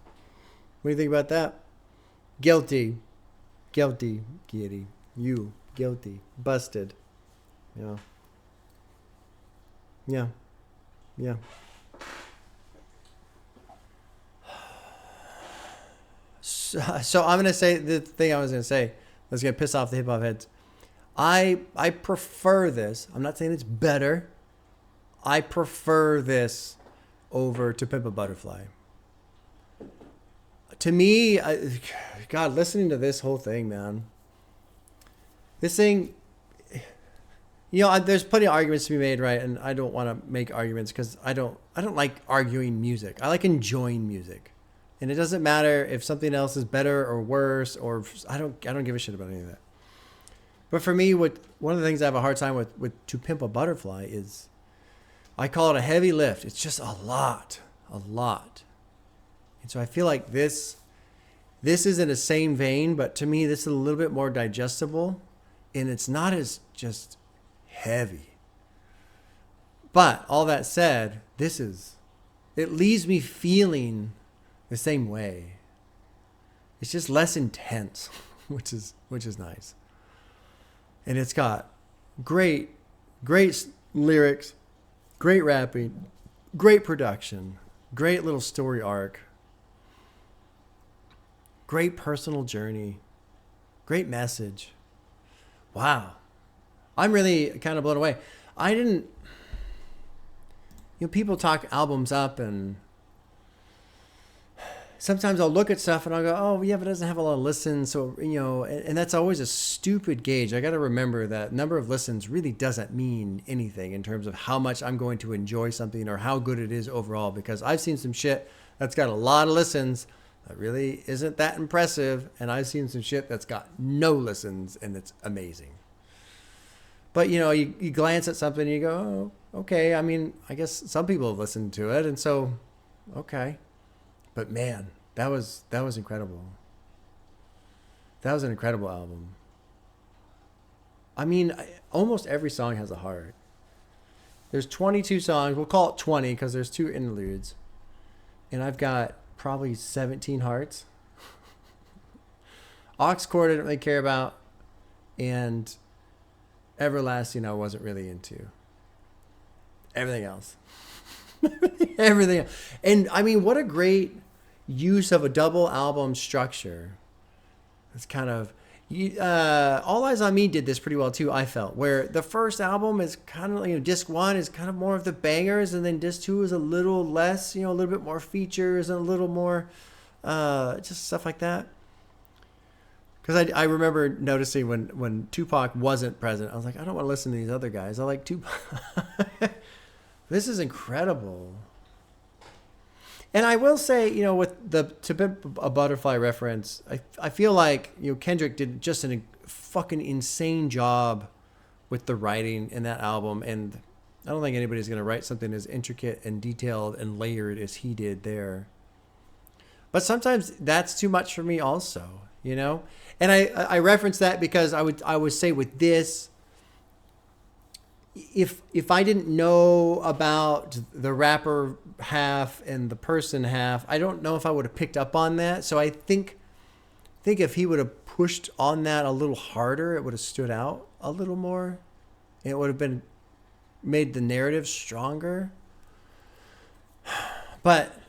What do you think about that? Guilty, kitty. You guilty. Busted. Yeah. So I'm gonna say the thing I was gonna say. That's gonna piss off the hip hop heads. I prefer this. I'm not saying it's better. I prefer this over To Pimp a Butterfly. To me, God, listening to this whole thing, man. This thing. There's plenty of arguments to be made, right? And I don't want to make arguments because I don't like arguing music. I like enjoying music, and it doesn't matter if something else is better or worse, or I don't give a shit about any of that. But for me, one of the things I have a hard time with To Pimp a Butterfly is, I call it a heavy lift. It's just a lot, and so I feel like this is in the same vein, but to me, this is a little bit more digestible, and it's not as just heavy. But all that said, it leaves me feeling the same way. It's just less intense, which is nice. And it's got great lyrics, great rapping, great production, great little story arc, great personal journey, great message. Wow. I'm really kind of blown away. People talk albums up, and sometimes I'll look at stuff and I'll go, oh yeah, but it doesn't have a lot of listens. So, and that's always a stupid gauge. I got to remember that number of listens really doesn't mean anything in terms of how much I'm going to enjoy something or how good it is overall, because I've seen some shit that's got a lot of listens that really isn't that impressive. And I've seen some shit that's got no listens and it's amazing. But, you glance at something and you go, oh, okay. I mean, I guess some people have listened to it. And so, okay. But man, that was incredible. That was an incredible album. I mean, almost every song has a heart. There's 22 songs. We'll call it 20 because there's 2 interludes. And I've got probably 17 hearts. Aux Cord I didn't really care about. And Everlasting I wasn't really into. Everything else. Everything else. And I mean, what a great use of a double album structure. It's kind of All Eyes on Me did this pretty well too, I felt, where the first album is kind of, disc 1 is kind of more of the bangers, and then disc 2 is a little less, a little bit more features and a little more just stuff like that. Because I remember noticing when Tupac wasn't present, I was like, I don't want to listen to these other guys. I like Tupac. This is incredible. And I will say, with the To Pimp a Butterfly reference, I feel like, Kendrick did just a fucking insane job with the writing in that album. And I don't think anybody's going to write something as intricate and detailed and layered as he did there. But sometimes that's too much for me also, And I reference that because I would say with this, if I didn't know about the rapper half and the person half, I don't know if I would have picked up on that. So I think if he would have pushed on that a little harder, it would have stood out a little more. It would have made the narrative stronger. But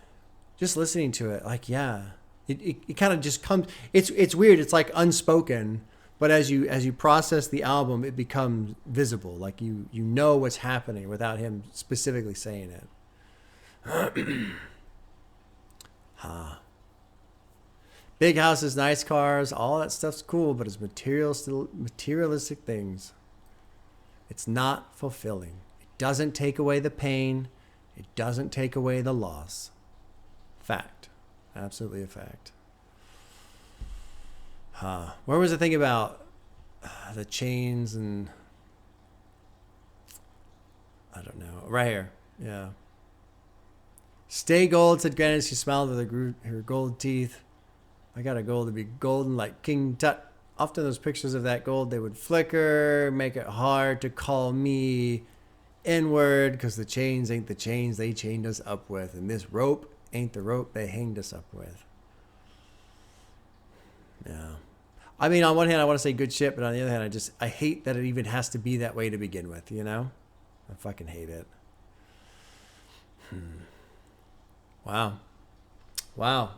just listening to it, like, yeah, it kind of just comes. It's weird. It's like unspoken, But as you process the album, it becomes visible. Like you know what's happening without him specifically saying it. Big houses, nice cars, all that stuff's cool, but it's materialistic things. It's not fulfilling. It doesn't take away the pain. It doesn't take away the loss. Fact. Absolutely a fact. Where was the thing about the chains and... I don't know. Right here. Yeah. Stay gold, said Granny. She smiled with her gold teeth. I got a gold to be golden like King Tut. Often those pictures of that gold, they would flicker, make it hard to call me N-word, because the chains ain't the chains they chained us up with. And this rope ain't the rope they hanged us up with. Yeah. I mean, on one hand, I want to say good shit, but on the other hand, I hate that it even has to be that way to begin with, you know? I fucking hate it. Wow. Wow.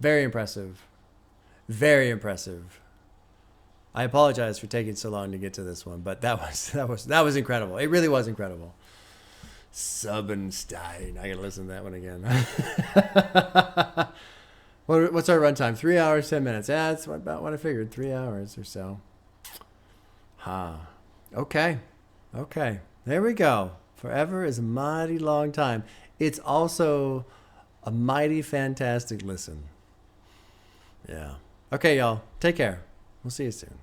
Very impressive. Very impressive. I apologize for taking so long to get to this one, but that was incredible. It really was incredible. Subenstein. I gotta listen to that one again. What's our runtime? 3 hours, 10 minutes. Yeah, that's about what I figured. 3 hours or so. Okay. There we go. Forever is a mighty long time. It's also a mighty fantastic listen. Yeah. Okay, y'all. Take care. We'll see you soon.